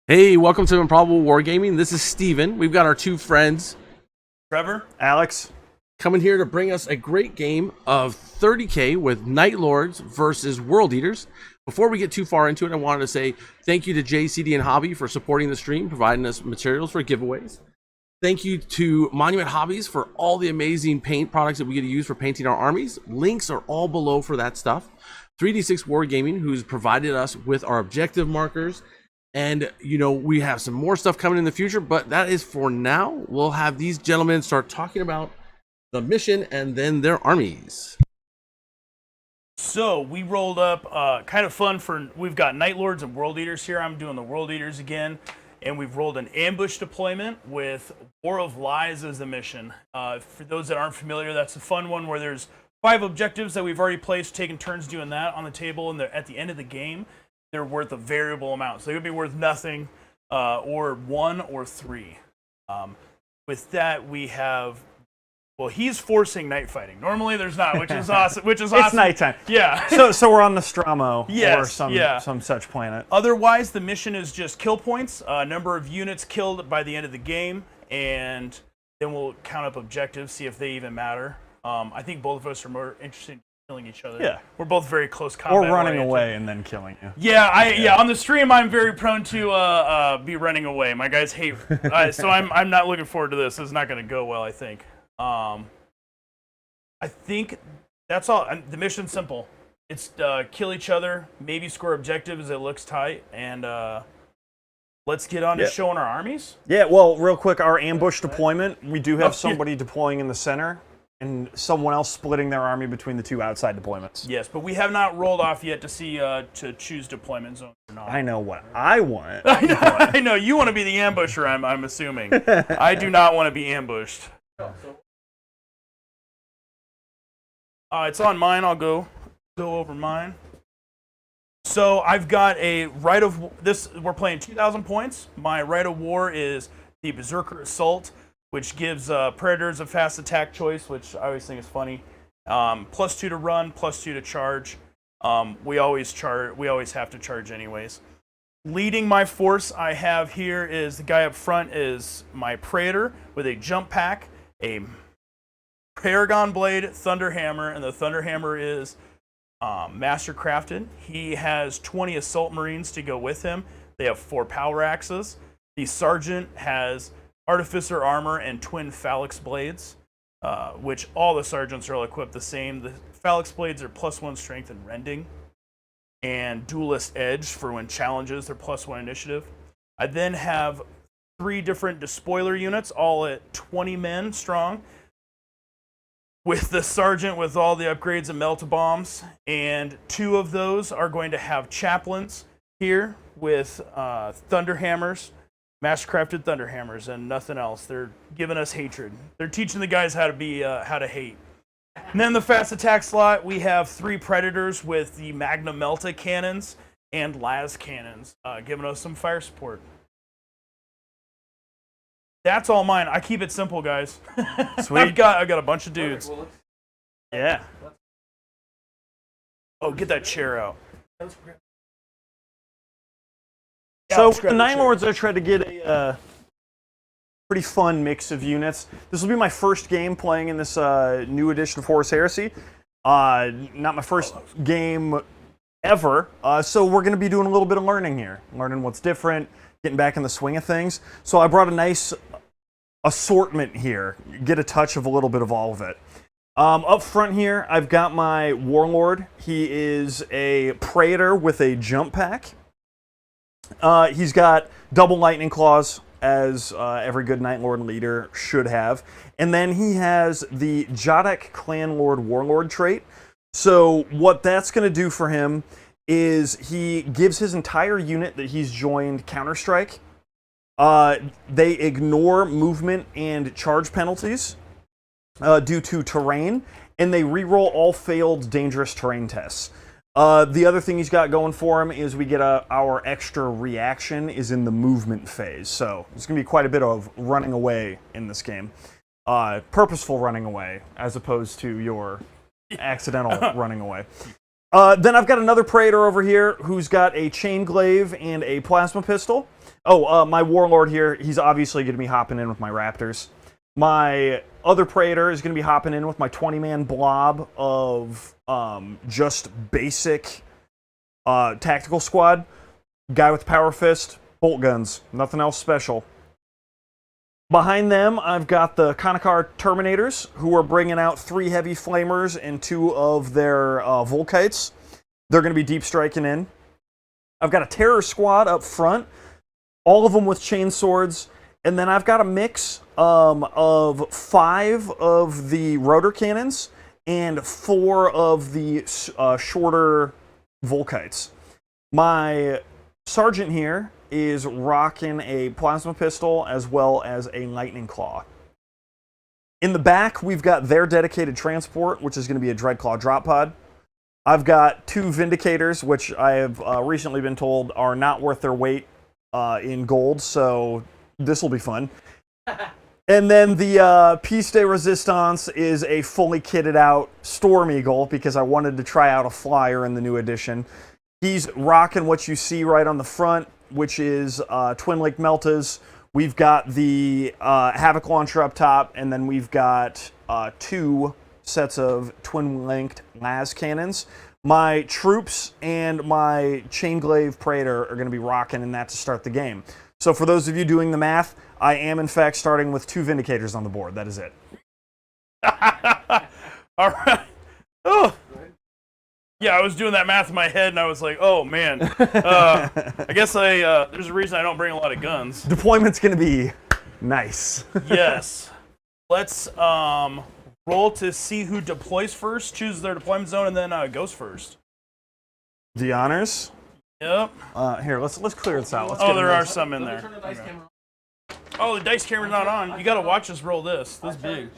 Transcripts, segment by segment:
Hey, welcome to Improbable Wargaming. This is Steven. We've got our two friends, Trevor, Alex, coming here to bring us a great game of 30K with Night Lords versus World Eaters. Before we get too far into it, I wanted to say thank you to JCD and Hobby for supporting the stream, providing us materials for giveaways. Thank you to Monument Hobbies for all the amazing paint products that we get to use for painting our armies. Links are all below for that stuff. 3D6 Wargaming, who's provided us with our objective markers. And, you know, we have some more stuff coming in the future, but that is for now. We'll have these gentlemen start talking about the mission and then their armies. so we rolled up kind of fun for, we've got Night Lords and World Eaters here. I'm doing the World Eaters again. And we've rolled an ambush deployment with War of Lies as the mission. For those that aren't familiar, that's a fun one where there's 5 objectives that we've already placed, taking turns doing that on the table, and at the end of the game, they're worth a variable amount. So they could be worth nothing, or 1 or 3. With that, we have, well, he's forcing night fighting. Normally there's not, which is awesome. It's nighttime. Yeah. So we're on Nostromo Yes, or some such planet. Otherwise, the mission is just kill points, number of units killed by the end of the game, and then we'll count up objectives, see if they even matter. I think both of us are more interested in killing each other. Yeah. We're both very close combat Or running oriented. away and then killing you. Yeah, on the stream I'm very prone to be running away. My guys hate, so I'm not looking forward to this. This is not going to go well, I think. I think that's all. The mission's simple. It's kill each other, maybe score objectives. It looks tight, and let's get on to showing our armies. Yeah, well, real quick, our ambush deployment, we do have somebody deploying in the center and someone else splitting their army between the 2 outside deployments. Yes, but we have not rolled off yet to see to choose deployment zones or not. I know what I want. I know you want to be the ambusher. I'm assuming. I do not want to be ambushed. It's on mine. I'll go over mine. So I've got a right of this. We're playing 2,000 points. My right of war is the Berserker Assault, which gives Predators a fast attack choice, which I always think is funny. +2 to run, +2 to charge. We always have to charge anyways. Leading my force I have here is the guy up front is my Praetor with a jump pack, a Paragon Blade, Thunder Hammer, and the Thunder Hammer is master crafted. He has 20 Assault Marines to go with him. They have 4 Power Axes. The Sergeant has Artificer Armor and Twin Phalanx Blades, which all the Sergeants are all equipped the same. The Phalanx Blades are +1 Strength and Rending, and Duelist Edge for when challenges, they're +1 Initiative. I then have 3 different Despoiler units, all at 20 men strong, with the Sergeant with all the upgrades and Melt-A-Bombs, and 2 of those are going to have Chaplains here with Thunder Hammers, mastercrafted Thunder Hammers, and nothing else. They're giving us hatred. They're teaching the guys how to hate. And then the fast attack slot, we have 3 Predators with the Magna Melta cannons and Las cannons, giving us some fire support. That's all mine. I keep it simple, guys. Sweet. I've got a bunch of dudes. Yeah. Oh, get that chair out. So the Night Lords, I tried to get a pretty fun mix of units. This will be my first game playing in this new edition of Horus Heresy. Not my first game ever. So we're going to be doing a little bit of learning here. Learning what's different, getting back in the swing of things. So I brought a nice assortment here. Get a touch of a little bit of all of it. Up front here, I've got my Warlord. He is a Praetor with a jump pack. He's got double lightning claws, as every good Night Lord leader should have. And then he has the Jadek Clan Lord Warlord trait. So what that's going to do for him is he gives his entire unit that he's joined Counterstrike. They ignore movement and charge penalties due to terrain, and they reroll all failed dangerous terrain tests. The other thing he's got going for him is we get our extra reaction is in the movement phase. So there's going to be quite a bit of running away in this game. Purposeful running away as opposed to your accidental running away. Then I've got another Praetor over here who's got a chain glaive and a plasma pistol. Oh, my Warlord here, he's obviously going to be hopping in with my Raptors. My other Praetor is going to be hopping in with my 20-man blob of just basic tactical squad. Guy with power fist, bolt guns, nothing else special. Behind them, I've got the Konakar Terminators, who are bringing out 3 heavy flamers and 2 of their Volkites. They're going to be deep striking in. I've got a Terror Squad up front, all of them with chain swords, and then I've got a mix of 5 of the rotor cannons and 4 of the shorter Volkites. My Sergeant here is rocking a plasma pistol as well as a lightning claw. In the back, we've got their dedicated transport, which is going to be a Dreadclaw drop pod. I've got 2 Vindicators, which I have recently been told are not worth their weight in gold, so this will be fun. And then the Piece de Resistance is a fully kitted out Storm Eagle, because I wanted to try out a flyer in the new edition. He's rocking what you see right on the front, which is Twin Lake Meltas. We've got the Havoc launcher up top, and then we've got 2 sets of twin-linked las cannons. My troops and my chain glaive Praetor are going to be rocking in that to start the game. So for those of you doing the math, I am in fact starting with 2 Vindicators on the board. That is it. All right. Oh. Yeah, I was doing that math in my head, and I was like, "Oh man, I guess there's a reason I don't bring a lot of guns." Deployment's going to be nice. Yes. Let's roll to see who deploys first, choose their deployment zone, and then goes first. The honors. Yep. Here, let's clear this out. There are some in there. Oh, the dice camera's not on. You got to watch us roll this. This is big.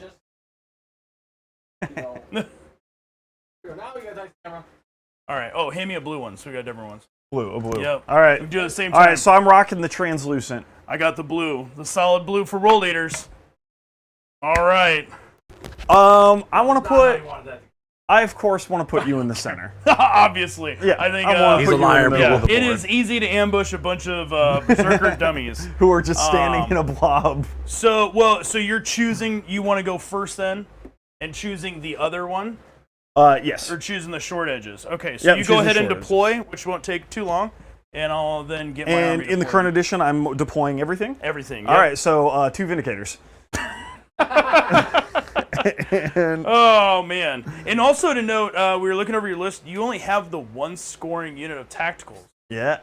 Now we got dice camera. All right. Oh, hand me a blue one, so we got different ones. A blue. Yep. All right. We do it at the same time. All right, so I'm rocking the translucent. I got the blue, the solid blue for roll leaders. All right. I want to put. I of course want to put you in the center. Obviously. Yeah. I think he's a liar. It is easy to ambush a bunch of berserker dummies who are just standing in a blob. So you're choosing. You want to go first then, and choosing the other one. Yes. Or choosing the short edges. Okay, so you go ahead and deploy, which won't take too long, and I'll then get my army And in the current edition, I'm deploying everything? Everything, yep. All right, so 2 Vindicators. Oh, man. And also to note, we were looking over your list, you only have the 1 scoring unit of tacticals. Yeah.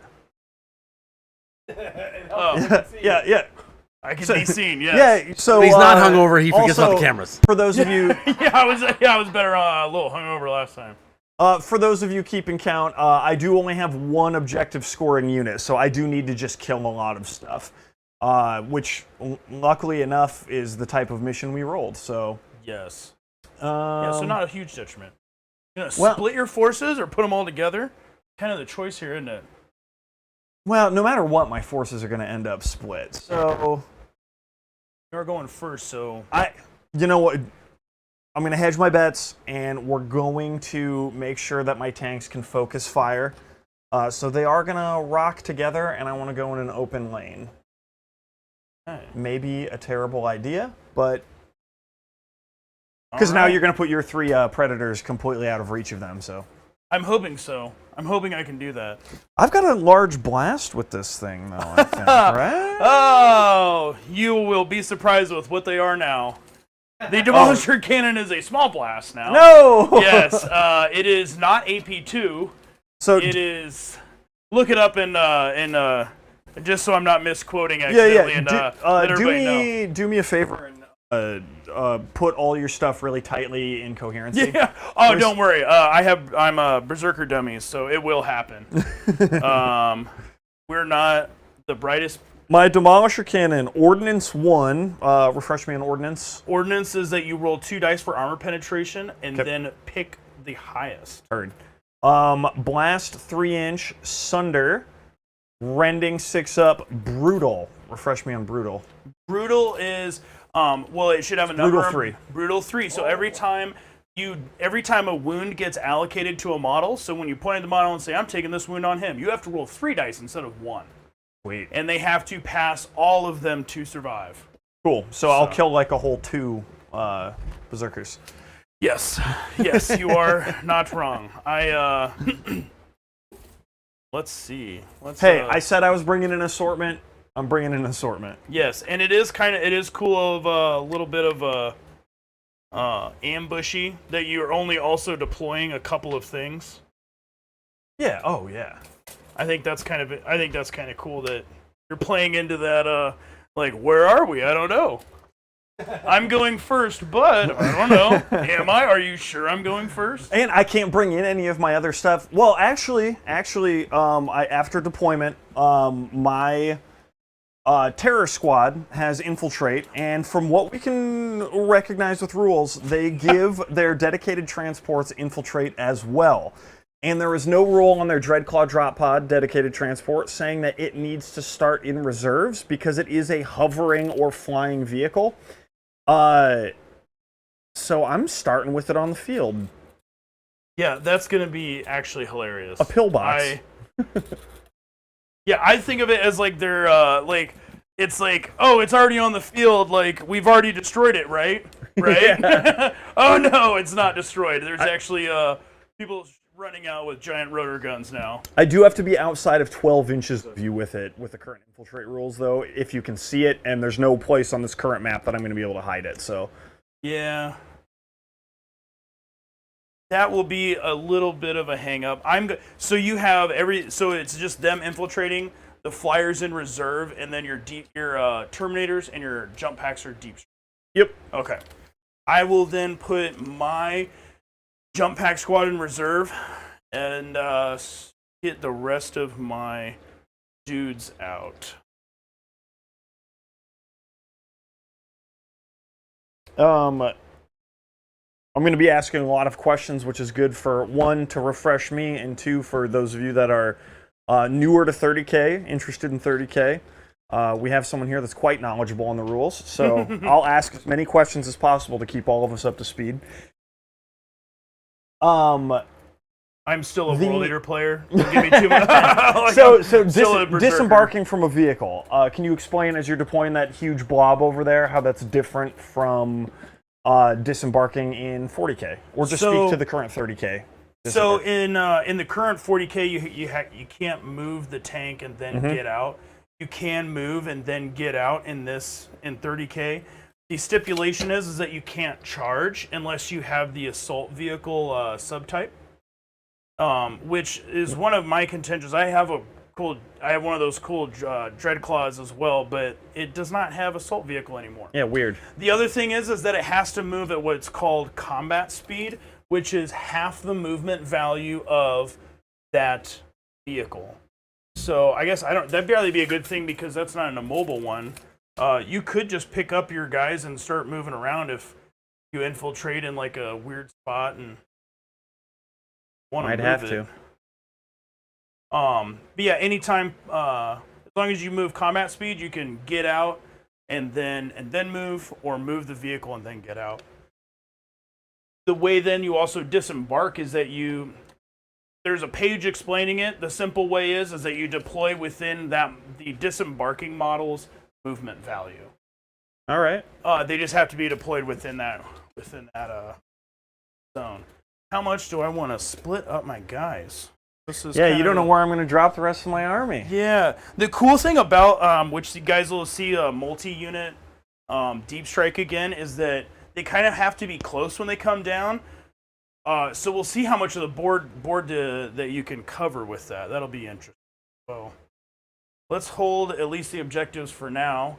Yeah. I can be seen, yes. Yeah, so he's not hungover. He forgets about the cameras. For those of you, I was better a little hungover last time. For those of you keeping count, I do only have 1 objective scoring unit, so I do need to just kill a lot of stuff, which luckily enough is the type of mission we rolled. So yes, so not a huge detriment. Split your forces or put them all together. Kind of the choice here, isn't it? Well, no matter what, my forces are going to end up split. So you're going first, so you know what? I'm going to hedge my bets, and we're going to make sure that my tanks can focus fire. So they are going to rock together, and I want to go in an open lane. Okay. Maybe a terrible idea, but because now you're going to put your 3 predators completely out of reach of them. So I'm hoping so. I'm hoping I can do that. I've got a large blast with this thing, though, I think, right? Oh, you will be surprised with what they are now. The Demolisher Cannon is a small blast now. No! Yes, it is not AP2. So it is. Look it up in just so I'm not misquoting accidentally. Yeah. Do me a favor and put all your stuff really tightly in coherency. Yeah. Oh, don't worry. I'm a berserker dummy, so it will happen. We're not the brightest. My Demolisher Cannon, Ordnance 1. Refresh me on Ordnance. Ordnance is that you roll 2 dice for armor penetration and then pick the highest. Heard. Blast 3-inch, Sunder, Rending 6 up, Brutal. Refresh me on Brutal. Brutal is, it should have a number. Brutal 3. Brutal 3. So every time every time a wound gets allocated to a model, so when you point at the model and say, I'm taking this wound on him, you have to roll 3 dice instead of 1. Sweet. And they have to pass all of them to survive. Cool. So I'll kill like a whole 2 berserkers. Yes. Yes, you are not wrong. Let's see. I said I was bringing an assortment. I'm bringing an assortment. Yes, and it is cool of a little bit of ambushy that you're only also deploying a couple of things. Yeah. Oh yeah. I think that's kind of cool that you're playing into that. Like, where are we? I don't know. I'm going first, but I don't know. Am I? Are you sure I'm going first? And I can't bring in any of my other stuff. Well, actually, after deployment, my terror squad has infiltrate, and from what we can recognize with rules, they give their dedicated transports infiltrate as well. And there is no rule on their Dreadclaw drop pod dedicated transport saying that it needs to start in reserves because it is a hovering or flying vehicle. So I'm starting with it on the field. Yeah, that's gonna be actually hilarious. A pillbox. Yeah, I think of it as like they're it's like, oh, it's already on the field, like we've already destroyed it, right? Right? Yeah. Oh no, it's not destroyed. There's actually people running out with giant rotor guns now. I do have to be outside of 12 inches of you with it, with the current infiltrate rules, though, if you can see it, and there's no place on this current map that I'm going to be able to hide it, so. Yeah. That will be a little bit of a hang-up. So you have so it's just them infiltrating, the flyers in reserve, and then your Terminators and your jump packs are deep. Yep. Okay. I will then put my jump pack squad in reserve and get the rest of my dudes out. I'm going to be asking a lot of questions, which is good for, 1, to refresh me, and 2, for those of you that are newer to 30K, interested in 30K. We have someone here that's quite knowledgeable on the rules, so I'll ask as many questions as possible to keep all of us up to speed. I'm still a World Eater player. Don't give me too much. Disembarking from a vehicle. Can you explain, as you're deploying that huge blob over there, how that's different from disembarking in 40K, or just speak to the current 30K? So in the current 40K, you can't move the tank and then get out. You can move and then get out in 30K. The stipulation is that you can't charge unless you have the assault vehicle subtype, which is one of my contentions. I have one of those cool Dreadclaws as well, but it does not have assault vehicle anymore. Yeah, weird. The other thing is that it has to move at what's called combat speed, which is half the movement value of that vehicle. So I guess that'd barely be a good thing because that's not an immobile one. You could just pick up your guys and start moving around if you infiltrate in like a weird spot and want to move it. Might have to. But yeah, anytime, as long as you move combat speed, you can get out and then move, or move the vehicle and then get out. The way then you also disembark is that there's a page explaining it. The simple way is that you deploy within the disembarking model's movement value. All right. They just have to be deployed within that zone. How much do I want to split up my guys? You don't know where I'm going to drop the rest of my army. Yeah. The cool thing about, which you guys will see a multi-unit deep strike again, is that they kind of have to be close when they come down. So we'll see how much of the board that you can cover with that. That'll be interesting. So let's hold at least the objectives for now.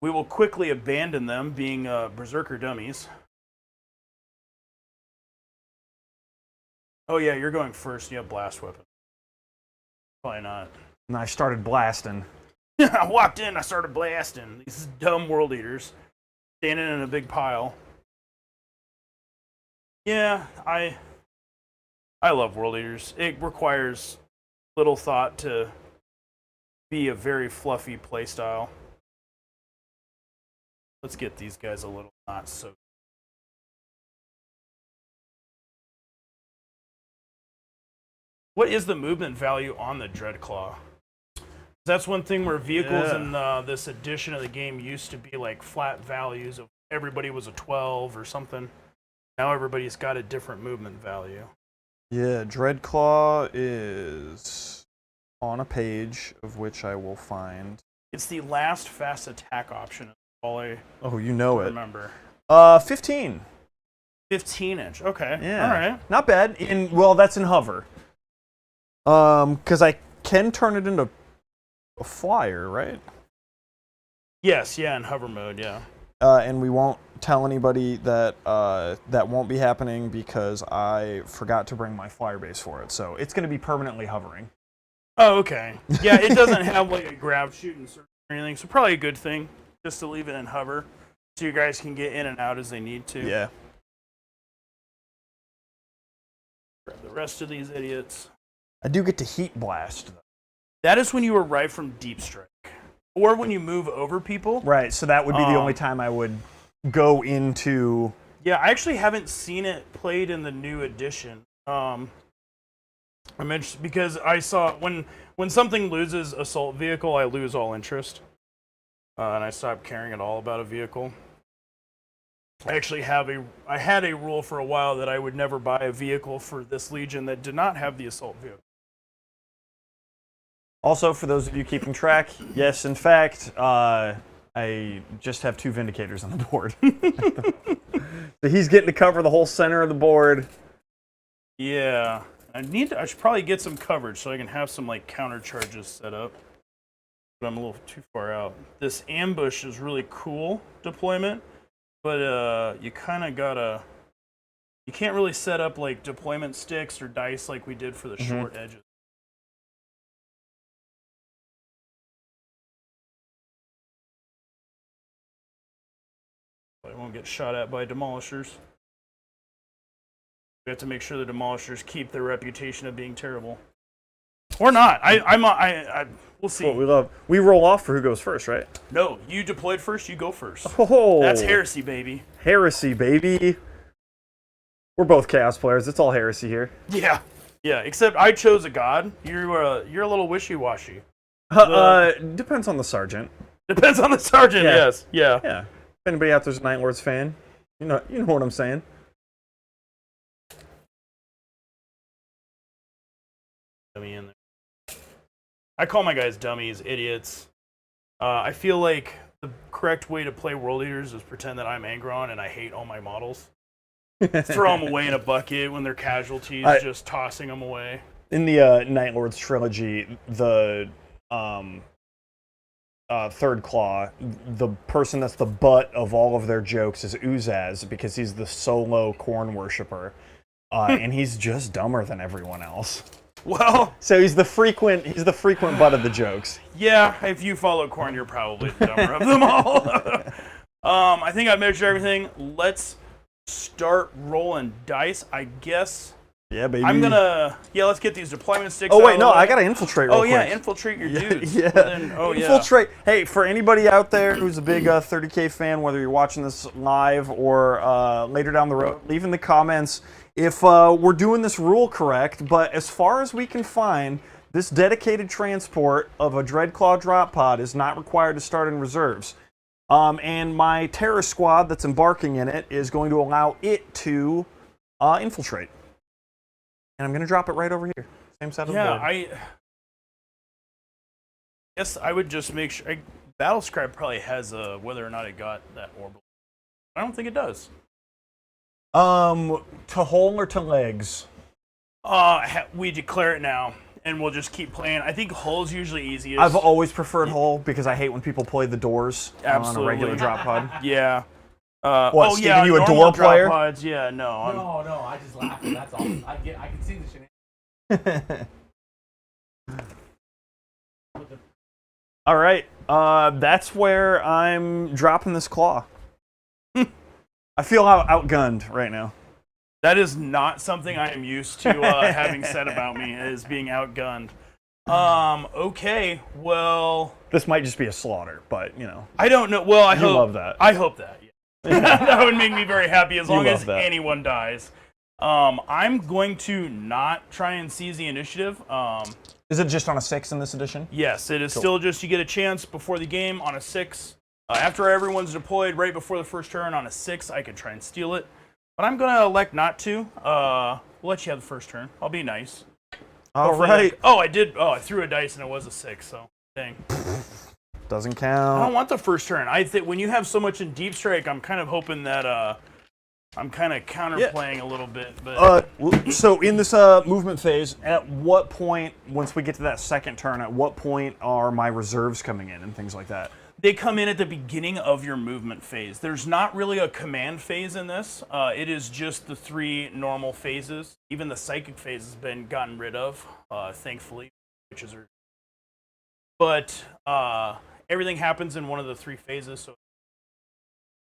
We will quickly abandon them, being berserker dummies. Oh yeah, you're going first. You have blast weapon. Probably not. And I started blasting. I walked in, I started blasting. These dumb world eaters standing in a big pile. Yeah, I love world eaters. It requires little thought to be a very fluffy playstyle. Let's get these guys a little not so What is the movement value on the Dreadclaw? That's one thing where vehicles in this edition of the game used to be like flat values of everybody was a 12 or something. Now everybody's got a different movement value. Yeah, Dreadclaw is on a page of which I will find. It's the last fast attack option. All I remember. 15. 15-inch. Okay. Yeah. All right. Not bad. Well, that's in hover. Because I can turn it into a flyer, right? Yes. Yeah. In hover mode. Yeah. And we won't tell anybody that that won't be happening because I forgot to bring my flyer base for it. So it's going to be permanently hovering. Oh, okay. Yeah, it doesn't have like a grab, shoot, and search or anything, so probably a good thing just to leave it in hover so you guys can get in and out as they need to. Yeah. Grab the rest of these idiots. I do get to heat blast, though. That is when you arrive from deep strike. Or when you move over people. Right, so that would be the only time I would go into... Yeah, I actually haven't seen it played in the new edition. I mentioned because I saw when something loses assault vehicle, I lose all interest, and I stopped caring at all about a vehicle. I actually had a rule for a while that I would never buy a vehicle for this Legion that did not have the assault vehicle. Also, for those of you keeping track, yes, in fact, I just have 2 Vindicators on the board. So he's getting to cover the whole center of the board. Yeah. I should probably get some coverage so I can have some like counter charges set up. But I'm a little too far out. This ambush is really cool deployment, but you kind of gotta. You can't really set up like deployment sticks or dice like we did for the short edges. I won't get shot at by demolishers. We have to make sure the demolishers keep their reputation of being terrible, or not. We'll see. What we love. We roll off for who goes first, right? No, you deployed first. You go first. Oh, that's heresy, baby. Heresy, baby. We're both chaos players. It's all heresy here. Yeah, yeah. Except I chose a god. You're a little wishy-washy. Depends on the sergeant. Depends on the sergeant. Yeah. Yes. Yeah. Yeah. If anybody out there's a Night Lords fan, you know what I'm saying. Dummy in there. I call my guys dummies, idiots. I feel like the correct way to play World Eaters is pretend that I'm Angron and I hate all my models. Throw them away in a bucket when they're casualties, just tossing them away. In the Night Lords trilogy, the third claw, the person that's the butt of all of their jokes is Uzaz because he's the solo corn worshiper, and he's just dumber than everyone else. Well, so he's the frequent butt of the jokes. Yeah, if you follow Corn, you're probably the dumber of them all. I think I measured everything. Let's start rolling dice, I guess. Yeah, baby. Let's get these deployment sticks. Oh wait, no, I gotta infiltrate real quick. Yeah, infiltrate your dudes. Yeah. Infiltrate. Hey, for anybody out there who's a big 30K fan, whether you're watching this live or later down the road, leave in the comments if we're doing this rule correct. But as far as we can find, this dedicated transport of a Dreadclaw drop pod is not required to start in reserves. And my terror squad that's embarking in it is going to allow it to infiltrate. And I'm going to drop it right over here. Same side of the board. Yeah, I guess I would just make sure. Battlescribe probably has whether or not it got that orbital. I don't think it does. To hole or to legs? We declare it now, and we'll just keep playing. I think hull's usually easiest. I've always preferred hull because I hate when people play the doors on a regular drop pod. Yeah. Steven, you a door player? Pods, yeah, no. No, I just laugh. That's all. I can see the shit. All right, that's where I'm dropping this claw. I feel outgunned right now. That is not something I am used to having said about me, is being outgunned. Okay, well... This might just be a slaughter, but, you know. I don't know. Well, I hope... love that. I hope that, yeah. That would make me very happy as long as that. anyone dies. I'm going to not try and seize the initiative. Is it just on a 6 in this edition? Yes, it is still just you get a chance before the game on a 6. After everyone's deployed, right before the first turn on a 6, I could try and steal it. But I'm going to elect not to. We'll let you have the first turn. I'll be nice. All right. Oh, I did. Oh, I threw a dice and it was a 6, so dang. Doesn't I count. don't want the first turn. I think when you have so much in Deep Strike, I'm kind of hoping that I'm kind of counterplaying a little bit. But So in this movement phase, at what point, once we get to that second turn, at what point are my reserves coming in and things like that? they come in at the beginning of your movement phase. There's not really a command phase in this. It is just the 3 normal phases. Even the psychic phase has been gotten rid of, thankfully, but everything happens in one of the 3 phases. So.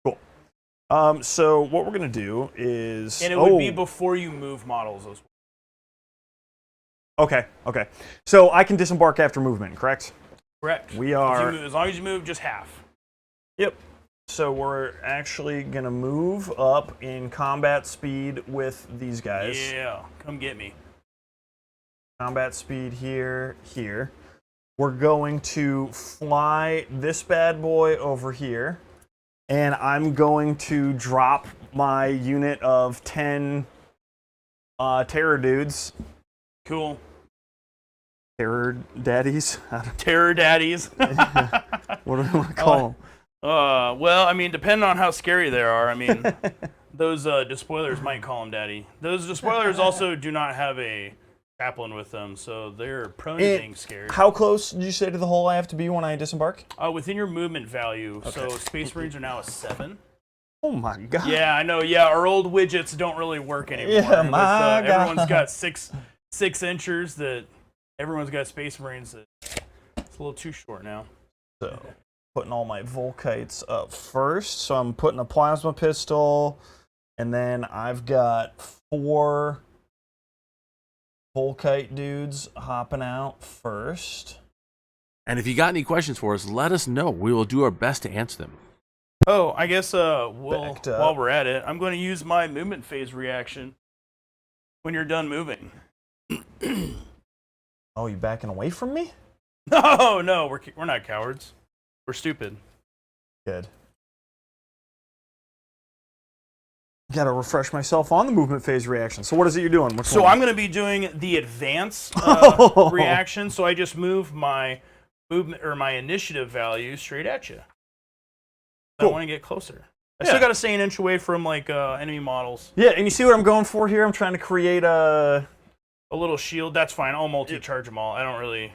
Cool. So what we're gonna do is, and it would be before you move models as well. Okay. So I can disembark after movement, correct? Correct. We are. As long as you move just half. Yep. So we're actually gonna move up in combat speed with these guys. Yeah, come get me. Combat speed here. We're going to fly this bad boy over here, and I'm going to drop my unit of 10 terror dudes. Cool. Terror daddies? Terror daddies. What do we want to call them? Well, I mean, depending on how scary they are, I mean, those despoilers might call them daddy. Those despoilers also do not have a chaplain with them, so they're prone to being scared. How close did you say to the hole I have to be when I disembark? Within your movement value. Okay. So Space Marines are now a 7. Oh my god. Yeah, I know. Yeah, our old widgets don't really work anymore. Yeah, my god. Everyone's got six inchers that everyone's got Space Marines that it's a little too short now. So putting all my Volkites up first. So I'm putting a plasma pistol, and then I've got 4 Volkite dudes hopping out first. And if you got any questions for us, let us know. We will do our best to answer them. Oh, I guess while we're at it, I'm going to use my movement phase reaction when you're done moving. Oh, you backing away from me? No, we're not cowards. We're stupid. Good. Got to refresh myself on the movement phase reaction. So what is it you're doing? So I'm going to be doing the advance reaction. So I just move my movement or my initiative value straight at you. Cool. I want to get closer. I still got to stay an inch away from like enemy models. Yeah, and you see what I'm going for here? I'm trying to create a little shield. That's fine. I'll multi-charge them all. I don't really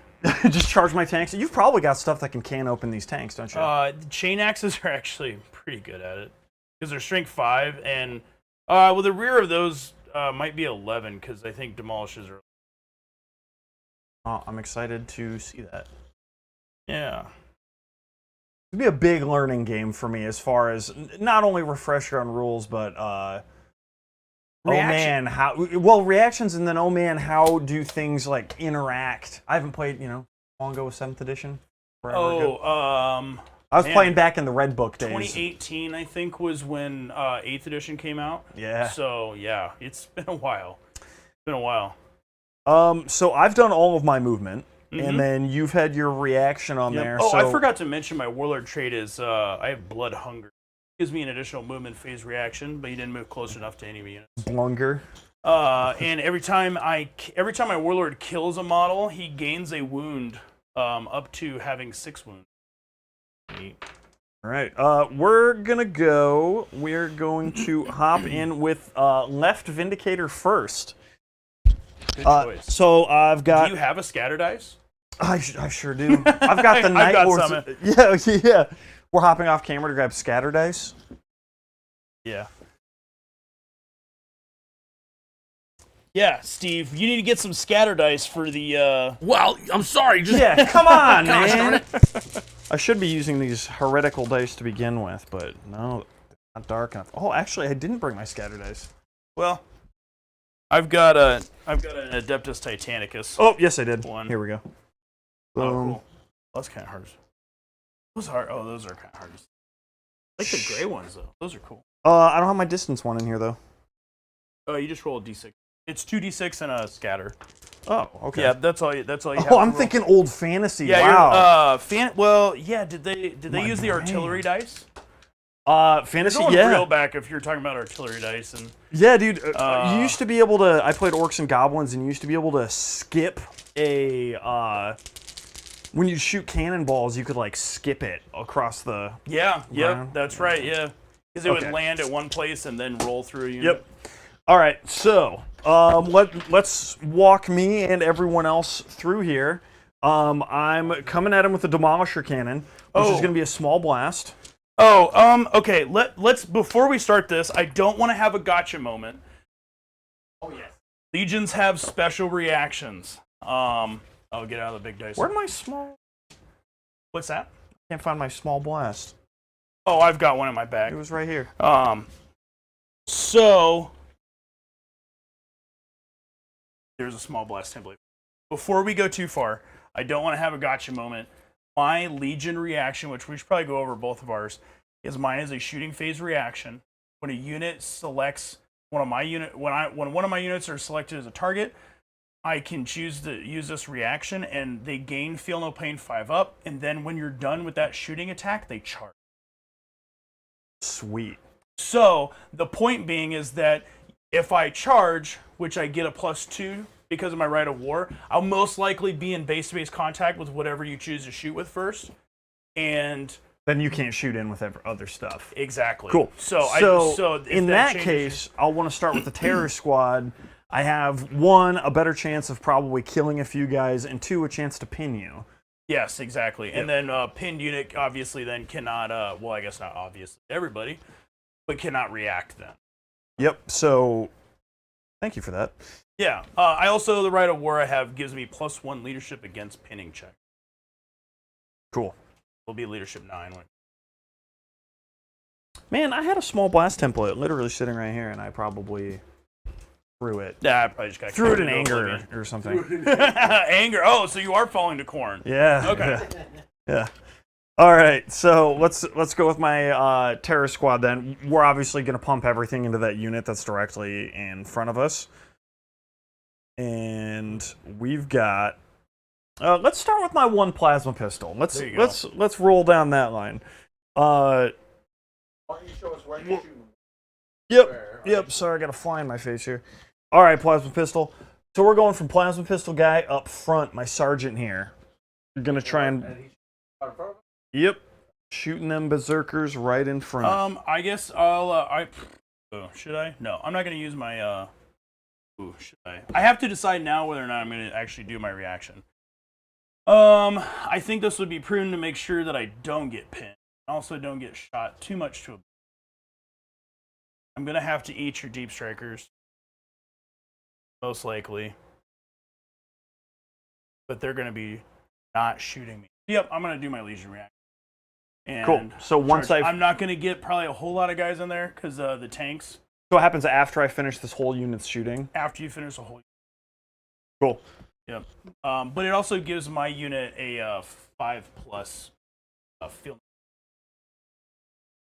just charge my tanks. You've probably got stuff that can open these tanks, don't you? Chain axes are actually pretty good at it because they're strength 5, and well, the rear of those might be 11 because I think demolishes are. Oh, I'm excited to see that. Yeah. It'd be a big learning game for me as far as not only refresher on rules, but reactions, and then how do things like interact? I haven't played, long ago with 7th edition. I was playing back in the Red Book days. 2018, I think, was when 8th edition came out. Yeah. So yeah, it's been a while. So I've done all of my movement. And then you've had your reaction on there. Oh, so I forgot to mention my Warlord trait is I have Blood Hunger. It gives me an additional movement phase reaction, but you didn't move close enough to enemy units. Blunger. And every time my Warlord kills a model, he gains a wound up to having 6 wounds. Neat. All right. We're going to hop in with Left Vindicator first. Good choice. So I've got. Do you have a scatter dice? I sure do. I've got the Night Lords. Yeah. We're hopping off camera to grab scatter dice. Yeah. Yeah, Steve, you need to get some scatter dice for the. Well, I'm sorry. Come on, man. I should be using these heretical dice to begin with, but no, not dark enough. Oh, actually, I didn't bring my scatter dice. Well. I've got an Adeptus Titanicus. Oh, yes, I did. One. Here we go. Oh, cool. That's kind of hard. Those are kind of hard. I like the gray ones though. Those are cool. I don't have my distance one in here though. Oh, you just roll a d6. It's 2d6 and a scatter. Oh, okay. Yeah, that's all you have to Oh, I'm roll. thinking old fantasy. Yeah, wow. well, yeah, did they My use the brain. artillery dice? Fantasy, Going yeah. real back if you're talking about artillery dice and Yeah, dude. You used to be able to. I played Orcs and Goblins, and you used to be able to skip a. When you shoot cannonballs, you could like skip it across the. yeah, Ground. that's right, yeah. Because it Okay. would land at one place and then roll through a unit. Yep. All right, so let's walk me and everyone else through here. I'm coming at him with a Demolisher Cannon, which is going to be a small blast. Oh, okay. Let's before we start this, I don't want to have a gotcha moment. Oh yes. Legions have special reactions. I'll get out of the big dice. Where'd my small? What's that? Can't find my small blast. Oh, I've got one in my bag. It was right here. So there's a small blast template. Before we go too far, I don't want to have a gotcha moment. My Legion reaction, which we should probably go over both of ours, is mine is a shooting phase reaction. When a unit selects one of my when one of my units are selected as a target, I can choose to use this reaction, and they gain Feel No Pain 5 up. And then when you're done with that shooting attack, they charge. Sweet. So the point being is that if I charge, which I get a +2 because of my Rite of War, I'll most likely be in base-to-base contact with whatever you choose to shoot with first. And Then you can't shoot in with other stuff. exactly. Cool. So if in that changes- case, I'll want to start with the Terror Squad. I have 1, a better chance of probably killing a few guys, and 2, a chance to pin you. yes, exactly. And then pinned unit obviously then cannot. Well, I guess not obviously everybody, but cannot react then. Yep. So, thank you for that. Yeah. I also the Rite of War I have gives me +1 leadership against pinning check. Cool. Will be leadership 9. Man, I had a small blast template literally sitting right here, and I probably threw it. Yeah, I probably just got Threw it in carried anger over. or something. Anger. Oh, so you are falling to corn. Yeah. Okay. Yeah. All right. So let's go with my Terror Squad then. We're obviously going to pump everything into that unit that's directly in front of us. And we've got. Let's start with my 1 plasma pistol. Let's roll down that line. Why don't you show us where you're shooting? Yep. Sorry, I got a fly in my face here. All right, plasma pistol. So we're going from plasma pistol guy up front. My sergeant here. You're gonna try and. Yep. Shooting them berserkers right in front. I guess I'll. Should I? No, I'm not gonna use my. Should I? I have to decide now whether or not I'm gonna actually do my reaction. I think this would be prudent to make sure that I don't get pinned. Also, don't get shot too much to a. I'm gonna have to eat your deep strikers. Most likely. But they're gonna be not shooting me. Yep, I'm gonna do my Legion reaction. And Cool. So once I'm not gonna get probably a whole lot of guys in there because the tanks. So what happens after I finish this whole unit's shooting? After you finish the whole. Cool. Yep. But it also gives my unit a 5+ field.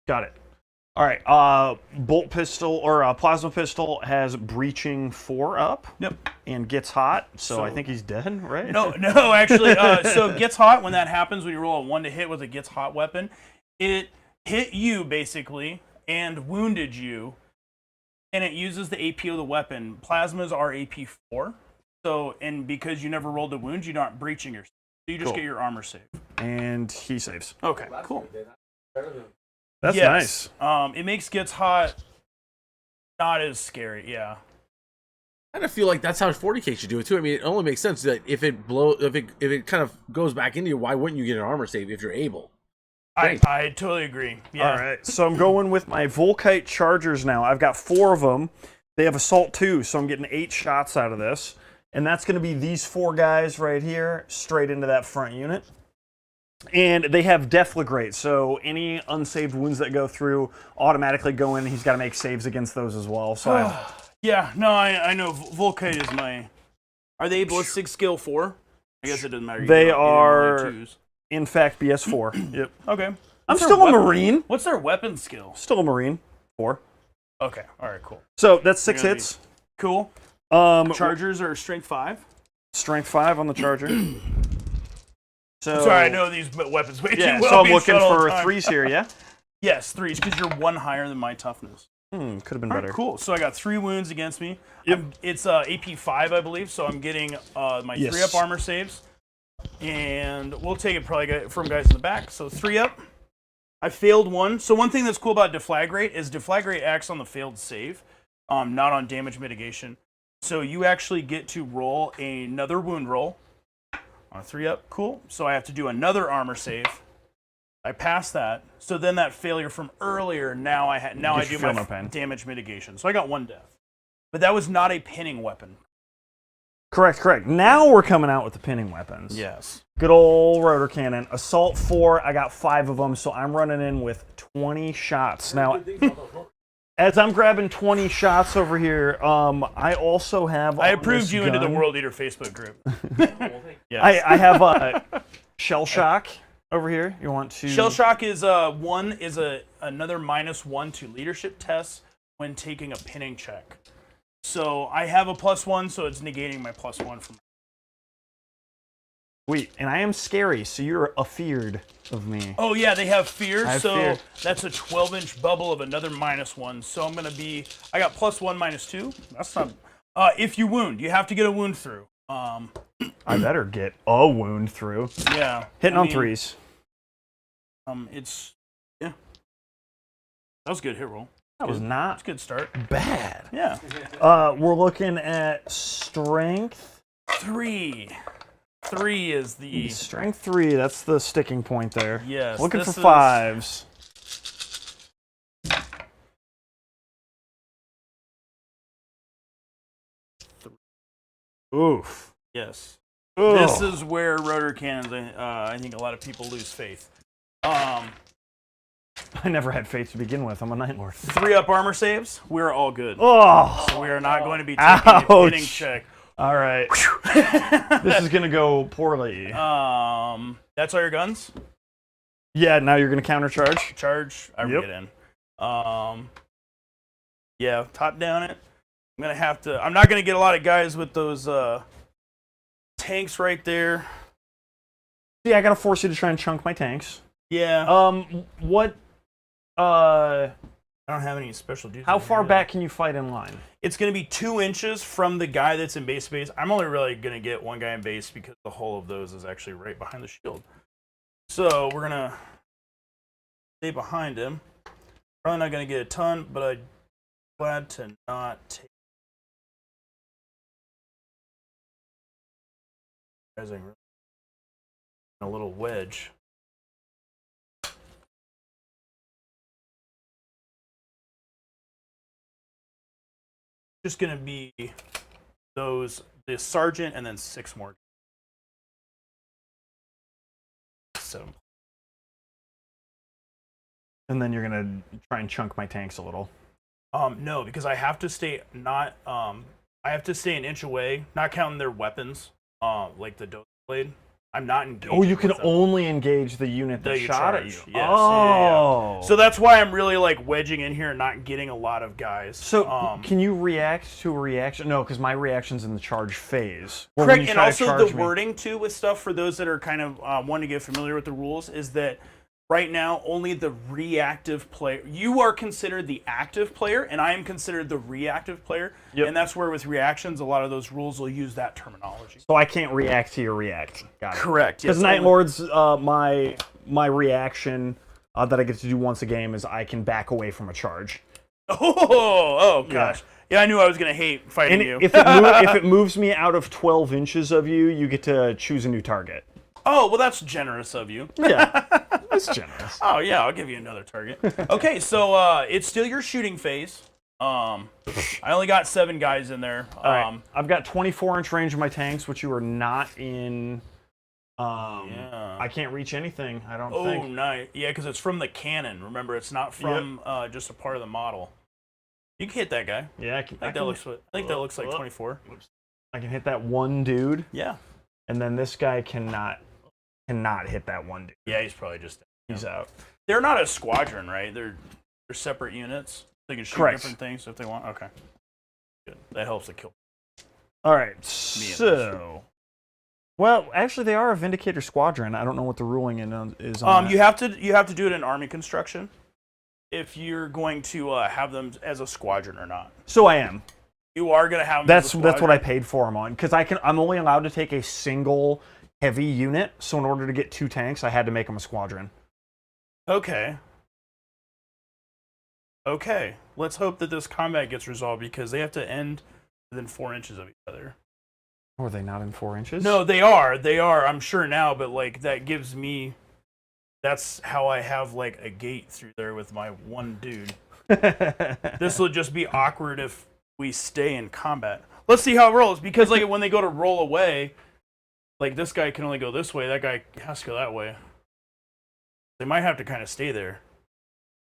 Got it. All right. Bolt pistol or plasma pistol has breaching 4 up. Yep. And gets hot. So I So- think he's dead, right? No, actually. So it gets hot when that happens. When you roll a 1 to hit with a gets hot weapon, it hit you basically and wounded you, and it uses the AP of the weapon. Plasmas are AP 4. So, and because you never rolled a wound, you're not breaching yourself. So you just Cool. get your armor save. And he saves. Okay, cool. That's Yes. nice. It makes gets hot not as scary. Yeah. I kind of feel like that's how 40k should do it too. I mean, it only makes sense that if it kind of goes back into you, why wouldn't you get an armor save if you're able? I totally agree. Yeah. All right. So I'm going with my Volkite Chargers now. I've got 4 of them. They have Assault 2, so I'm getting 8 shots out of this. And that's going to be these 4 guys right here, straight into that front unit. And they have Deflagrate, so any unsaved wounds that go through automatically go in. He's got to make saves against those as well. So Yeah, no, I know. Volkite is my. Are they ballistic skill 4? I guess it doesn't matter. They Either are, 2s. in fact, BS4. Yep. Okay. I'm What's their still a weapon- Marine. What's their weapon skill? Still a Marine. 4. Okay. All right. Cool. So that's 6 They're gonna hits. Cool. Chargers are strength 5. Strength 5 on the Charger. So Sorry, I know these weapons way yeah, too well. so I'm being looking shot all the for time. 3s here, yeah? Yes, 3s, because you're 1 higher than my toughness. Could have been All better. right, cool. So I got 3 wounds against me. Yep. It's AP 5, I believe, so I'm getting my Yes. 3-up armor saves. And we'll take it probably from guys in the back. So 3-up. I failed 1. So one thing that's cool about Deflagrate is Deflagrate acts on the failed save, not on damage mitigation. So you actually get to roll another wound roll on a 3-up. Cool. So I have to do another armor save. I passed that. So then that failure from earlier, now I do my damage mitigation. So I got 1 death. But that was not a pinning weapon. Correct. Now we're coming out with the pinning weapons. Yes. Good old rotor cannon. Assault 4, I got 5 of them, so I'm running in with 20 shots. Now, as I'm grabbing 20 shots over here, I also have... I approved you into the World Eater Facebook group. Yes. I have Shell Shock over here. You want to... Shell Shock is another -1 to leadership tests when taking a pinning check. So I have a +1, so it's negating my +1 from. Wait, and I am scary, so you're afeared of me. Oh yeah, they have fear, so fear. that's a 12-inch bubble of another -1. So I'm gonna be. I got +1, -2. That's not. If you wound, you have to get a wound through. I better get a wound through. Yeah. Hitting on 3s. It's yeah. That was a good hit roll. That was not It's a good start. bad. Yeah. We're looking at strength. 3. 3 is the Strength 3, that's the sticking point there. yes. Looking for this is- 5s. Oof. Yes. Ugh. This is where rotor cannons. I think a lot of people lose faith. I never had faith to begin with. I'm a Night Lord. 3-up armor saves. We're all good. Oh, So we are not going to be taking a pinning check. all right. This is gonna go poorly. That's all your guns. Yeah, now you're gonna countercharge. Charge. I Yep. get in. Yeah, top down it. I'm gonna have to. I'm not gonna get a lot of guys with those tanks right there. Yeah, I gotta force you to try and chunk my tanks. Yeah. What? I don't have any special dudes. How in far here. back can you fight in line? It's going to be 2 inches from the guy that's in base space. I'm only really going to get one guy in base because the whole of those is actually right behind the shield. So we're going to stay behind him. Probably not going to get a ton, but I'm glad to not take. A little wedge. Just going to be the sergeant and then 6 more. 7. And then you're gonna try and chunk my tanks a little. No, because I have to stay I have to stay an inch away, not counting their weapons, like the Doge blade. I'm not engaged. Oh, you can with them. only engage the unit that That you shot at you. charge. Yes. Oh. So that's why I'm really like wedging in here and not getting a lot of guys. So can you react to a reaction? No, because my reaction's in the charge phase. Or when correct, you and try to also charge the me. wording too with stuff for those that are kind of want to get familiar with the rules is that right now only the reactive player. You are considered the active player, and I am considered the reactive player. Yep. And that's where with reactions, a lot of those rules will use that terminology. So I can't react to your react. Got it. Correct. Because yes, Night only- Lords, my reaction that I get to do once a game is I can back away from a charge. Oh gosh. Yeah, I knew I was gonna hate fighting And you. if it moves me out of 12 inches of you, you get to choose a new target. Oh, well, that's generous of you. Yeah, that's generous. Oh, yeah, I'll give you another target. Okay, so it's still your shooting phase. I only got 7 guys in there. All right. I've got 24-inch range of my tanks, which you are not in. Yeah. I can't reach anything, I don't Oh, think. nice. Yeah, because it's from the cannon. Remember, it's not from just a part of the model. You can hit that guy. Yeah, I think that looks like 24. I can hit that one dude, Yeah. and then this guy cannot hit that one dude. Yeah, he's probably just. He's out. They're not a squadron, right? They're separate units. They can shoot Correct. different things if they want. Okay. Good. That helps the kill. All right, so... Well, actually, they are a Vindicator Squadron. I don't know what the ruling is on you have to do it in army construction if you're going to have them as a squadron or not. So I am. You are going to have them That's as a squadron. what I paid for them on, because I'm only allowed to take a single heavy unit. So in order to get 2 tanks, I had to make them a squadron. Okay. Okay. Let's hope that this combat gets resolved because they have to end within 4 inches of each other. Or are they not in 4 inches? No, they are. They are. I'm sure now, but like that gives me. That's how I have like a gate through there with my one dude. This will just be awkward if we stay in combat. Let's see how it rolls because like when they go to roll away, like this guy can only go this way. That guy has to go that way. They might have to kind of stay there.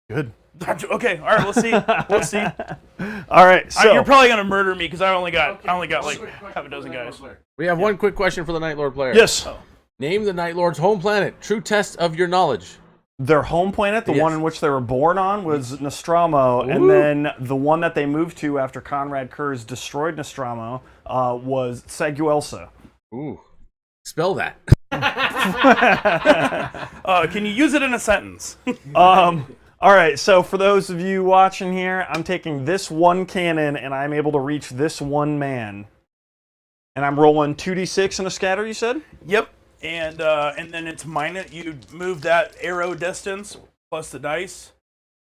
Good. Okay. All right. We'll see. We'll see. All right. So You're probably gonna murder me because I only got like half a dozen guys. We have one quick question for the Night Lord player. yes, Name the Night Lord's home planet. True test of your knowledge. their home planet, the Yes. one in which they were born on, was Nostromo, and then the one that they moved to after Conrad Kurz destroyed Nostromo was Seguelsa. Ooh. Spell that. Can you use it in a sentence? All right, so for those of you watching here, I'm taking this one cannon, and I'm able to reach this one man. And I'm rolling 2d6 and a scatter, you said? Yep. And then it's minus. You move that arrow distance plus the dice.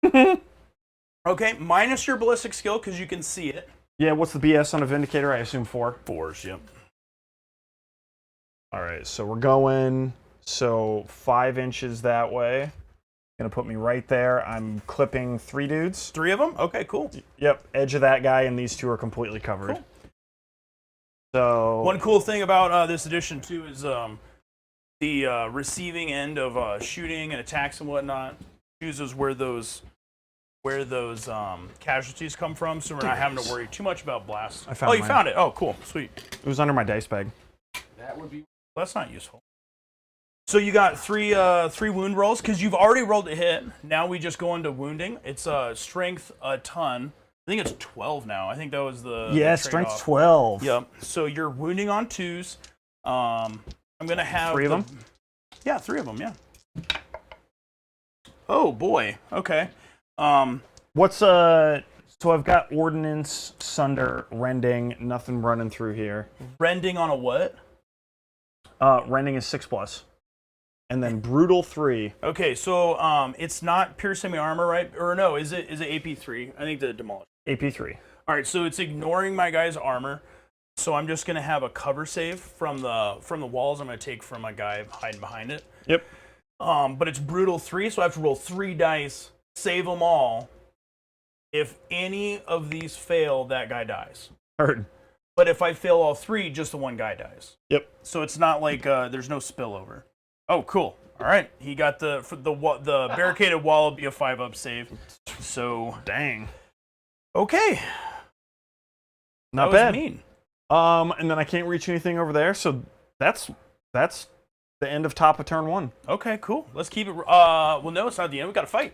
Okay, minus your ballistic skill because you can see it. Yeah, what's the BS on a Vindicator? I assume 4. 4s, yep. All right, so we're going 5 inches that way. Gonna put me right there. I'm clipping 3 dudes. 3 of them? Okay, cool. Yep, edge of that guy, and these 2 are completely covered. Cool. So One cool thing about this edition too is the receiving end of shooting and attacks and whatnot chooses where those casualties come from, so we're not having to worry too much about blasts. I found you mine. found it. Oh, cool, sweet. it was under my dice bag. That would be. Well, that's not useful. So you got three wound rolls because you've already rolled a hit. Now we just go into wounding. It's strength a ton. I think it's 12 now. I think that was the Strength trade-off. 12. Yep. So you're wounding on 2s. I'm gonna have 3 of them. Yeah, 3 of them. Yeah. Oh boy. Okay. What's So I've got ordnance, sunder, rending, nothing running through here. Rending on a what? Rending is 6+, and then brutal 3. Okay, so it's not pure semi-armor, right? Or no, is it AP3? I think the demolish. AP3. All right, so it's ignoring my guy's armor. So I'm just gonna have a cover save from the walls. I'm gonna take from a guy hiding behind it. Yep. But it's brutal 3, so I have to roll 3 dice, save them all. If any of these fail, that guy dies. Heard. But if I fail all 3, just the one guy dies. Yep. So it's not like there's no spillover. Oh, cool. All right, he got the barricaded wall will be a 5-up save. So Dang. okay, Not that was bad. mean. And then I can't reach anything over there, so that's the end of top of turn 1. Okay, cool. Let's keep it. Well, no, it's not the end. We got to fight.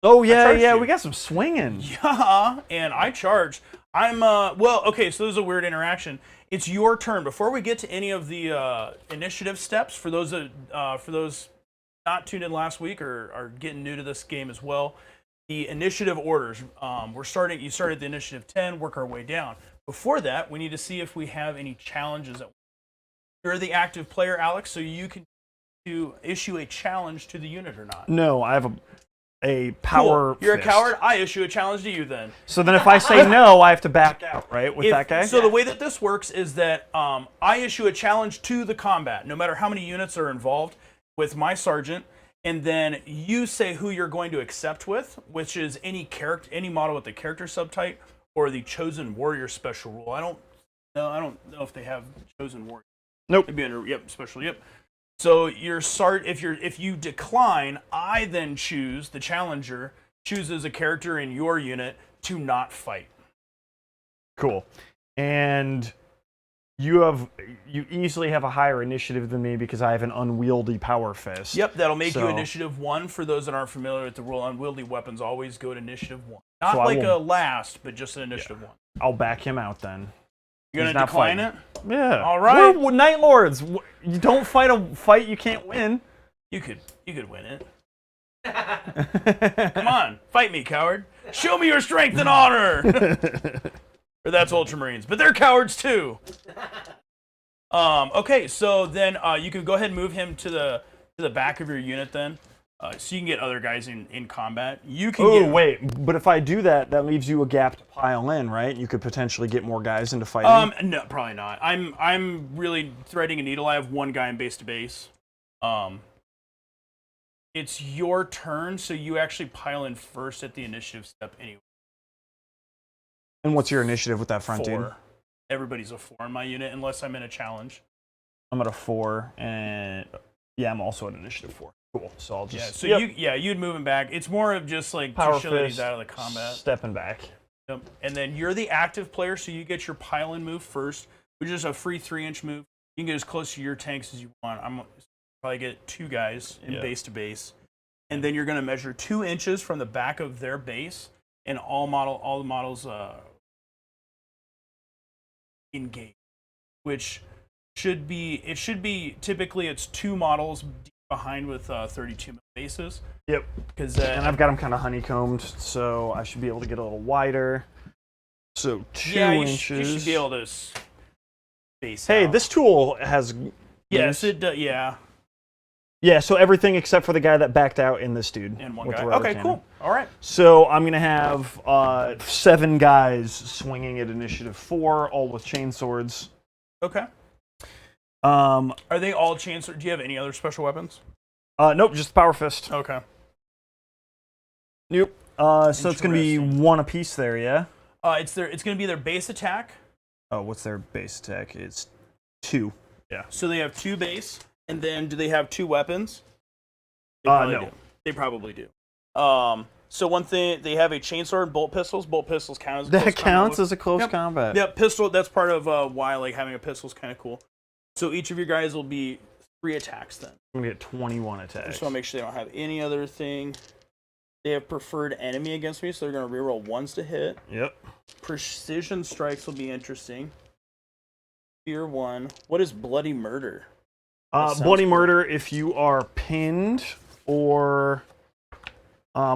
Oh yeah, charged yeah, you. we got some swinging. Yeah, and I charge. I'm well, okay, so this is a weird interaction. It's your turn. Before we get to any of the initiative steps, for those not tuned in last week or are getting new to this game as well, the initiative orders. You started the initiative 10, work our way down. Before that, we need to see if we have any challenges. You're the active player, Alex, so you can issue a challenge to the unit or not. No, I have a power. Cool. You're fist. a coward. I issue a challenge to you then. So then if I say no, I have to back out, right, with that guy? So the way that this works is that I issue a challenge to the combat, no matter how many units are involved, with my sergeant, and then you say who you're going to accept with, which is any model with the character subtype or the chosen warrior special rule. I don't know if they have chosen warrior. Nope. It'd be under special. Yep. So if you decline, I then choose, the challenger chooses a character in your unit to not fight. Cool. And you easily have a higher initiative than me because I have an unwieldy power fist. Yep, that'll make you So- initiative 1. For those that aren't familiar with the rule, unwieldy weapons always go to initiative 1. Not So I like will- a last, but just an initiative 1. I'll back him out then. You're He's gonna not decline fighting. it? Yeah. All right. We're Night Lords. You don't fight a fight you can't win. You could win it. Come on, fight me, coward. Show me your strength and honor. Or that's Ultramarines, but they're cowards too. Okay, so then you can go ahead and move him to the back of your unit then, so you can get other guys in combat. You can Oh get wait, but if I do that, that leaves you a gap to pile in, right? You could potentially get more guys into fighting. no, probably not. I'm really threading a needle. I have one guy in base to base. It's your turn, so you actually pile in first at the initiative step anyway. And what's your initiative with that front dude? 4. Everybody's a 4 in my unit unless I'm in a challenge. I'm at a 4, and yeah, I'm also at initiative 4. Cool. So I'll just You'd move him back. It's more of just like power to show that he's fist, out of the combat. stepping back. Yep. And then you're the active player, so you get your pile-in move first, which is a free 3-inch move. You can get as close to your tanks as you want. I'm probably get 2 guys in base to base, and then you're going to measure 2 inches from the back of their base, and all the models engage, which should be typically it's 2 models behind with 32 bases. Yep. Because And I've got them kind of honeycombed, so I should be able to get a little wider. So 2 inches. you should be able to space Hey, out. this tool has. Yes, it does. Yeah. Yeah, so everything except for the guy that backed out in this dude. And one with guy. the rubber Okay, cannon. cool. All right. So I'm going to have 7 guys swinging at initiative 4, all with chainswords. Okay. Are Are they all chains? Do you have any other special weapons? nope, just power fist. Okay. Nope. So it's going to be Interesting. 1 apiece there, yeah? It's going to be their base attack. Oh, what's their base attack? It's 2. Yeah. So they have 2 base, and then do they have 2 weapons? They probably no. do. They probably do. So one thing, they have a chainsaw and bolt pistols. Bolt pistols count as a That close counts combat as a close Yep. combat. Yeah, pistol. That's part of why like having a pistol is kind of cool. So each of your guys will be 3 attacks then. I'm going to get 21 I attacks. just want to make sure they don't have any other thing. They have preferred enemy against me, so they're going to reroll 1s to hit. Yep. Precision strikes will be interesting. Fear 1. What is bloody murder? That sounds Bloody cool. murder if you are pinned or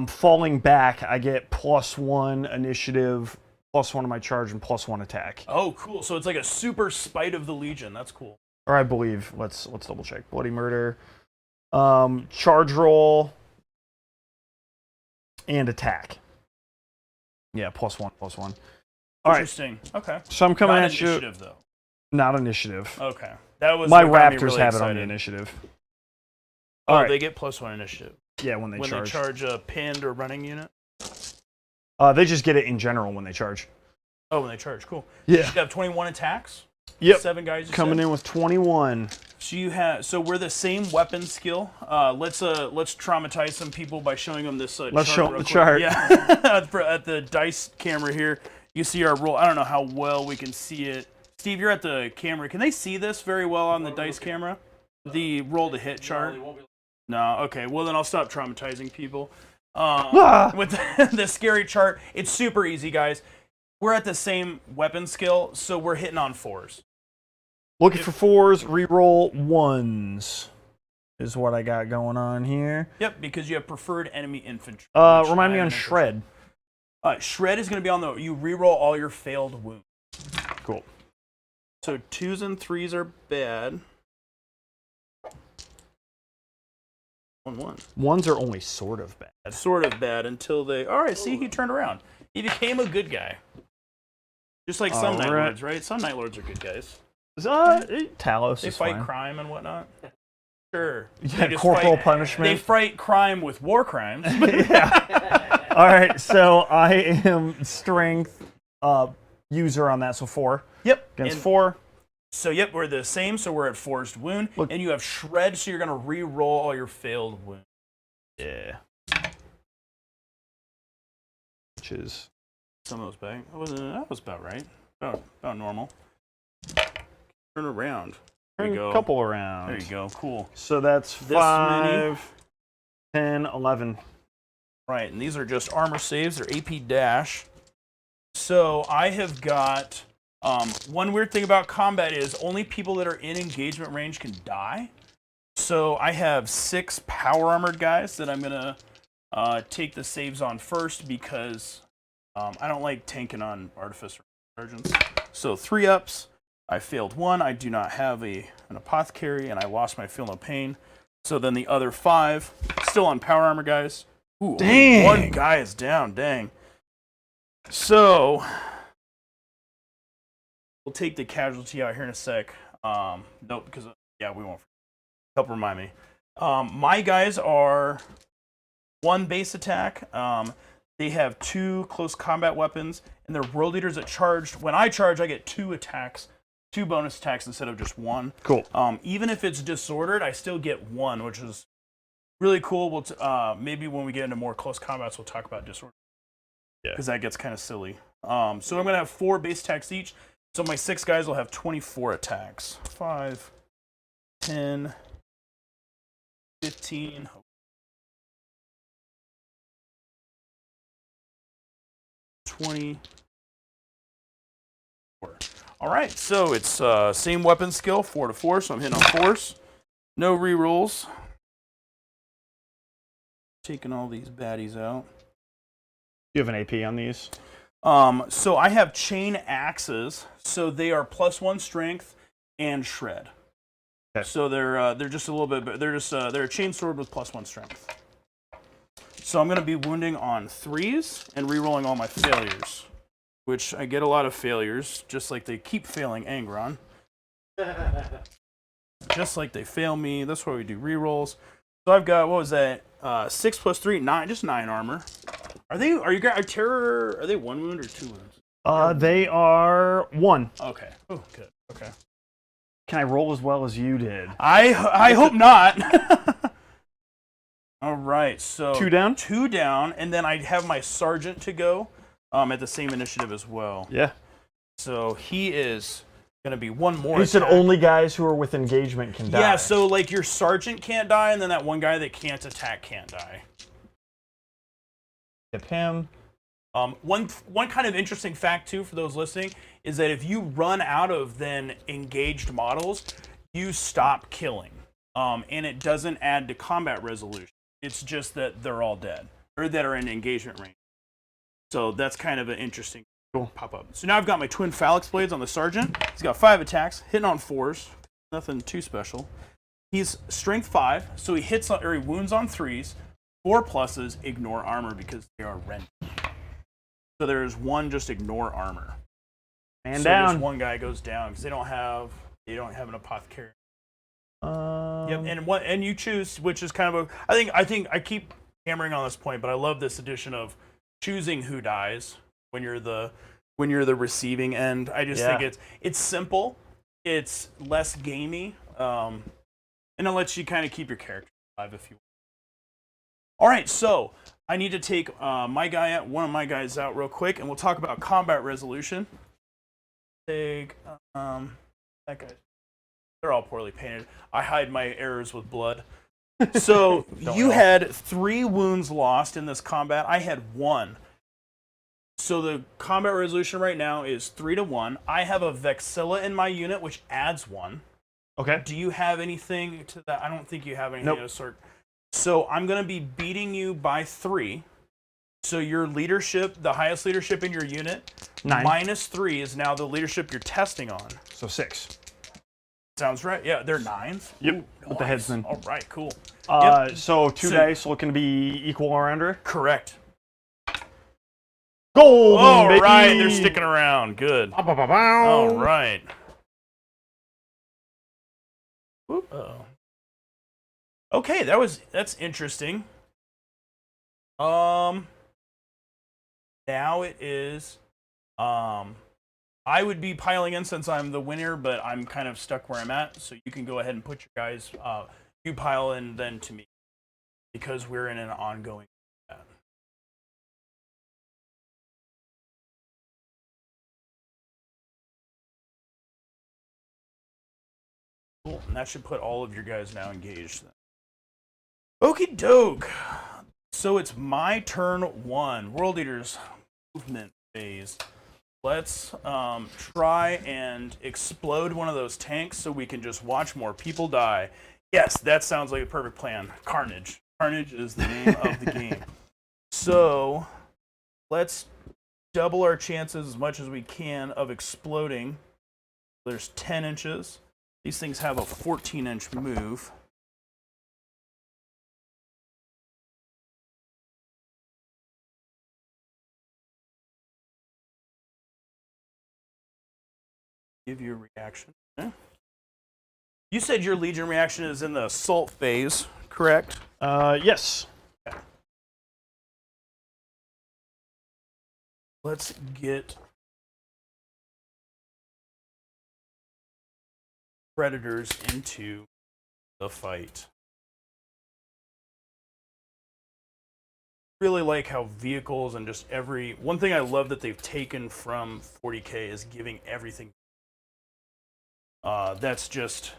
falling back, I get +1 initiative, +1 of my charge, and +1 attack. Oh, cool. So it's like a super spite of the Legion. That's cool. Or I believe. Let's double check. Bloody murder, charge roll, and attack. Yeah, +1, +1. All right. Interesting. Okay. So I'm coming Not at you. initiative, though. Not initiative. Okay. That was My what got me Raptors really have it on excited. the initiative. Oh, All right. they get +1 initiative Yeah, when they when charge. they charge a pinned or running unit. They just get it in general when they charge. Oh, when they charge, cool. Yeah. You have 21 attacks. Yep. 7 guys. you Coming said? in with 21. So you have. So we're the same weapon skill. Let's traumatize some people by showing them this. Let's chart show 'em real the quick. chart. Yeah. at the dice camera here, you see our roll. I don't know how well we can see it. Steve, you're at the camera. Can they see this very well on the dice camera? The roll to hit chart. No. Okay. Well, then I'll stop traumatizing people. With the scary chart, it's super easy, guys. We're at the same weapon skill, so we're hitting on 4s. Looking for 4s, reroll 1s is what I got going on here. Yep, because you have preferred enemy infantry. which Remind I me am on infantry. Shred. Shred is going to be on the. You reroll all your failed wounds. Cool. So 2s and 3s are bad. 1-1. 1s are only sort of bad. Sort of bad until they. All right, see, he turned around. He became a good guy. Just like some Night Alright. Lords, right? Some Night Lords are good guys. Talos They is fight fine. crime and whatnot. Sure. Yeah, They just corporal fight- They punishment. fight crime with war crimes. Yeah. All right, so I am strength user on that, so 4 Yep. against And 4. so, yep, we're the same. So we're at forced wound. Look. And you have shred, so you're going to re-roll all your failed wounds. Yeah. Which is Some of those back. That was about right. About normal. Turn around. There Turn you go. a couple around. There you go. Cool. So that's This many. 5, 10, 11. Right, and these are just armor saves. They're AP dash. So I have got one weird thing about combat is only people that are in engagement range can die. So I have 6 power armored guys that I'm gonna take the saves on first because I don't like tanking on artificer sergeants. So 3 ups. I failed 1. I do not have an apothecary, and I lost my feel no pain. So then the other 5 still on power armor guys. Ooh, dang! One guy is down. Dang. So we'll take the casualty out here in a sec. Nope, because we won't. Help remind me. My guys are 1 base attack. They have 2 close combat weapons, and they're world leaders that charged. When I charge, I get 2 attacks, 2 bonus attacks instead of just 1. Cool. Even if it's disordered, I still get 1, which is really cool. We'll maybe when we get into more close combats, we'll talk about disorder. Yeah. Because that gets kind of silly. So I'm going to have 4 base attacks each. So my 6 guys will have 24 attacks. 5, 10, 15. 20. All right, so it's same weapon skill, 4 to 4, so I'm hitting on 4s. No rerolls. Taking all these baddies out. You have an AP on these? So I have chain axes, so they are +1 strength and shred. Okay. So they're just a little bit. They're a chain sword with +1 strength. So I'm going to be wounding on 3s and rerolling all my failures, which I get a lot of failures, just like they keep failing Angron. Just like they fail me. That's why we do rerolls. So I've got, what was that? 6 + 3, 9, just 9 armor. Are they 1 wound or 2 wounds? They are 1. Okay. Oh, good. Okay. Can I roll as well as you did? I hope not. All right, so 2 down? 2 down, and then I have my sergeant to go at the same initiative as well. Yeah. So he is going to be 1 more. You said only guys who are with engagement can die. Yeah, so like your sergeant can't die, and then that one guy that can't attack can't die. Hit him. One kind of interesting fact too for those listening is that if you run out of then engaged models, you stop killing, and it doesn't add to combat resolution. It's just that they're all dead or that are in engagement range. So that's kind of an interesting pop up. So now I've got my twin phalanx blades on the sergeant. He's got 5 attacks, hitting on 4s, nothing too special. He's strength 5, so he hits on, or he wounds on 3s. 4 pluses, ignore armor because they are rent. So there's 1 just ignore armor. And so down. Just 1 guy goes down because they don't have an apothecary. Yep, and you choose, which is kind of a. I think I keep hammering on this point, but I love this addition of choosing who dies when you're the receiving end. I just think it's simple, it's less gamey, and it lets you kind of keep your character alive if you want. All right, so I need to take one of my guys out real quick, and we'll talk about combat resolution. Take that guy. They're all poorly painted. I hide my errors with blood. So you had 3 wounds lost in this combat. I had 1. So the combat resolution right now is 3 to 1. I have a Vexilla in my unit, which adds 1. Okay. Do you have anything to that? I don't think you have anything Nope. of the sort. So I'm going to be beating you by 3. So your leadership, the highest leadership in your unit, 9. -3 is now the leadership you're testing on. So 6. Sounds right. Yeah, they're 9s. Yep. Ooh, With the headsman. All right, cool. So 2 dice looking to be equal or under. Correct. Gold. All baby! right, they're sticking around. Good. All right. Uh-oh. Okay, that's interesting. Now it is. I would be piling in since I'm the winner, but I'm kind of stuck where I'm at. So you can go ahead and put your guys. You pile in then to me, because we're in an ongoing. Cool. And that should put all of your guys now engaged. Okie doke. So it's my turn 1. World Eaters movement phase. Let's try and explode one of those tanks so we can just watch more people die. Yes, that sounds like a perfect plan. Carnage. Carnage is the name of the game. So let's double our chances as much as we can of exploding. There's 10 inches. These things have a 14-inch move. Give you a reaction. Okay. You said your Legion reaction is in the assault phase, correct? Yes. Okay. Let's get Predators into the fight. Really like how vehicles and just one thing I love that they've taken from 40K is giving everything. That's just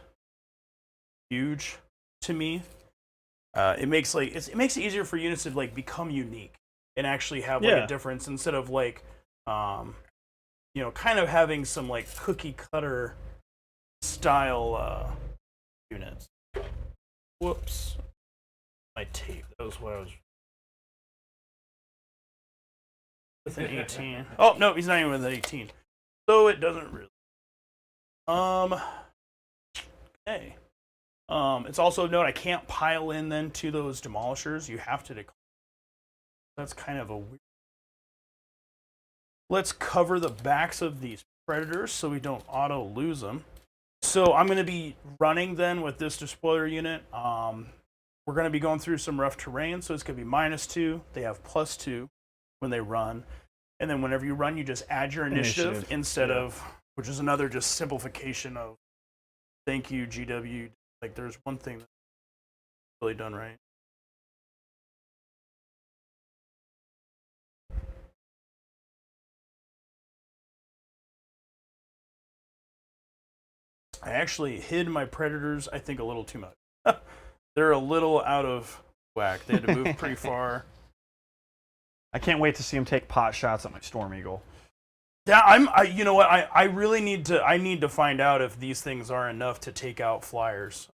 huge to me. It makes it makes it easier for units to like become unique and actually have like a difference instead of like kind of having some like cookie cutter style units. Whoops, my tape. That was what I was. With an 18. Oh no, he's not even with an 18. So it doesn't really. Okay. It's also note I can't pile in then to those demolishers. You have to declare. That's kind of a weird. Let's cover the backs of these Predators so we don't auto lose them. So I'm going to be running then with this despoiler unit. We're going to be going through some rough terrain, so it's going to be -2. They have +2 when they run. And then whenever you run, you just add your initiative. Instead of, which is another just simplification of thank you, GW. Like there's one thing that's really done right. I actually hid my Predators, I think, a little too much. They're a little out of whack. They had to move pretty far. I can't wait to see him take pot shots at my Storm Eagle. Yeah, you know what? I really need to find out if these things are enough to take out flyers.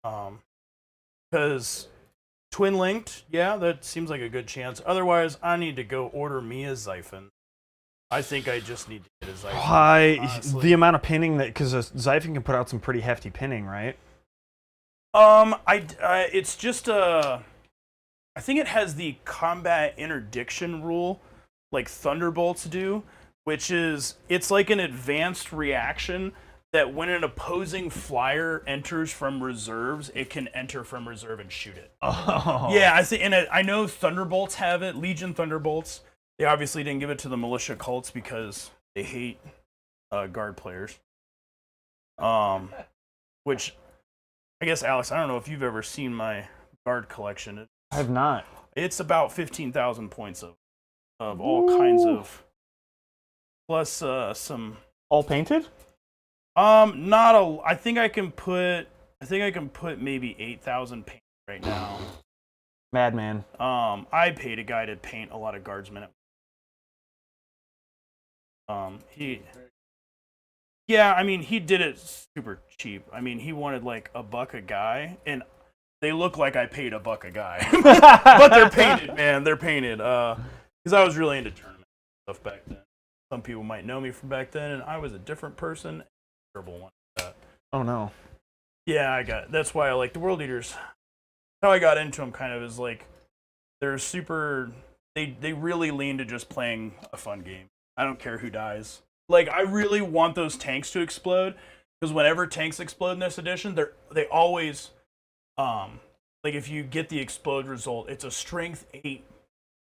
Because twin linked, yeah, that seems like a good chance. Otherwise, I need to go order me a Xiphon. I think I just need to get a Xiphon. Why? The amount of pinning that, because a Xiphon can put out some pretty hefty pinning, right? It's just I think it has the combat interdiction rule, like Thunderbolts do, which is it's like an advanced reaction that when an opposing flyer enters from reserves, it can enter from reserve and shoot it. Oh. Yeah, I think, and I know Thunderbolts have it, Legion Thunderbolts. They obviously didn't give it to the militia cults because they hate guard players. Which I guess, Alex, I don't know if you've ever seen my guard collection. I have not. It's about 15,000 points of all kinds of, plus some. All painted? Not a. I think I can put maybe 8,000 paint right now. Madman. I paid a guy to paint a lot of guardsmen. Yeah, I mean, he did it super cheap. I mean, he wanted like $1 a guy, and they look like I paid $1 a guy. But they're painted, man. They're painted. Because I was really into tournament stuff back then. Some people might know me from back then, and I was a different person. Terrible one. Oh, no. Yeah, that's why I like the World Eaters. How I got into them kind of is like, they're super, they really lean to just playing a fun game. I don't care who dies. Like, I really want those tanks to explode, because whenever tanks explode in this edition, they always, like if you get the explode result, it's a strength 8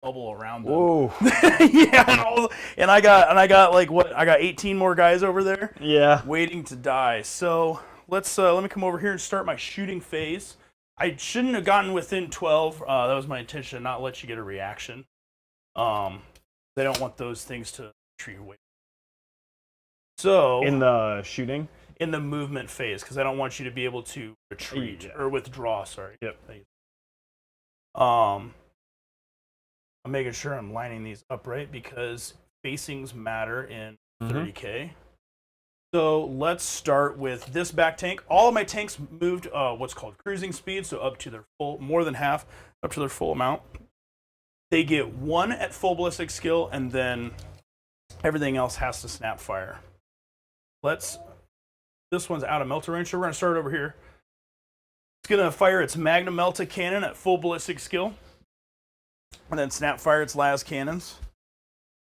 bubble around them. Whoa. Yeah, and I got like what? I got 18 more guys over there. Yeah. Waiting to die. So let me come over here and start my shooting phase. I shouldn't have gotten within 12. That was my intention, to not let you get a reaction. They don't want those things to treat away. So In the shooting? in the movement phase because I don't want you to be able to retreat or withdraw. Sorry. Yep. I'm making sure I'm lining these up right because facings matter in 30K. So let's start with this back tank. All of my tanks moved what's called cruising speed, so up to their full, more than half, up to their full amount. They get 1 at full ballistic skill, and then everything else has to snap fire. This one's out of melta range, so we're gonna start over here. It's gonna fire its Magnum Melta cannon at full ballistic skill, and then snap fire its las cannons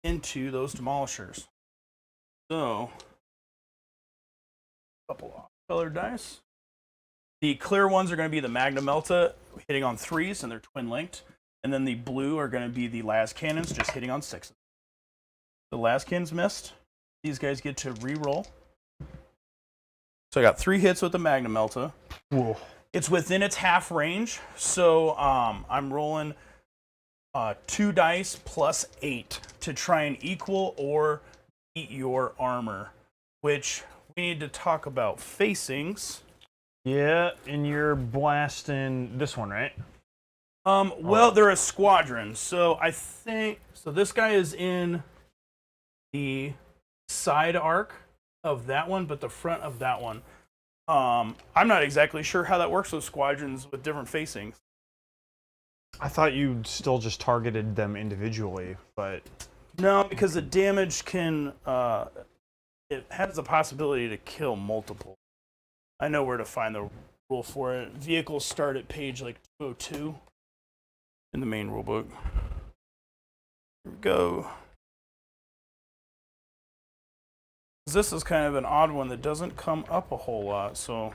into those demolishers. So, a couple of colored dice. The clear ones are going to be the Magnum Melta hitting on 3s, and they're twin linked. And then the blue are going to be the las cannons just hitting on 6s. The las cannons missed. These guys get to re-roll. So I got 3 hits with the Magnum Melta. Whoa. It's within its half range, so I'm rolling 2 dice plus 8 to try and equal or beat your armor, which we need to talk about facings. Yeah, and you're blasting this one, right? Well, they're a squadron, so I think so. This guy is in the side arc of that one, but the front of that one. I'm not exactly sure how that works with squadrons with different facings. I thought you still just targeted them individually, but No, because the damage can it has the possibility to kill multiple. I know where to find the rule for it. Vehicles start at page like 202 in the main rulebook. Here we go. This is kind of an odd one that doesn't come up a whole lot, so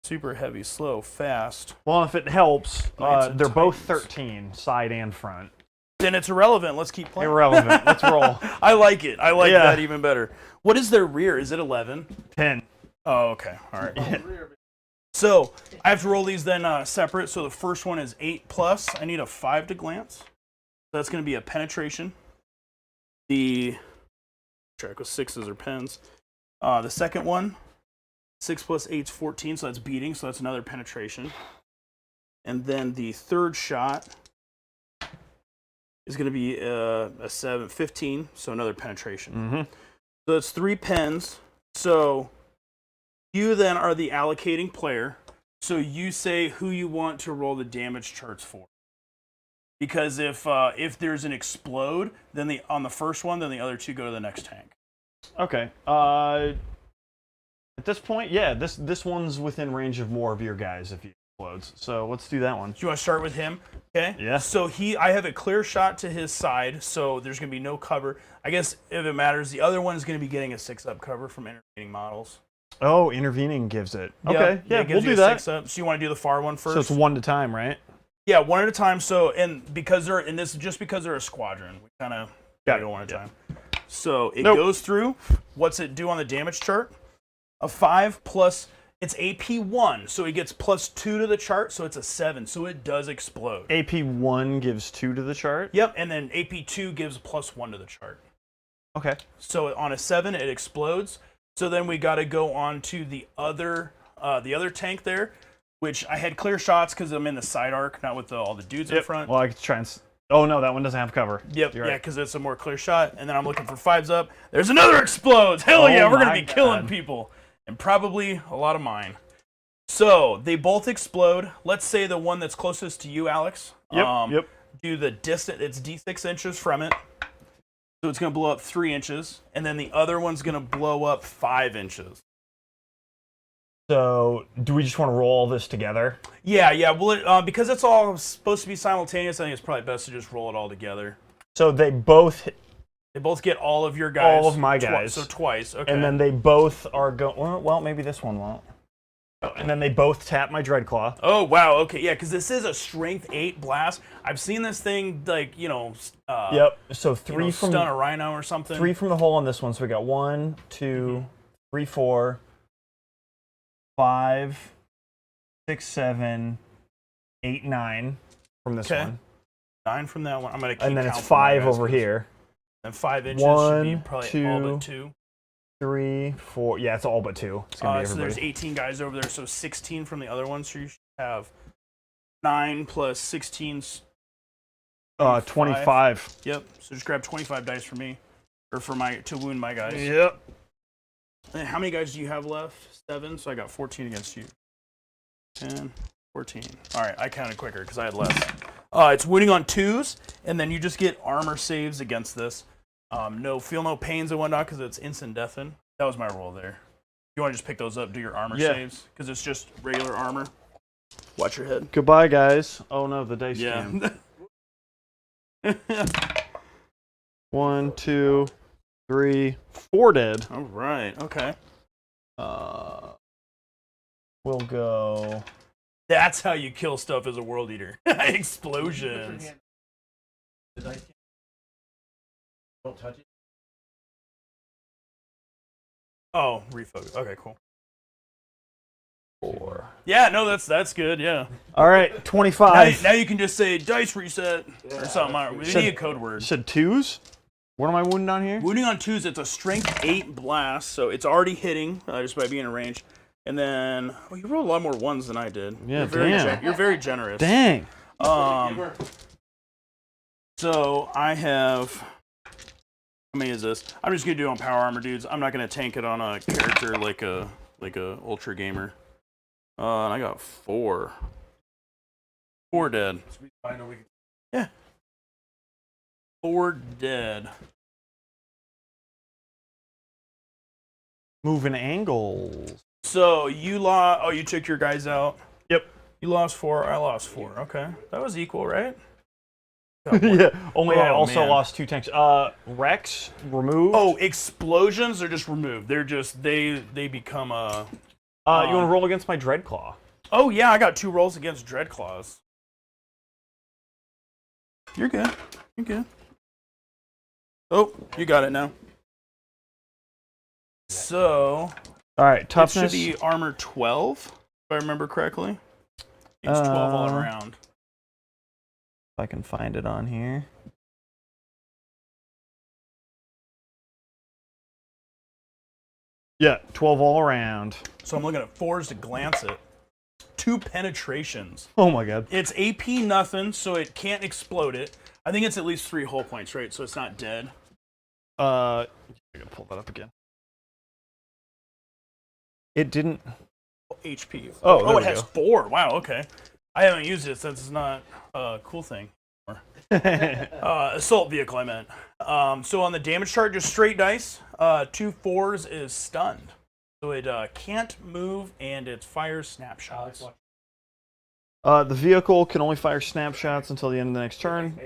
super heavy, slow, fast. well, if it helps, Knights and they're both Titans. 13, side and front. Then it's irrelevant. Let's keep playing. Irrelevant. Let's roll. I like it. I like Yeah. that even better. What is their rear? Is it 11? 10. Oh, okay. All right. So I have to roll these then separate. So the first one is 8 plus. I need a 5 to glance. So that's going to be a penetration. The track with 6s or pens. The second one, 6 plus 8 is 14. So that's beating. So that's another penetration. And then the third shot is going to be a 7, 15. So another penetration. Mm-hmm. So it's 3 pens. So you then are the allocating player. So you say who you want to roll the damage charts for. Because if there's an explode, then on the first one, then the other 2 go to the next tank. Okay. At this point, yeah, this one's within range of more of your guys if he explodes. So let's do that one. Do you want to start with him? Okay. Yeah. So I have a clear shot to his side, so there's going to be no cover. I guess if it matters, the other one is going to be getting a 6-up cover from intervening models. Oh, intervening gives it. Okay, yeah, it we'll gives you do a that. 6-up. So you want to do the far one first? So it's 1 at a time, right? Yeah, 1 at a time. So because they're a squadron, we kind of go 1 at a time. So it goes through. What's it do on the damage chart? A 5 plus. It's AP 1, so it gets plus 2 to the chart, so it's a 7. So it does explode. AP 1 gives 2 to the chart. Yep, and then AP 2 gives plus 1 to the chart. Okay. So on a 7, it explodes. So then we got to go on to the other tank there, which I had clear shots because I'm in the side arc, not with all the dudes in front. Well, I could try and. Oh no, that one doesn't have cover. Yep, You're right. yeah, because it's a more clear shot. And then I'm looking for 5s up. There's another explodes. Hell yeah, we're gonna be killing people, and probably a lot of mine. So they both explode. Let's say the one that's closest to you, Alex. Yep. Do the distance. It's D6 inches from it. So it's going to blow up 3 inches, and then the other one's going to blow up 5 inches. So, do we just want to roll all this together? Yeah. Well, because it's all supposed to be simultaneous, I think it's probably best to just roll it all together. So they both get all of your guys. All of my guys. So twice, okay. And then they both are going. Well, maybe this one won't. And then they both tap my Dreadclaw. Oh, wow, okay, yeah, because this is a Strength 8 blast. I've seen this thing, like, Yep. So 3 from stun a rhino or something. 3 from the hole on this one. So we got 1, 2, 3, 4, 5, 6, 7, 8, 9 from this one. 9 from that one. I'm gonna keep And then it's count for my 5 guys, over here. And 5 inches 1, should be probably 2, all but 2. 3, 4. Yeah, it's all but 2. It's gonna be So everybody. there's 18 guys over there, so 16 from the other one. So you should have 9 plus 16's 25. Yep. So just grab 25 dice for me, or for my to wound my guys. Yep. And how many guys do you have left? 7. So I got 14 against you. 10, 14. All right, I counted quicker because I had less. It's wounding on 2s, and then you just get armor saves against this. Feel no pains and whatnot because it's instant deafen. That was my roll there. You want to just pick those up, do your armor saves because it's just regular armor. Watch your head. Goodbye, guys. Oh no, the dice came. 1, 2, 3, 4 dead. All right. Okay. We'll go. That's how you kill stuff as a world eater. Explosions. Don't touch it. Oh, refocus. Okay, cool. 4. Yeah, no, that's good. Yeah. All right, 25. Now you can just say dice reset or something. We need a code You word. said 2s? What am I wounding on here? Wounding on 2s, it's a strength 8 blast, so it's already hitting just by being in range. And then, you rolled a lot more 1s than I did. Yeah, You're very generous. Dang. So I have. How many is this? I'm just gonna do it on power armor, dudes. I'm not gonna tank it on a character like a ultra gamer. And I got 4. 4 dead. Yeah. 4 dead. Moving angles. So you lost. Oh, you took your guys out. Yep. You lost 4. I lost 4. Okay, that was equal, right? Yeah. Only I Oh, also man. lost 2 tanks. Rex removed. Oh, explosions are just removed. They're just they become a. You want to roll against my Dreadclaw? Oh yeah, I got 2 rolls against Dreadclaws. You're good. You're good. Oh, you got it now. So All right, it toughness. should be armor 12, if I remember correctly. It's 12 all around. If I can find it on here. Yeah, 12 all around. So I'm looking at 4s to glance it. 2 penetrations. Oh my god. It's AP nothing, so it can't explode it. I think it's at least 3 hull points, right? So it's not dead. I gotta pull that up again. It didn't. HP. Oh, there it we has go. 4. Wow, okay. I haven't used it since it's not a cool thing. Assault vehicle, I meant. So on the damage chart, just straight dice. 2 4s is stunned. So it can't move and it fires snapshots. The vehicle can only fire snapshots until the end of the next turn.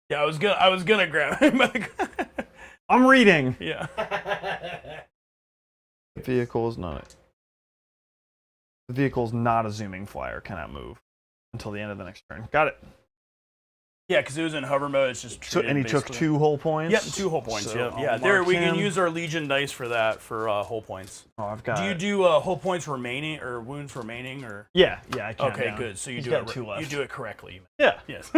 Yeah, I was gonna grab it. I'm reading. Yeah. The vehicle is not. The vehicle is not a zooming flyer. Cannot move until the end of the next turn. Got it. Yeah, because it was in hover mode. It's just So, and he took basically. 2 hull points. Yep, 2 hull points. So Yep. I'll Yeah, there mark we can him. use our Legion dice for that for hull points. Oh, I've got. Do you do hull points remaining or wounds remaining or? Yeah, I can. Okay, good. So you He's do got it. 2 left. You do it correctly. Yeah. Yes.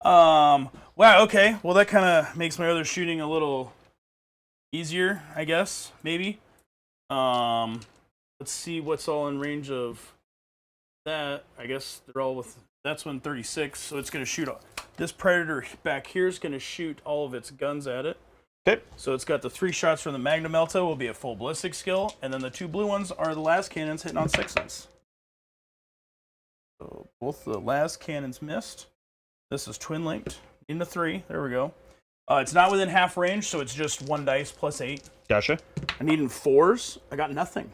Wow. Okay. Well, that kind of makes my other shooting a little easier, I guess. Maybe. Let's see what's all in range of that. I guess they're all with. That's 136, so it's going to shoot. This Predator back here is going to shoot all of its guns at it. Okay. So it's got the 3 shots from the Magnum Melta will be a full ballistic skill, and then the 2 blue ones are the last cannons hitting on 6s. So both the last cannons missed. This is twin linked into 3. There we go. It's not within half range, so it's just 1 dice plus 8. Gotcha. I need in 4s. I got nothing.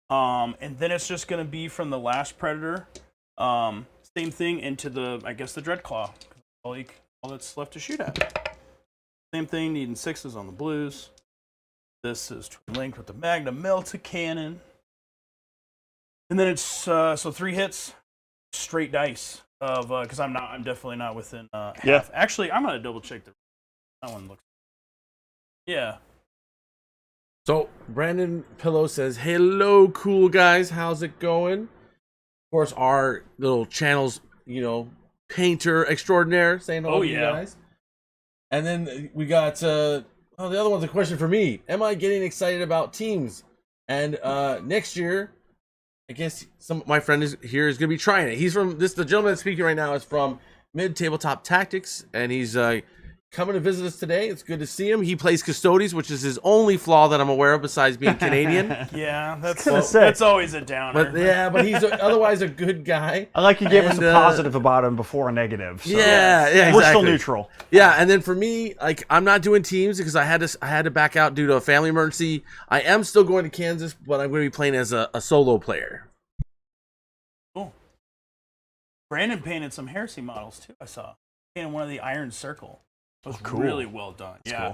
And then it's just going to be from the last Predator. Same thing into the, I guess, the Dreadclaw. All that's left to shoot at. Same thing, needing 6s on the blues. This is linked with the Magnum Melta cannon. And then it's, so 3 hits, straight dice. Because I'm definitely not within half. Yeah. Actually, I'm going to double check that one looks. Yeah. So Brandon Pillow says, "Hello, cool guys. How's it going?" Of course, our little channel's, painter extraordinaire saying hello to you guys. And then we got Oh, the other one's a question for me. Am I getting excited about teams? And next year, I guess my friend is going to be trying it. He's from the gentleman that's speaking right now is from Mid Tabletop Tactics, and he's coming to visit us today. It's good to see him. He plays Custodes, which is his only flaw that I'm aware of besides being Canadian. Yeah, that's always a downer. But he's otherwise a good guy. I like you gave us a positive about him before a negative. So yeah, exactly. We're still neutral. Yeah, and then for me, like I'm not doing teams because I had to back out due to a family emergency. I am still going to Kansas, but I'm going to be playing as a solo player. Cool. Brandon painted some Heresy models too. I saw painted one of the Iron Circle. It was really well done. That's yeah,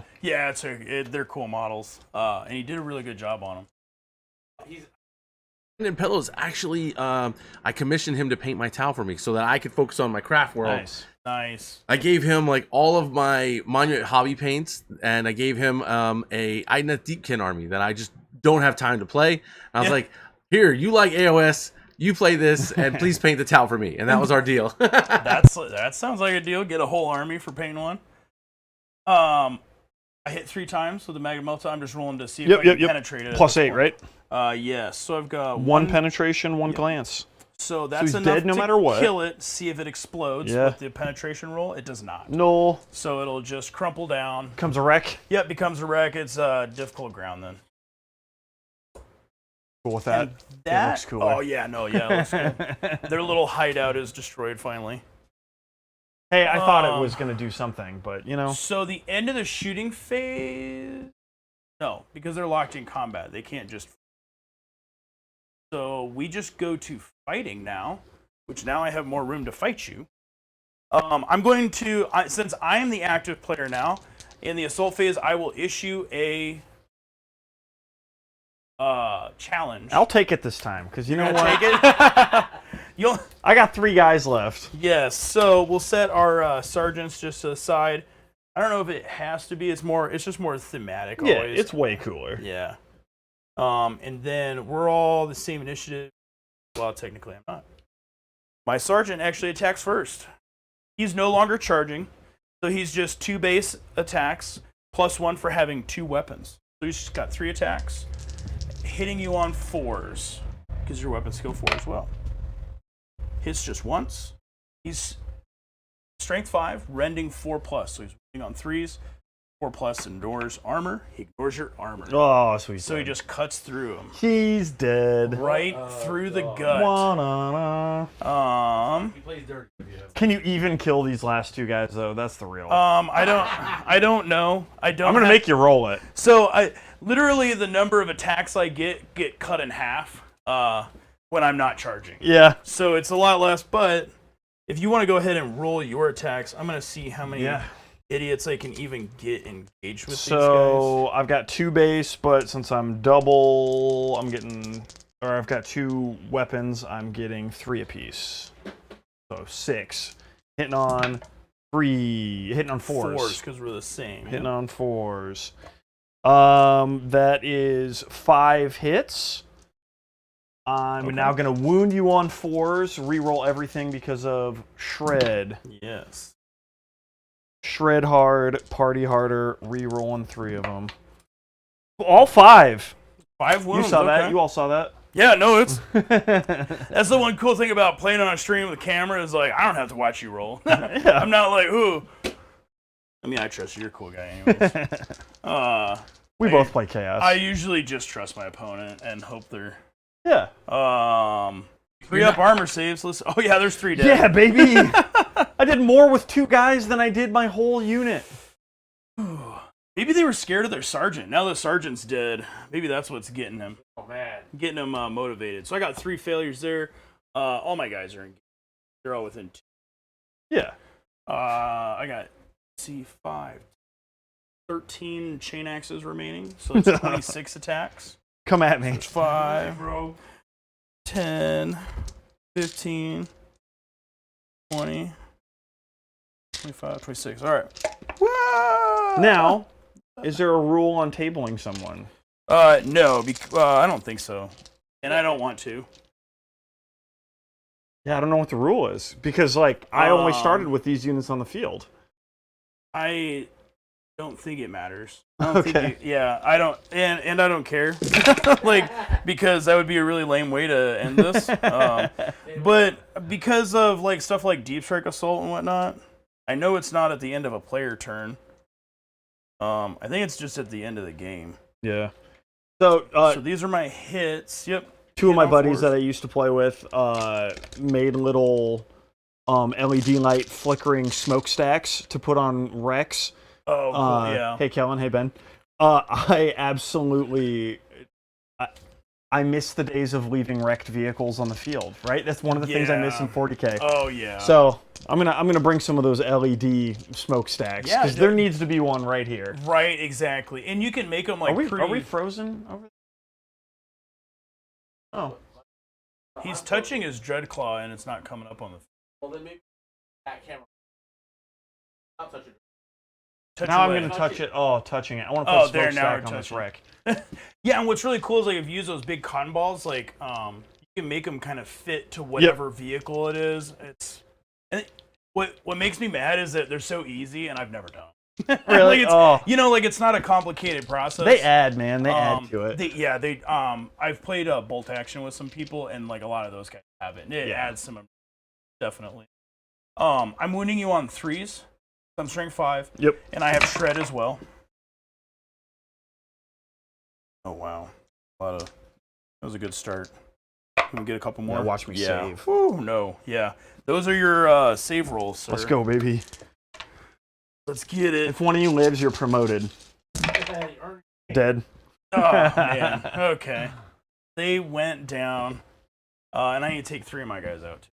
cool. yeah, they're cool models, and he did a really good job on them. And Pillows actually, I commissioned him to paint my towel for me so that I could focus on my craft world. Nice. I gave him like all of my Monument hobby paints, and I gave him a Idna Deepkin army that I just don't have time to play. And I was like, "Here, you like AOS." You play this, and please paint the towel for me. And that was our deal. That sounds like a deal. Get a whole army for painting one. I hit 3 times with the Magma Melta. I'm just rolling to see if I can penetrate it. +8, right? Yes. So I've got one penetration, one glance. So that's he's enough dead no to matter what. Kill it, see if it explodes. Yeah. With the penetration roll, it does not. No. So it'll just crumple down. Becomes a wreck. Yep, becomes a wreck. It's difficult ground then. Cool with that. That looks cooler. Oh yeah, no, yeah, it looks cool. Their little hideout is destroyed finally. Hey, I thought it was going to do something, but you know. So the end of the shooting phase, no, because they're locked in combat. They can't just. So we just go to fighting now, which now I have more room to fight you. I'm going to, since I am the active player now, in the assault phase, I will issue a challenge. I'll take it this time, because you know what? Take it. I got 3 guys left. Yes, so we'll set our sergeants just aside. I don't know if it has to be. It's just more thematic. Yeah, always. it's way cooler. Yeah. And then we're all the same initiative. Well, technically I'm not. My sergeant actually attacks first. He's no longer charging, so he's just 2 base attacks +1 for having 2 weapons. So he's just got 3 attacks, hitting you on 4s because your weapons skill 4 as well. Hits just once. He's strength 5, rending 4+. So he's rending on 3s. 4+ ignores armor. He ignores your armor. Oh, sweet. So he just cuts through him. He's dead. Right through the gut. Can you even kill these last 2 guys though? That's the real. I don't know. I'm gonna make you roll it. So literally the number of attacks I get cut in half when I'm not charging. Yeah. So it's a lot less. But if you want to go ahead and roll your attacks, I'm gonna see how many idiots I can even get engaged with these guys. So I've got 2 base, but since I'm double, I've got 2 weapons, I'm getting 3 apiece. So 6. Hitting on 3, hitting on 4s. 4s, because we're the same. Hitting on 4s. That is 5 hits. I'm now going to wound you on 4s, reroll everything because of Shred. Yes. Shred hard, party harder, re-rolling 3 of them. All 5. 5 wounds. You saw that. You all saw that. Yeah, no, it's that's the one cool thing about playing on a stream with a camera is like I don't have to watch you roll. Yeah. I'm not like ooh. I mean, I trust you. You're a cool guy, anyways. We both play Chaos. I usually just trust my opponent and hope they're 3 up armor saves. Oh yeah, there's 3 dead. Yeah, baby. I did more with 2 guys than I did my whole unit. Maybe they were scared of their sergeant. Now the sergeant's dead. Maybe that's what's getting him. Oh man, getting him motivated. So I got 3 failures there. All my guys are engaged. They're all within 2. Yeah. I got C5. 13 chain axes remaining, so it's 26 attacks. Come at me. 5, 10, 15, 20, 25, 26. All right. Now, is there a rule on tabling someone? No, I don't think so, and I don't want to. Yeah, I don't know what the rule is because, like, I only started with these units on the field. I don't think it matters. I don't Okay. think yeah, I don't, and I don't care, like, because that would be a really lame way to end this. But because of like stuff like Deep Strike Assault and whatnot, I know it's not at the end of a player turn. I think it's just at the end of the game. Yeah. So, So these are my hits. Yep. two of my on buddies fours. that I used to play with made little LED light flickering smokestacks to put on wrecks. Oh, cool, yeah. Hey, Kellen. Hey, Ben. I absolutely... I miss the days of leaving wrecked vehicles on the field, right? That's one of the things I miss in 40K. Oh, yeah. So I'm gonna bring some of those LED smokestacks Yeah, because there needs to be one right here. Right, exactly. And you can make them like Are we frozen over? Oh, He's touching his Dreadclaw and it's not coming up on the... Well, then maybe that camera. I'll touch it. Touch now I'm away. gonna touch it. Oh, touching it. I want to put a there, now smokestack we're on this touching. wreck. Yeah, and what's really cool is like if you use those big cotton balls, like you can make them kind of fit to whatever vehicle it is. What makes me mad is that they're so easy and I've never done them. Really? Like it's not a complicated process. They add, man. They add to it. I've played bolt action with some people and like a lot of those guys have it. And it adds some, definitely. I'm winning you on 3s. I'm strength 5. Yep. And I have shred as well. Oh wow, that was a good start. Can we get a couple more? Yeah, watch me save. Ooh, no, yeah. Those are your save rolls, sir. Let's go, baby. Let's get it. If one of you lives, you're promoted. Dead. Oh man. Okay. They went down, and I need to take 3 of my guys out.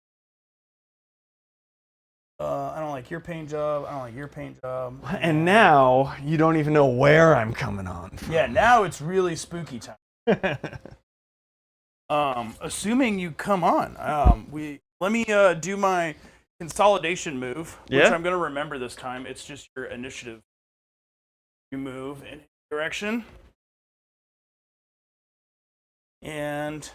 I don't like your paint job. I don't like your paint job. And now you don't even know where I'm coming on from. Yeah, now it's really spooky time. Assuming you come on, let me do my consolidation move, which I'm going to remember this time. It's just your initiative. You move in direction, and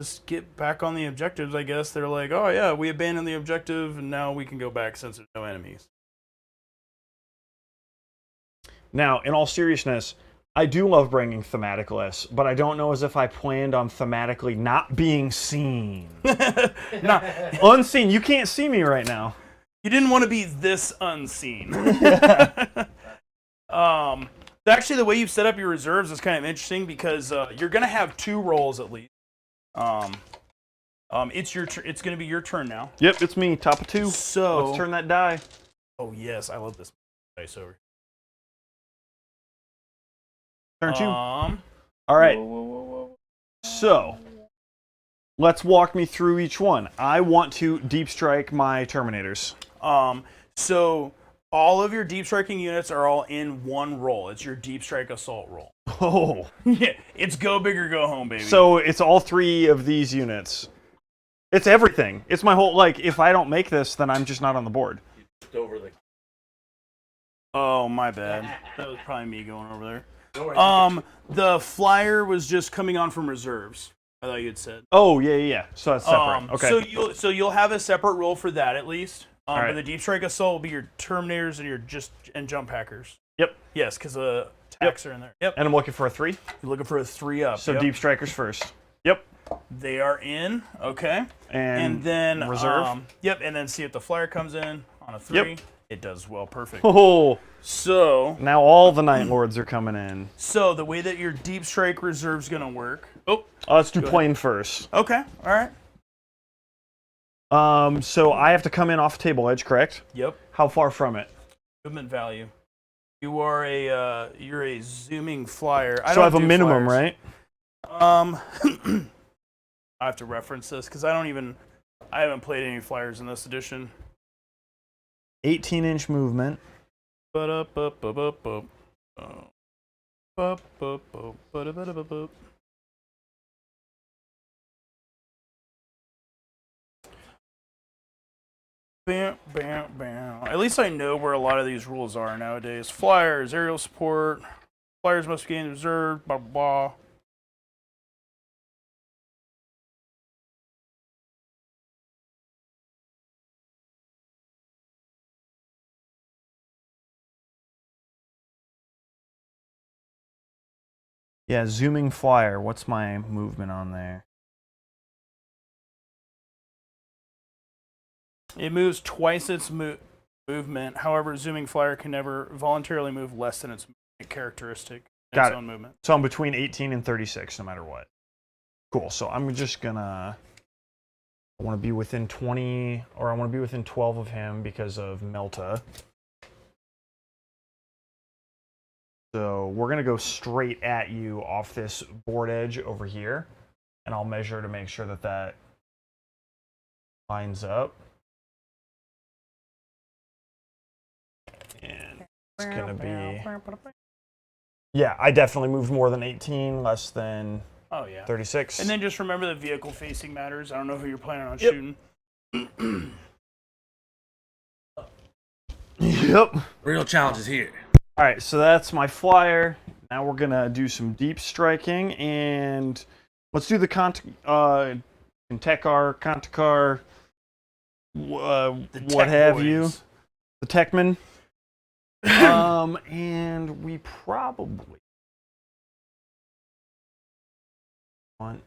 just get back on the objectives, I guess. They're like, oh yeah, we abandoned the objective, and now we can go back since there's no enemies. Now, in all seriousness, I do love bringing thematic lists, but I don't know as if I planned on thematically not being seen. Unseen. You can't see me right now. You didn't want to be this unseen. Actually, the way you've set up your reserves is kind of interesting because you're going to have 2 rolls at least. It's going to be your turn now. Yep, it's me. Top of 2. So let's turn that die. Oh yes, I love this dice over. Turn 2. All right. Whoa. So let's walk me through each one. I want to deep strike my Terminators. So all of your deep striking units are all in one roll. It's your deep strike assault roll. Oh. Yeah, it's go big or go home, baby. So it's all 3 of these units. It's everything. It's my whole, like, if I don't make this, then I'm just not on the board. Oh, my bad. That was probably me going over there. The flyer was just coming on from reserves. I thought you had said. Oh, yeah. So that's separate. Okay. So you'll have a separate roll for that at least. Right. But the deep strike assault will be your Terminators and your jump hackers. Yep. Yes, because the attacks are in there. Yep. And I'm looking for a 3. You're looking for a 3 up. So deep strikers first. Yep. They are in. Okay. And then reserve. Yep. And then see if the flyer comes in on a 3. Yep. It does well. Perfect. Oh. So now all the Night Lords are coming in. So the way that your deep strike reserve's gonna work. Oh. Let's do plane first. Okay. All right. So I have to come in off table edge, correct? Yep. How far from it? Movement value. You are you're a zooming flyer. So I have a minimum, right? I have to reference this because I haven't played any flyers in this edition. 18-inch movement. Bam, bam, bam. At least I know where a lot of these rules are nowadays. Flyers, aerial support, flyers must be gained reserved, blah, blah, blah. Yeah, zooming flyer. What's my movement on there? It moves twice its movement. However, zooming flyer can never voluntarily move less than its characteristic. Got it. Own movement. So I'm between 18 and 36, no matter what. Cool. So I'm just gonna. I want to be within 20, or I want to be within 12 of him because of Melta. So we're gonna go straight at you off this board edge over here, and I'll measure to make sure that that lines up. And it's gonna be. Yeah, I definitely moved more than 18, less than 36. And then just remember that vehicle facing matters. I don't know who you're planning on shooting. Yep. Real challenges here. All right, so that's my flyer. Now we're gonna do some deep striking, and let's do the Contekar, what have you, the Techman. And we probably want to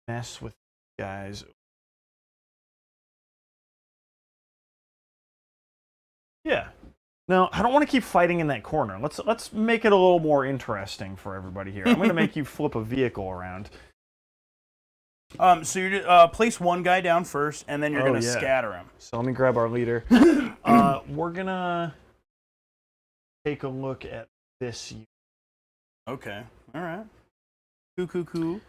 mess with guys. Yeah. No, I don't want to keep fighting in that corner. Let's make it a little more interesting for everybody here. I'm going to make you flip a vehicle around. So you place one guy down first, and then you're going to scatter him. So let me grab our leader. We're going to take a look at this unit. Okay. All right. Cool.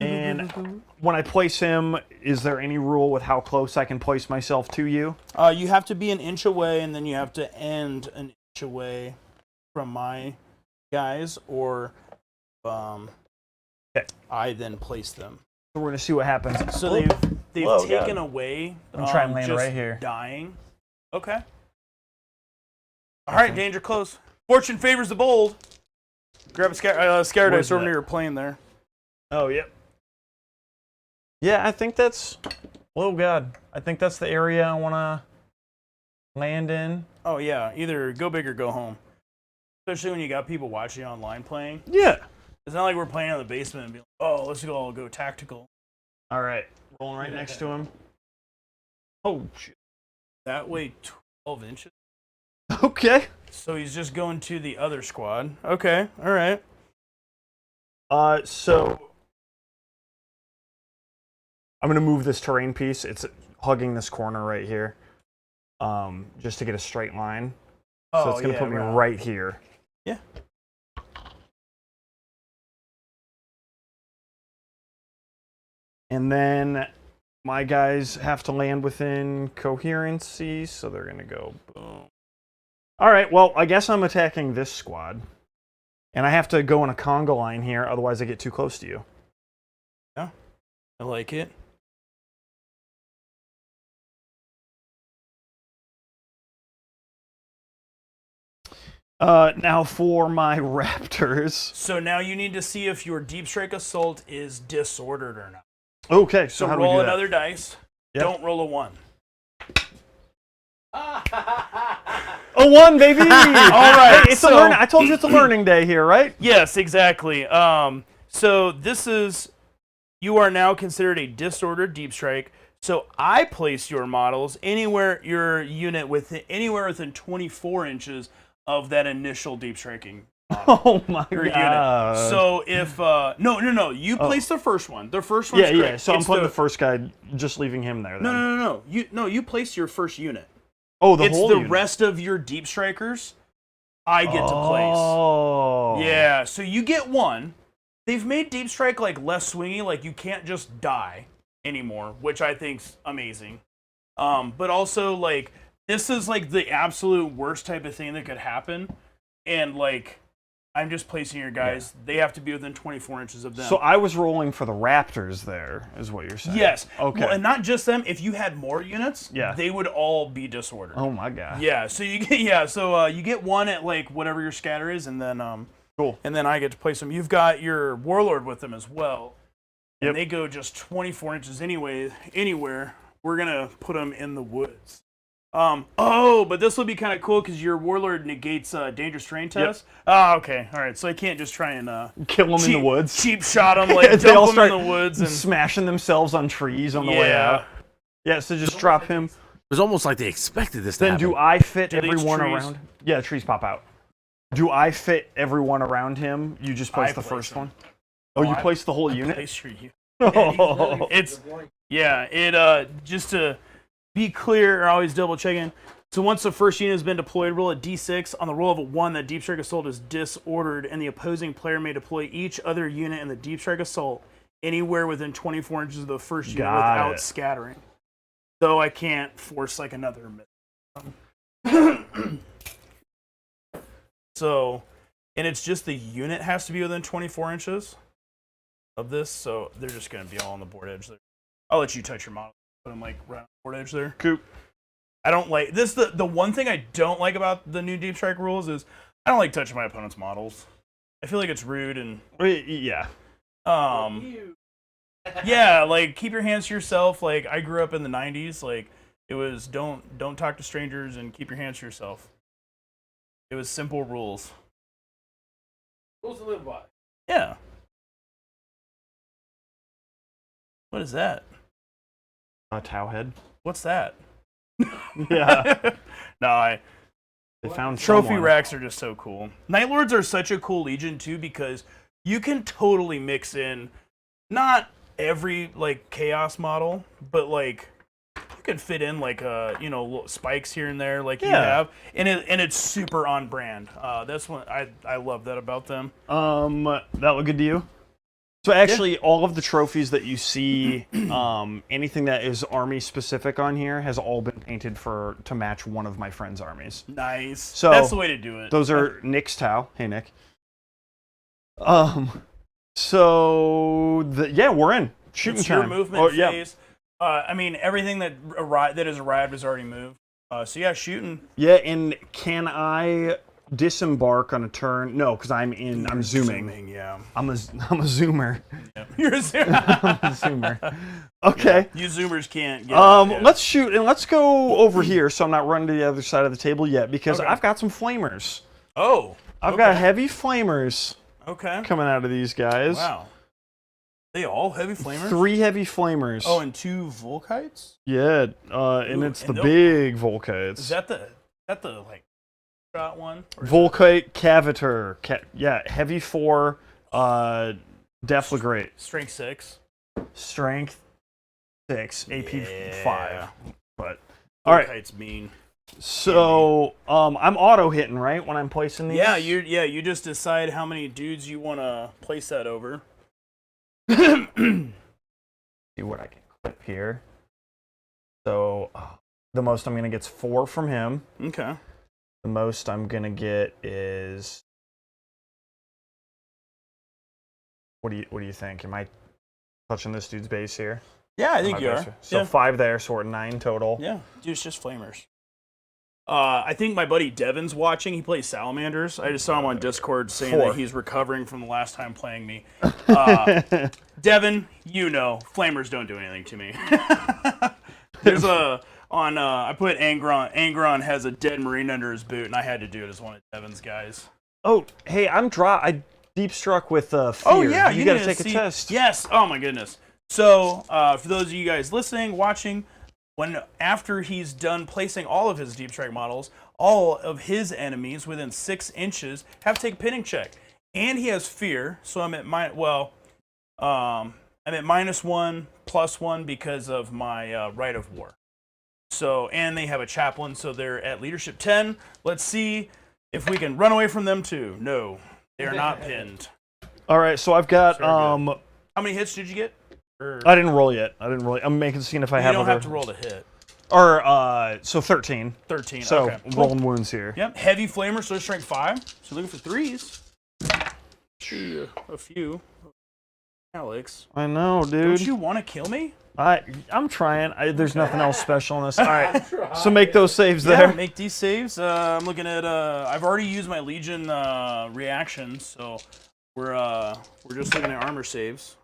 And when I place him, is there any rule with how close I can place myself to you? You have to be an inch away, and then you have to end an inch away from my guys, or I then place them. So we're going to see what happens. So they've taken away. I'm trying to land just right here. Dying. Okay. All right, danger close. Fortune favors the bold. Grab a scare dice over near your plane there. Oh, yep. Yeah, I think that's... Oh, God. I think that's the area I want to land in. Oh, yeah. Either go big or go home. Especially when you got people watching online playing. Yeah. It's not like we're playing in the basement and be like, oh, let's go tactical. All right. Rolling right next to him. Oh, shit. That way 12 inches. Okay. So he's just going to the other squad. Okay. All right. So I'm going to move this terrain piece. It's hugging this corner right here, just to get a straight line. So it's going to put me right here. Yeah. And then my guys have to land within coherency, so they're going to go boom. All right, well, I guess I'm attacking this squad. And I have to go in a conga line here, otherwise I get too close to you. Yeah, I like it. Now for my raptors. So now you need to see if your deep strike assault is disordered or not. Okay, so how do we do roll that? another dice. Yep. Don't roll a 1. A 1, baby! All right, it's a learning. I told you it's a learning day here, right? Yes, exactly. So this is, you are now considered a disordered deep strike. So I place your models your unit anywhere within 24 inches of that initial deep striking model. Oh my god! Unit. So if no, you place the first one. The first one's yeah. So I'm putting the first guy, just leaving him there. Then. No. You place your first unit. Oh, the it's whole the unit. rest of your deep strikers. I get to place. Oh. Yeah. So you get one. They've made deep strike like less swingy. Like you can't just die anymore, which I think's amazing. But also like this is like the absolute worst type of thing that could happen, and like. I'm just placing your guys. Yeah. They have to be within 24 inches of them. So I was rolling for the Raptors there, is what you're saying. Yes. Okay. Well, and not just them. If you had more units, they would all be disordered. Oh my god. Yeah. So you get you get one at like whatever your scatter is, and then cool. And then I get to place them. You've got your Warlord with them as well. Yep. And they go just 24 inches anywhere. We're gonna put them in the woods. Oh, but this will be kind of cool because your warlord negates dangerous terrain test. Oh, okay. All right. So I can't just try and kill them in the woods. Cheap shot them, like they all dump them start in the woods and smashing themselves on trees on the way out. Yeah, so just drop him. It was almost like they expected this to Then happen. do I fit Do these everyone trees- around? Yeah, trees pop out. Do I fit everyone around him? You just place I the place first them. one? Oh, you place the whole unit? Place your unit. Oh. Just to be clear, always double checking. So once the first unit has been deployed, roll a d6. On the roll of a 1, that Deep Strike Assault is disordered, and the opposing player may deploy each other unit in the Deep Strike Assault anywhere within 24 inches of the first unit without scattering. Though I can't force like another missile. So, and it's just the unit has to be within 24 inches of this, so they're just going to be all on the board edge there. I'll let you touch your model. Put them like right on the board edge there. Coop. I don't like this. The one thing I don't like about the new Deep Strike rules is I don't like touching my opponent's models. I feel like it's rude and Yeah. yeah, like keep your hands to yourself. Like I grew up in the 90s. Like it was don't talk to strangers and keep your hands to yourself. It was simple rules. Rules to live by. Yeah. What is that? A towel head. What's that? Yeah. No, They found trophy someone. racks are just so cool. Night Lords are such a cool legion too because you can totally mix in not every like chaos model, but like you can fit in like little spikes here and there like you have, and it's super on brand. That's what I love that about them. That look good to you? So actually, all of the trophies that you see, anything that is army specific on here, has all been painted to match one of my friend's armies. Nice. So that's the way to do it. Those are Nick's Tau. Hey, Nick. So we're in shooting it's time. your movement phase. I mean, everything that has arrived has already moved. So yeah, shooting. Yeah, and can I disembark on a turn? No, because I'm zooming. Yeah. I'm a zoomer. Yeah. You're a zoomer. I'm a zoomer. Okay. You zoomers can't get Let's shoot, and let's go over here so I'm not running to the other side of the table yet, because I've got some flamers. Oh. I've got heavy flamers coming out of these guys. Wow. They all heavy flamers? 3 heavy flamers. Oh, and 2 Volkites? Yeah, and it's the big Volkites. Is that the like shot one? Volkite Caviter. Heavy 4, Deflagrate. Strength 6. Strength 6, AP Yeah. 5. But all right. Volkite's mean. So I'm auto hitting, right, when I'm placing these? Yeah, you just decide how many dudes you want to place that over. See what I can clip here. So the most I'm gonna get is 4 from him. Okay. The most I'm gonna get is what do you think? Am I touching this dude's base here? Yeah, I think you are. So 5 there, so we're at 9 total. Yeah, dude, it's just flamers. I think my buddy Devin's watching. He plays Salamanders. I just saw him on Discord saying 4. that he's recovering from the last time playing me. Devin, flamers don't do anything to me. There's I put Angron. Angron has a dead Marine under his boot, and I had to do it as one of Devin's guys. Oh, hey, I deep struck with fear. Oh yeah, you got to take a test. Yes. Oh my goodness. So for those of you guys listening, watching, after he's done placing all of his Deep Strike models, all of his enemies within 6 inches have to take a pinning check, and he has fear. So I'm at I'm at -1, +1 because of my right of war. So, and they have a chaplain, so they're at leadership 10. Let's see if we can run away from them too. No, they are not pinned. All right, so I've got How many hits did you get? I didn't roll yet. I'm making seeing if I have. You don't have to roll to hit. Or so 13. 13. So okay. rolling wounds here. Yep. Heavy flamer, so strength 5. So looking for 3s. A few. Alex. I know, dude. Don't you want to kill me? I'm trying. There's nothing else special in this. All right. So make those saves Yeah, there. make these saves. I'm looking at. I've already used my Legion reactions, so we're just looking at armor saves.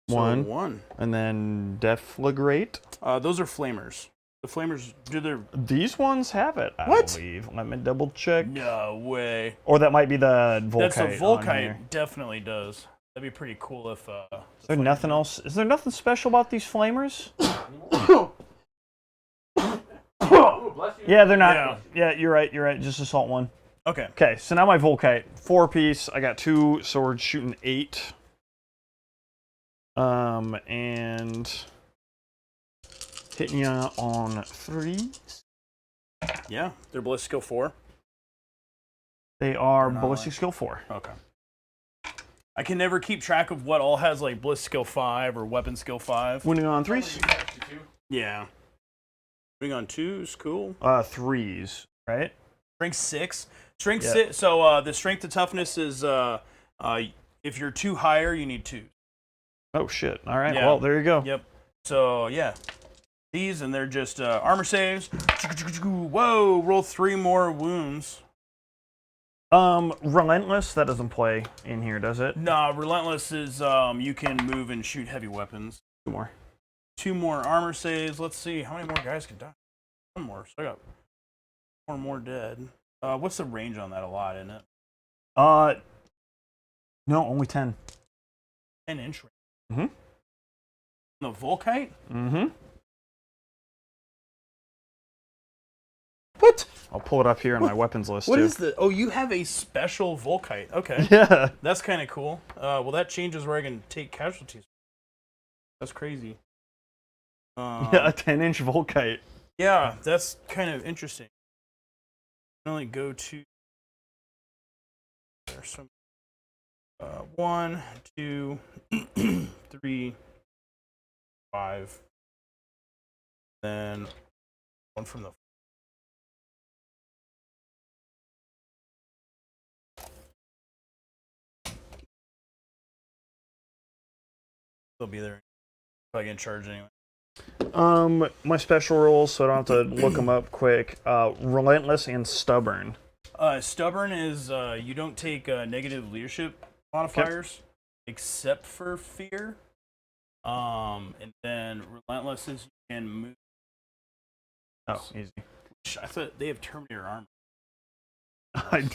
So 1. 1. And then Deflagrate. Those are flamers. The flamers do their. These ones have it, I What? believe. Let me double check. No way. Or that might be the Volkite. That's a on here. Volkite. Definitely does. That'd be pretty cool if. Is there nothing else? Is there nothing special about these flamers? Yeah, they're not. Yeah, you're right. You're right. Just assault one. Okay. Okay, so now my Volkite, 4-piece. I got 2 swords shooting 8. And hitting you on 3s. Yeah, they're ballistic skill 4. They are not ballistic like- skill 4. Okay. I can never keep track of what all has like ballistic skill 5 or weapon skill 5. Winning on 3s? Yeah. Winning on 2s, cool. 3s, right? Strength 6. Strength Yeah. 6. So the strength to toughness is if you're 2 higher, you need 2. Oh shit! All right, Yeah. well there you go. Yep. So yeah, these and they're just armor saves. Whoa! Roll 3 more wounds. Relentless, that doesn't play in here, does it? Nah, relentless is you can move and shoot heavy weapons. 2 more. 2 more armor saves. Let's see how many more guys can die. 1 more. So I got 4 more dead. What's the range on that? A lot, isn't it? No, only 10. 10-inch range. Mhm. The Volkite? Mm-hmm. What? I'll pull it up here on my weapons list What too. is the? Oh, you have a special Volkite. Okay. Yeah. That's kind of cool. Well, that changes where I can take casualties. That's crazy. Yeah, a 10-inch Volkite. Yeah, that's kind of interesting. I can only go to. There's some. 1, 2, 3, 5. Then one from the. They'll be there. Probably getting charged anyway. My special rules, so I don't have to look them up quick. Relentless and stubborn. Stubborn is you don't take negative leadership modifiers except for fear. And then relentless is you can move. Oh, easy. I thought they have Terminator armor.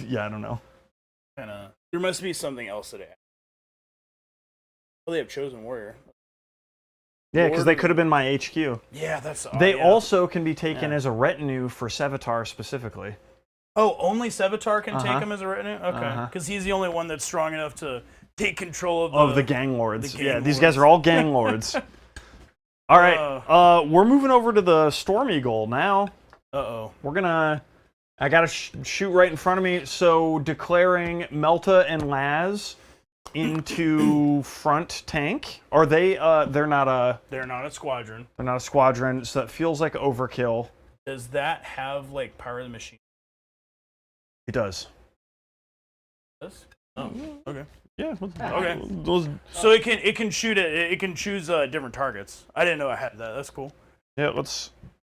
Yeah, I don't know. Kind of. There must be something else that they have. Oh, they have Chosen Warrior. Yeah, because they could have been my HQ. Yeah, that's. They yeah. also can be taken as a retinue for Sevatar specifically. Oh, only Sevatar can take Uh-huh. him as a retinue? Okay. Uh-huh. Because he's the only one that's strong enough to take control Of the gang lords. the gang Yeah, these lords. guys are all gang lords. All right, we're moving over to the Storm Eagle now. Uh-oh. We're gonna. I gotta shoot right in front of me. So declaring Melta and Laz into front tank. Are they? They're not a. They're not a squadron. They're not a squadron. So that feels like overkill. Does that have, like, Power of the Machine? It does. This? Oh, okay. Yeah. Okay. Those. So it can shoot it can choose different targets. I didn't know I had that. That's cool. Yeah. Let's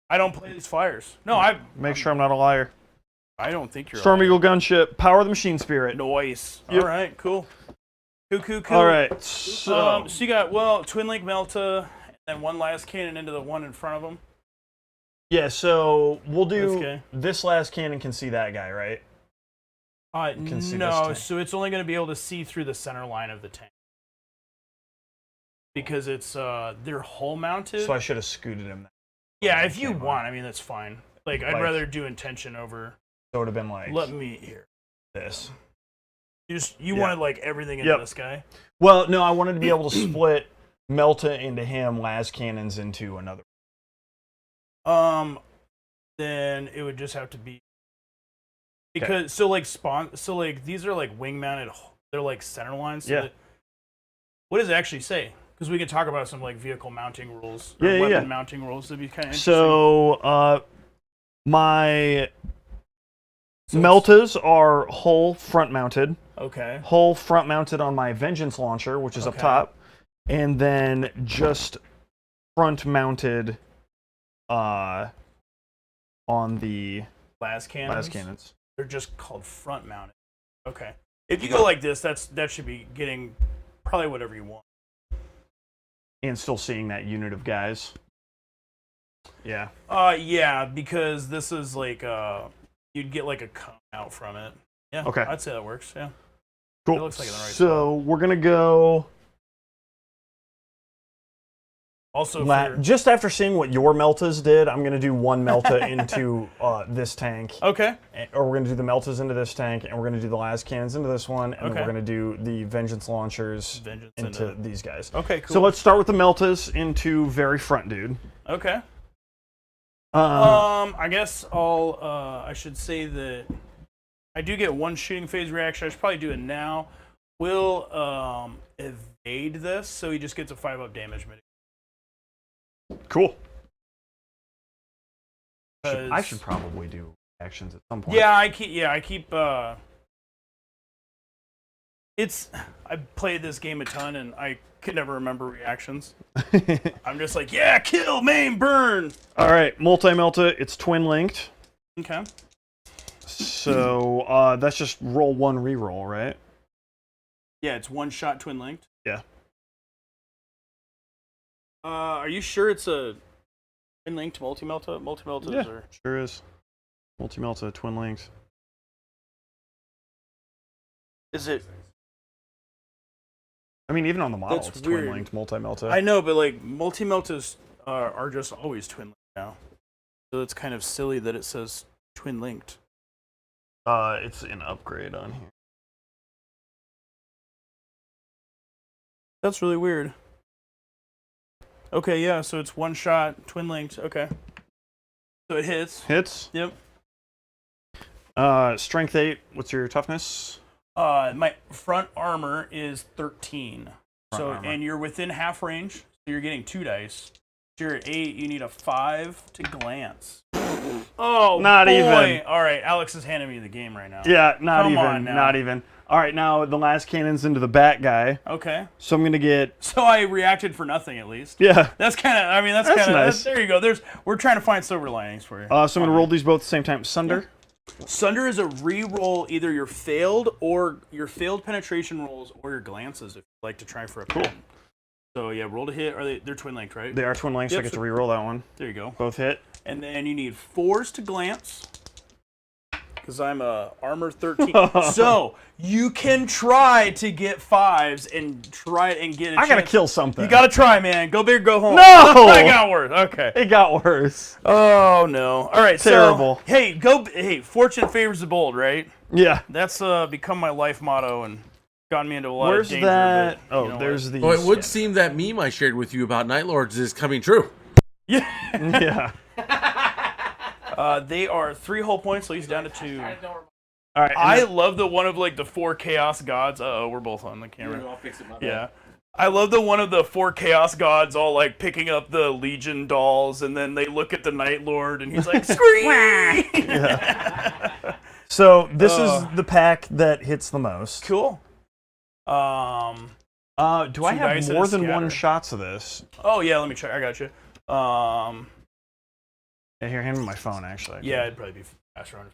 I don't play these fires. No, I make sure I'm not a liar. I don't think you're Storm Eagle gunship. Power of the machine spirit. Noise. Yep. All right, cool. Cool. All right. So. So you got Twin Link Melta and one last cannon into the one in front of them. Yeah. So we'll do. Okay. This last cannon can see that guy, right? Can see this No, tank. so it's only going to be able to see through the center line of the tank because it's they're hull mounted. So I should have scooted him. Yeah, if you want, I mean that's fine. Like I'd Like- rather do intention over. So it would have been like Let me here. this. You Yeah. wanted like everything into Yep. this guy. Well, no, I wanted to be able to split Melta into him, Laz cannons into another. Then it would just have to be because so like these are like wing mounted. They're like center lines. So Yeah. that, what does it actually say? Because we can talk about some like vehicle mounting rules or Yeah, weapon yeah. mounting rules. That'd be kind of interesting. So, my So Meltas are hull front mounted. okay. Hull front mounted on my Vengeance launcher, which is up Okay. top, and then just front mounted on the Las cannons. Laz cannons. They're just called front mounted. Okay. If you go like this, that should be getting probably whatever you want. And still seeing that unit of guys. Yeah. Yeah, because this is like you'd get like a cone out from it. Yeah. Okay. I'd say that works. Yeah. Cool. It looks like in the right so we're gonna go. Also, Just after seeing what your Meltas did, I'm going to do one Melta into this tank. Okay. Or we're going to do the Meltas into this tank, and we're going to do the las cannons into this one, and then Okay. we're going to do the Vengeance launchers into these guys. Okay, cool. So let's start with the Meltas into very front dude. Okay. I guess I should say that I do get one shooting phase reaction. I should probably do it now. We'll evade this, so he just gets a 5-up damage mitigation. Cool. I should probably do actions at some point. Yeah, I keep. I played this game a ton, and I could never remember reactions. I'm just like, yeah, kill, maim, burn. All right, multi-melta. It's twin linked. Okay. So that's just roll one reroll, right? Yeah, it's one shot twin linked. Yeah. Are you sure it's a twin linked multi-melta? Multi-meltas Yeah, or sure is. Multi-melta, twin linked. is it? I mean, even on the model, That's it's weird. twin linked, multi-melta. I know, but like multi-meltas are just always twin linked now. So it's kind of silly that it says twin linked. It's an upgrade on here. That's really weird. Okay, yeah, so it's one shot, twin linked. Okay. So it hits. Hits. Yep. Strength 8. What's your toughness? My front armor is 13. Front armor. And you're within half range, so you're getting 2 dice. If you're at 8, you need a 5 to glance. Oh, Not boy. even. All right, Alex is handing me the game right now. Yeah, not Come even. on now. Not even. All right, now the last cannon's into the bat guy. Okay. So I'm gonna get. So I reacted for nothing at least. Yeah. That's kind of. I mean, that's That's kind of. nice. There you go. We're trying to find silver linings for you. So I'm gonna roll these both at the same time. Sunder. Sunder is a re-roll either your failed penetration rolls or your glances if you'd like to try for a pen. So yeah, roll to hit. They're twin linked, right? They are twin links, so I get to re-roll that one. There you go. Both hit. And then you need 4s to glance. Because I'm a armor 13. So you can try to get 5s and try and get a I gotta chance. kill something. You gotta try, man. Go big, go home. No! It got worse. Okay. It got worse. Oh no. All right. Terrible. So, hey, fortune favors the bold, right? Yeah. That's become my life motto and gotten me into a lot Where's of danger. that? But, Oh, you know there's what? the. Well, it would seem that meme I shared with you about Night Lords is coming true. Yeah. Yeah. They are 3 whole points, so he's down to 2. All right. I love the one of like the 4 chaos gods. We're both on the camera. I'll fix it. Yeah. I love the one of the 4 chaos gods all like picking up the Legion dolls, and then they look at the Night Lord, and he's like, "Scream!" So this is the pack that hits the most. Cool. Do I Two dice have and more a than one scatter. shots of this? Oh yeah, let me check. I got you. Yeah, here, hand me my phone. Actually. Yeah, it'd probably be faster on.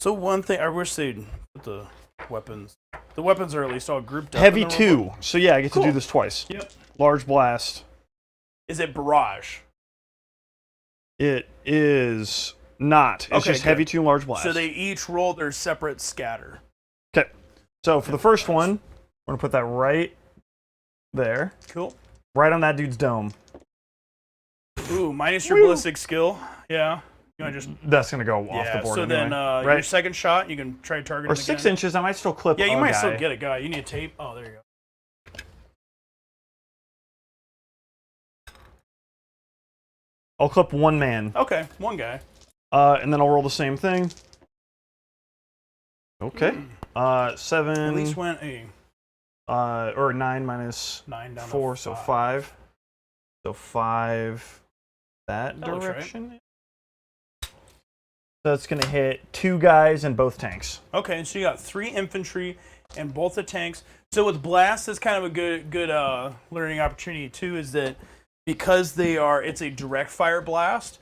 So one thing I wish they'd put the weapons. The weapons are at least all grouped up. Heavy in the 2. So yeah, I get to Cool. do this twice. Yep. Large blast. Is it barrage? It is not. It's Okay, just good. heavy 2 large blast. So they each roll their separate scatter. Okay. So for the first one, we're gonna put that right there, Cool. right on that dude's dome. Ooh, minus your Woo. ballistic skill. Yeah. You want to just That's gonna go off yeah. the board So anyway. then your right? second shot, you can try to target Or him 6 again. inches. I might still clip. Yeah, you a might guy. still get a guy. You need a tape. Oh, there you go. I'll clip one man, Okay, one guy. and then I'll roll the same thing. Okay. 7. At least went a Or 9 minus 9 down 4, to so 5. 5. So 5 that That looks right. direction. So it's gonna hit 2 guys and both tanks. Okay, so you got 3 infantry and both the tanks. So with blast, that's kind of a good learning opportunity too. Is that because it's a direct fire blast.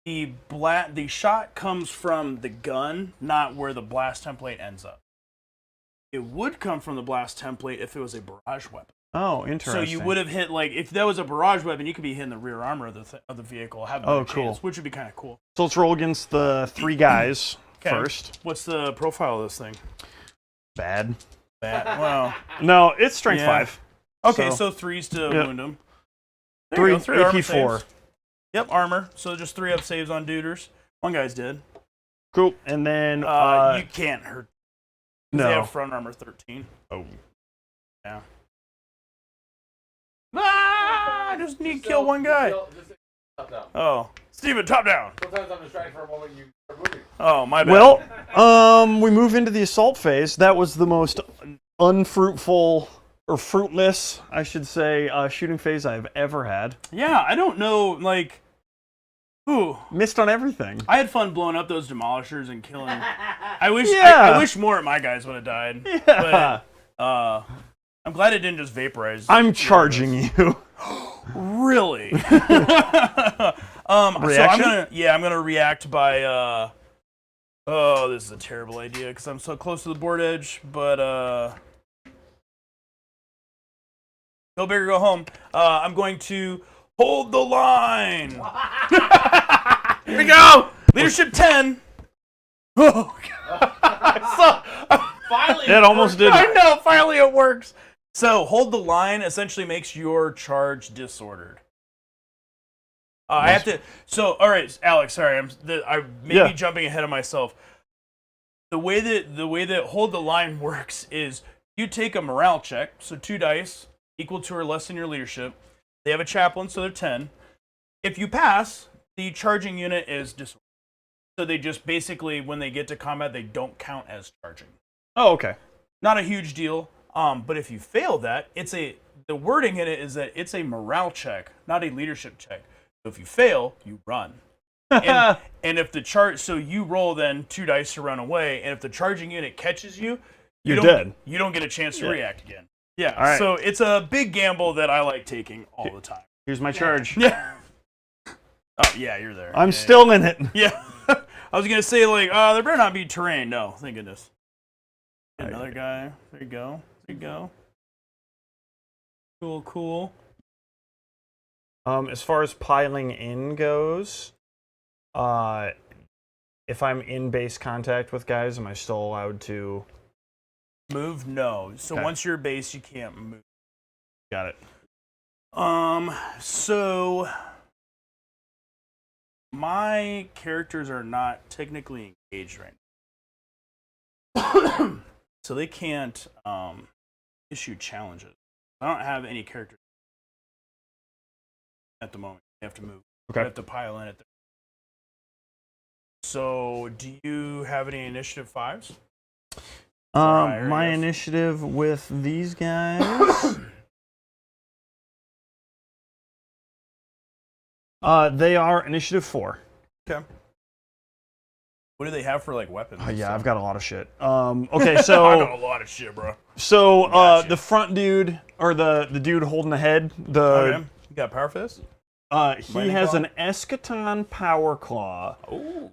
The shot comes from the gun, not where the blast template ends up. It would come from the blast template if it was a barrage weapon. Oh, So interesting. you would have hit, like, if that was a barrage weapon, you could be hitting the rear armor of the vehicle, have a chance, which would be kind of cool. So let's roll against the 3 guys first. What's the profile of this thing? Bad. Wow. No, it's strength 5. Okay, so 3s to wound them. 3 armor AP 4. saves. Yep, armor. So just 3 up saves on duders. One guy's dead. Cool. And then you can't hurt. No. They have front armor 13. Oh. Yeah. I just need to kill one guy. Oh, Steven, top down. Sometimes I'm distracted for a moment. You are moving. Oh, my bad. Well, we move into the assault phase. That was the most unfruitful, or fruitless, I should say, shooting phase I've ever had. Yeah, I don't know, like, ooh. Missed on everything. I had fun blowing up those demolishers and killing. I wish Yeah. I wish more of my guys would have died. Yeah. But, I'm glad it didn't just vaporize. I'm charging you. Really? Reaction? So I'm gonna react by oh, this is a terrible idea because I'm so close to the board edge, but go big or go home. I'm going to hold the line. Here we go. Leadership 10. Oh God. Finally, it almost did. I know. Finally, it works. So, hold the line essentially makes your charge disordered. I have to. So, all right, Alex. Sorry, I may be jumping ahead of myself. The way that hold the line works is you take a morale check, so 2 dice equal to or less than your leadership. They have a chaplain, so they're 10. If you pass, the charging unit is disordered. So they just basically, when they get to combat, they don't count as charging. Oh, okay. Not a huge deal. But if you fail that, the wording in it is that it's a morale check, not a leadership check. So if you fail, you run. And if the so you roll then 2 dice to run away, and if the charging unit catches you, you're dead. You don't get a chance to react again. Yeah. All right. So it's a big gamble that I like taking all the time. Here's my charge. Yeah. Oh yeah, you're there. I'm still in it. Yeah. I was gonna say like, there better not be terrain. No, thank goodness. Another guy. There you go. There you go. Cool. As far as piling in goes, if I'm in base contact with guys, am I still allowed to move? No. So Okay. once you're base, you can't move. Got it. So my characters are not technically engaged right now. So they can't issue challenges. I don't have any characters at the moment. They have to move. Okay. They have to pile in at the. So, do you have any initiative 5s? My initiative with these guys. They are initiative 4. Okay. What do they have for like weapons? Yeah, I've got a lot of shit. Okay, so I got a lot of shit, bro. So Gotcha. the front dude, or the dude holding the head, Okay. You got power fist? he Lightning has claw? an Eschaton Power Claw. Oh.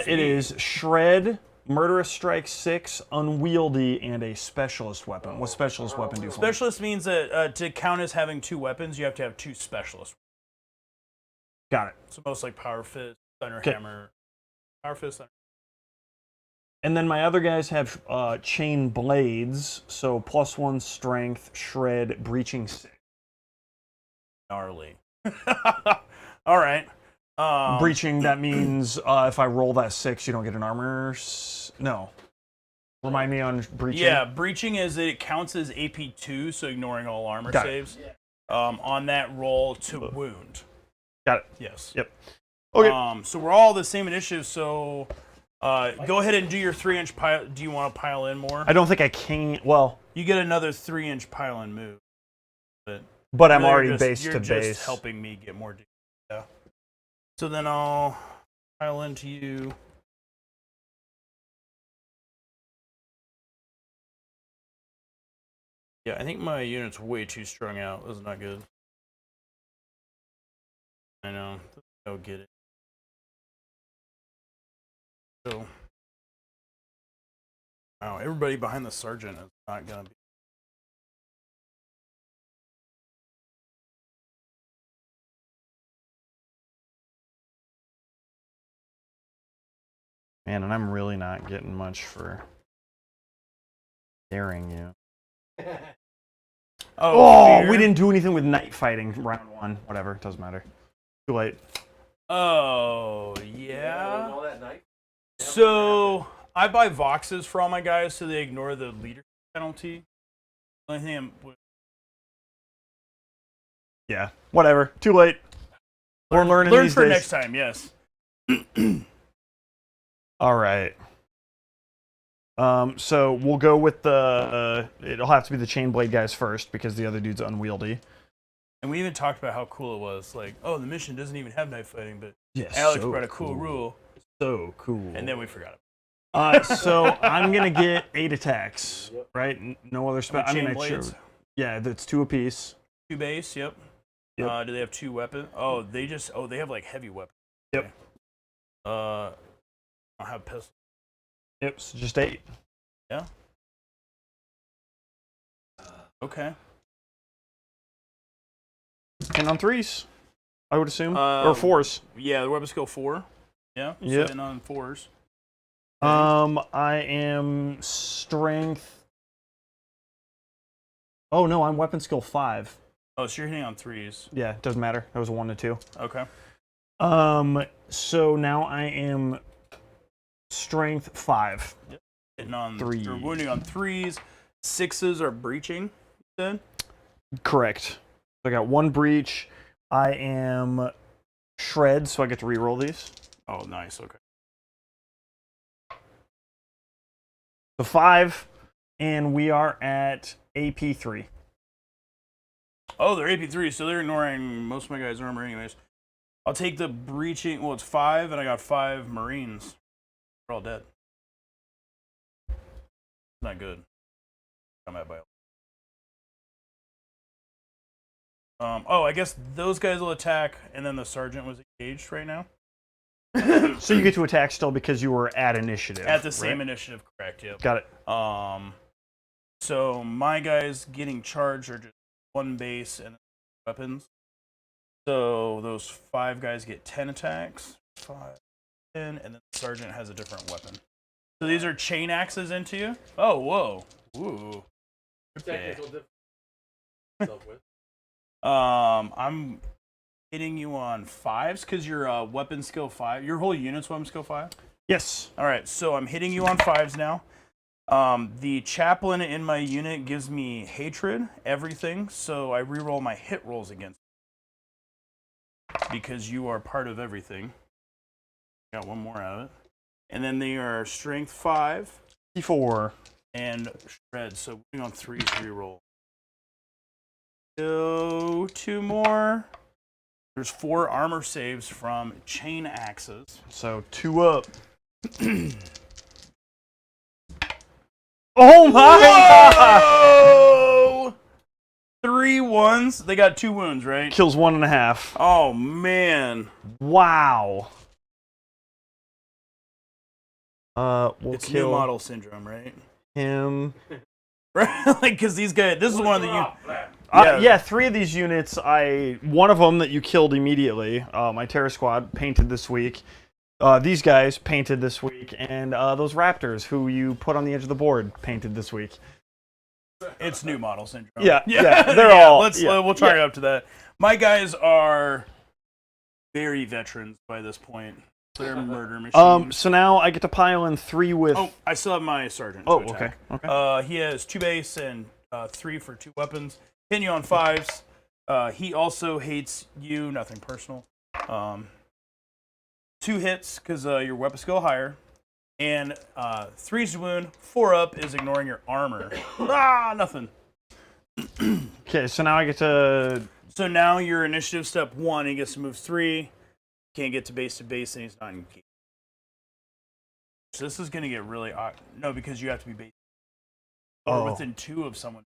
It is Shred, Murderous Strike 6, Unwieldy, and a Specialist Weapon. What Specialist Weapon do for me? Specialist means that to count as having 2 weapons, you have to have 2 specialists. Got it. So most like power fist, thunder Okay. hammer, power fist. Thunder. And then my other guys have Chain Blades, so +1 Strength, Shred, Breaching 6. Gnarly. All right. Breaching, that means if I roll that 6, you don't get an armor. No. Remind me on breaching. Yeah, breaching is that it counts as AP2, so ignoring all armor Got it. saves. On that roll to wound. Got it. Yes. Yep. Okay. So we're all the same initiative. So go ahead and do your 3-inch pile. Do you want to pile in more? I don't think I can. Well, You get another 3-inch pile in move. but I'm Really, already you're base you're to just base. helping me get more. Yeah. So then I'll pile into you. Yeah, I think my unit's way too strung out. This is not good. I know. I'll get it. So, wow, everybody behind the sergeant is not gonna be. Man, and I'm really not getting much for daring you. Oh, we didn't do anything with night fighting round 1. Whatever, doesn't matter. Too late. Oh, yeah. All that night? So, I buy Voxes for all my guys so they ignore the leadership penalty. Only thing Yeah, whatever. Too late. We're learning learn these for days. next time, yes. All right. So we'll go with the. It'll have to be the chain blade guys first because the other dude's unwieldy. And we even talked about how cool it was. Like, oh, the mission doesn't even have knife fighting, but Yes, Alex brought a cool rule. So cool. And then we forgot it. So I'm gonna get 8 attacks, right? No other spell. I mean, I blades? showed. Yeah, that's 2 apiece. 2 base, yep. Yep. Do they have 2 weapons? Oh, they have like heavy weapons. Yep. Okay. I'll have pistol. Yep. So just 8. Yeah. Okay. And on 3s, I would assume, or 4s. Yeah, the weapon skill 4. Yeah. Yep. And on 4s. I am strength. Oh no, I'm weapon skill 5. Oh, so you're hitting on 3s. Yeah, doesn't matter. That was a 1 to 2. Okay. So now I am strength 5. Yep. Hitting on 3. You're wounding on 3s. 6s are breaching. You said? Correct. So I got 1 breach. I am shred, so I get to reroll these. Oh, nice. Okay. So 5, and we are at AP 3. Oh, they're AP3, so they're ignoring most of my guys' armor anyways. I'll take the breaching. Well, it's 5, and I got 5 Marines. They're all dead. Not good. Combat by. Oh, I guess those guys will attack, and then the sergeant was engaged right now. So you get to attack still because you were at initiative. At the same right? initiative, correct? Yep. Got it. So my guys getting charged are just 1 base and weapons. So those 5 guys get 10 attacks. 5, 10, and then the sergeant has a different weapon. So these are chain axes into you. Oh, whoa. Ooh. Okay. I'm hitting you on 5s because your weapon skill 5. Your whole unit's weapon skill 5. Yes. All right, so I'm hitting you on 5s now. The chaplain in my unit gives me hatred, everything, so I reroll my hit rolls against you because you are part of everything. Got 1 more out of it. And then they are strength 5. D4. And shred, so moving on 3s reroll. So 2 more. There's 4 armor saves from chain axes. So 2 up. Oh my god! Whoa! 3 1s. They got 2 wounds, right? Kills 1.5. Oh man. Wow. We'll It's kill new model syndrome, right? him. Right? Like, because these guys, this is one of the Yeah, 3 of these units. One of them that you killed immediately. My terror squad painted this week. These guys painted this week, and those raptors who you put on the edge of the board painted this week. It's new model syndrome. Yeah, they're all. We'll try it up to that. My guys are very veterans by this point. They're murder machines. So now I get to pile in 3 with. Oh, I still have my sergeant. Oh, to attack. okay. He has 2 base and 3 for 2 weapons. Hitting you on 5s. He also hates you. Nothing personal. 2 hits because your weapon skill higher, and 3's wound. 4 up is ignoring your armor. Nothing. Okay, so now I get to. So now your initiative step 1, he gets to move 3. Can't get to base, and he's not engaged. So this is gonna get really odd. No, because you have to be base or within 2 of someone.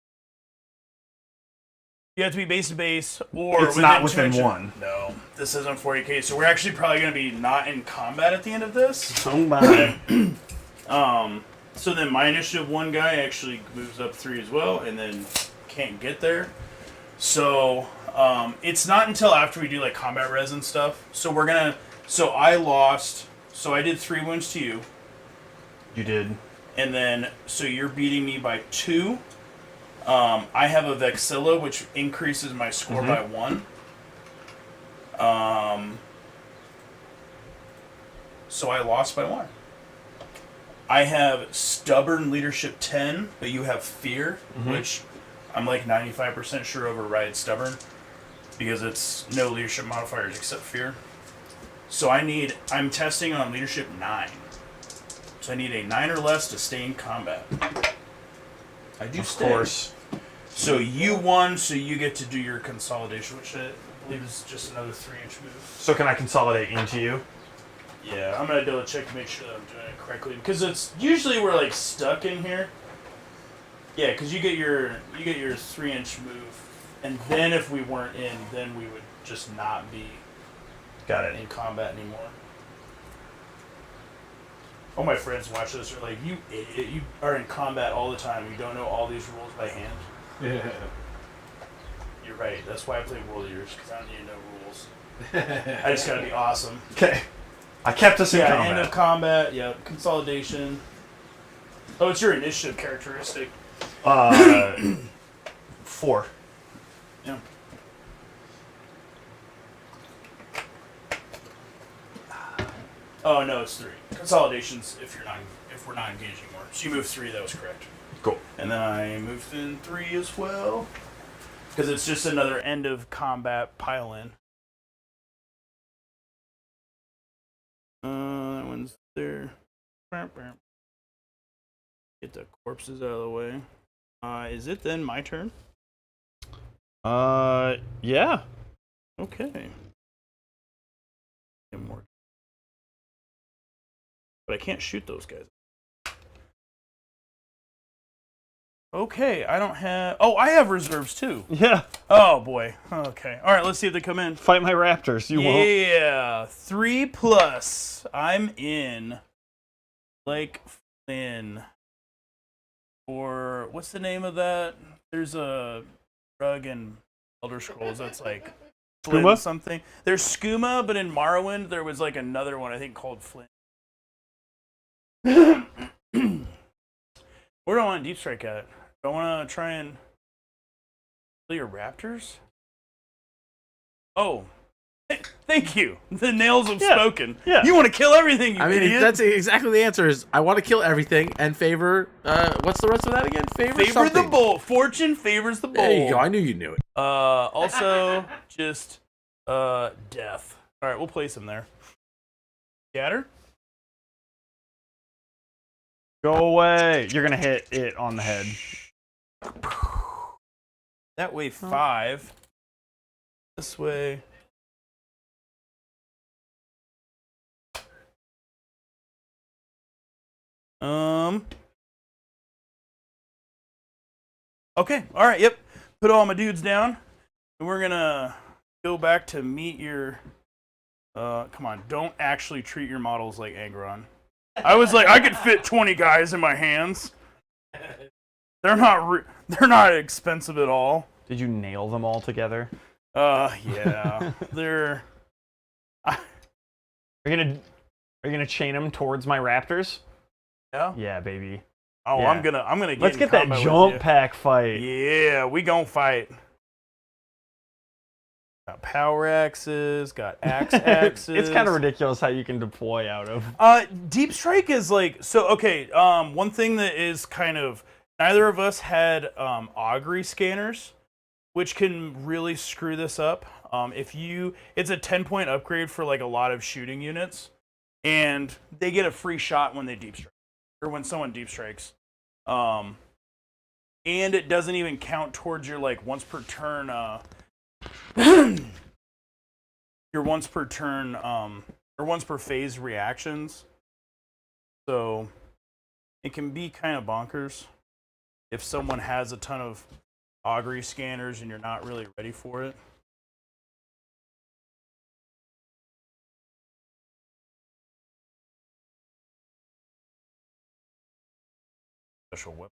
You have to be base to base, or It's not within within 2 1. No, this isn't 40k. So we're actually probably gonna be not in combat at the end of this. Oh my. So then my initiative 1 guy actually moves up 3 as well, and then can't get there. So it's not until after we do like combat res and stuff. So we're gonna. So I lost. So I did 3 wounds to you. You did. And then, so you're beating me by 2. I have a Vexilla, which increases my score by 1. So I lost by 1. I have Stubborn Leadership 10, but you have Fear, which I'm like 95% sure overrides Stubborn, because it's no leadership modifiers except Fear. So I'm testing on Leadership 9. So I need a 9 or less to stay in combat. I do stay. Of course. So you won, so you get to do your consolidation, which I believe is just another 3-inch move. So can I consolidate into you? Yeah, I'm gonna double check to make sure that I'm doing it correctly, because it's usually we're like stuck in here. Yeah, because you get your 3-inch move, and then if we weren't in, then we would just not be in combat anymore. All my friends watch this are like, "You idiot! You are in combat all the time. You don't know all these rules by hand." Yeah. You're right. That's why I play World Eaters, because I don't need to know rules. I just gotta be awesome. Okay. I kept us in combat. End of combat. Yeah, consolidation. Oh, it's your initiative characteristic. 4. Yeah. Oh no, it's 3. Consolidations if we're not engaging more. So you moved 3. That was correct. Cool. And then I moved in 3 as well, because it's just another end of combat pile in. That one's there. Get the corpses out of the way. Is it then my turn? Yeah. Okay. Get more. But I can't shoot those guys. Okay, I don't have... Oh, I have reserves too. Yeah. Oh, boy. Okay. All right, let's see if they come in. Fight my raptors. You won't. Yeah. 3+. I'm in. Like Flynn. Or what's the name of that? There's a rug in Elder Scrolls that's like Flynn Skooma? something. There's Skooma, but in Morrowind there was like another one I think called Flynn. Where do I want to deep strike at? Do I want to try and kill your raptors? Oh, thank you. The nails have spoken. Yeah. You want to kill everything, you I mean, idiot. that's exactly the answer. Is I want to kill everything and favor. What's the rest of that again? Favor something. the bold. Fortune favors the bold. There you go. I knew you knew it. Also, just death. All right, we'll place him there. Scatter. Go away. You're going to hit it on the head. That way 5. This way. Okay. All right. Yep. Put all my dudes down, and we're gonna go back to meet your. Come on! Don't actually treat your models like Angron. I was like, I could fit 20 guys in my hands. They're not expensive at all. Did you nail them all together? Yeah. They're. Are you gonna chain them towards my raptors? Yeah. Yeah, baby. Oh, Yeah. I'm gonna get Let's in get that combat with jump you. pack fight. Yeah, we gonna fight. Got power axes, got axes. It's kind of ridiculous how you can deploy out of. Deep strike is like so. Okay, one thing that is kind of neither of us had augury scanners, which can really screw this up. It's a 10-point upgrade for like a lot of shooting units, and they get a free shot when they deep strike or when someone deep strikes. And it doesn't even count towards your like once per turn. Your once per turn or once per phase reactions. So it can be kind of bonkers if someone has a ton of augury scanners and you're not really ready for it. Special weapon.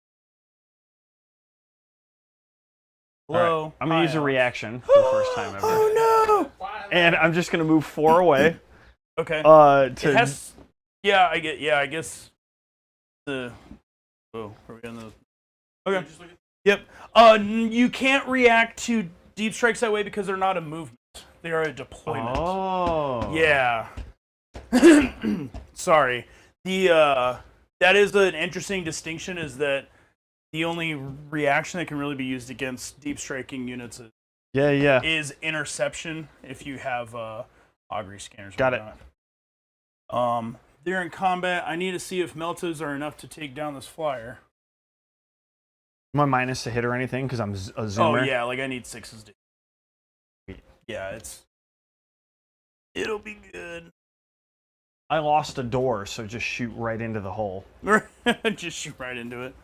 Hello. Right. I'm gonna use a Alex. reaction for the first time ever. Oh no! And I'm just gonna move 4 away. Okay. To It has, I guess. the. Oh, are we on the? Okay. Yep. You can't react to deep strikes that way because they're not a movement; they are a deployment. Oh. Yeah. Sorry. That is an interesting distinction. Is that the only reaction that can really be used against deep striking units is interception if you have augury scanners. Got it. They're in combat. I need to see if meltas are enough to take down this flyer. Am I minus to hit or anything because I'm a Oh zoomer? yeah, like I need 6s to. Yeah, it'll be good. I lost a door, so just shoot right into the hole. Just shoot right into it.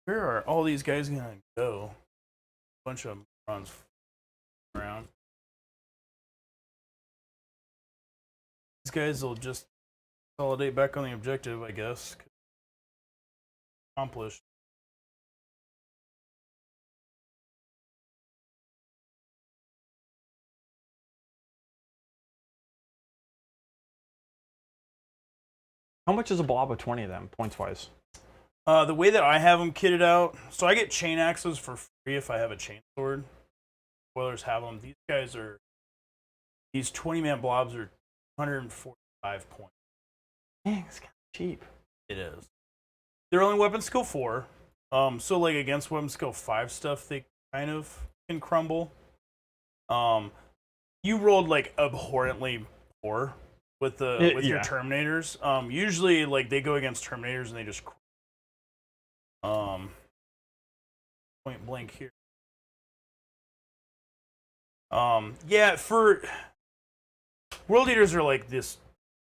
Where are all these guys gonna go? A bunch of runs around. These guys will just consolidate back on the objective, I guess. Accomplished. How much is a blob of 20 of them, points-wise? The way that I have them kitted out, so I get chain axes for free if I have a chain sword. Spoilers have them. These 20-man blobs are 145 points. Dang, it's kind of cheap. It is. They're only weapon skill 4. So like against weapon skill 5 stuff, they kind of can crumble. You rolled like abhorrently poor with your Terminators. Usually like they go against Terminators and they just point blank here. Yeah, for World Eaters are like this.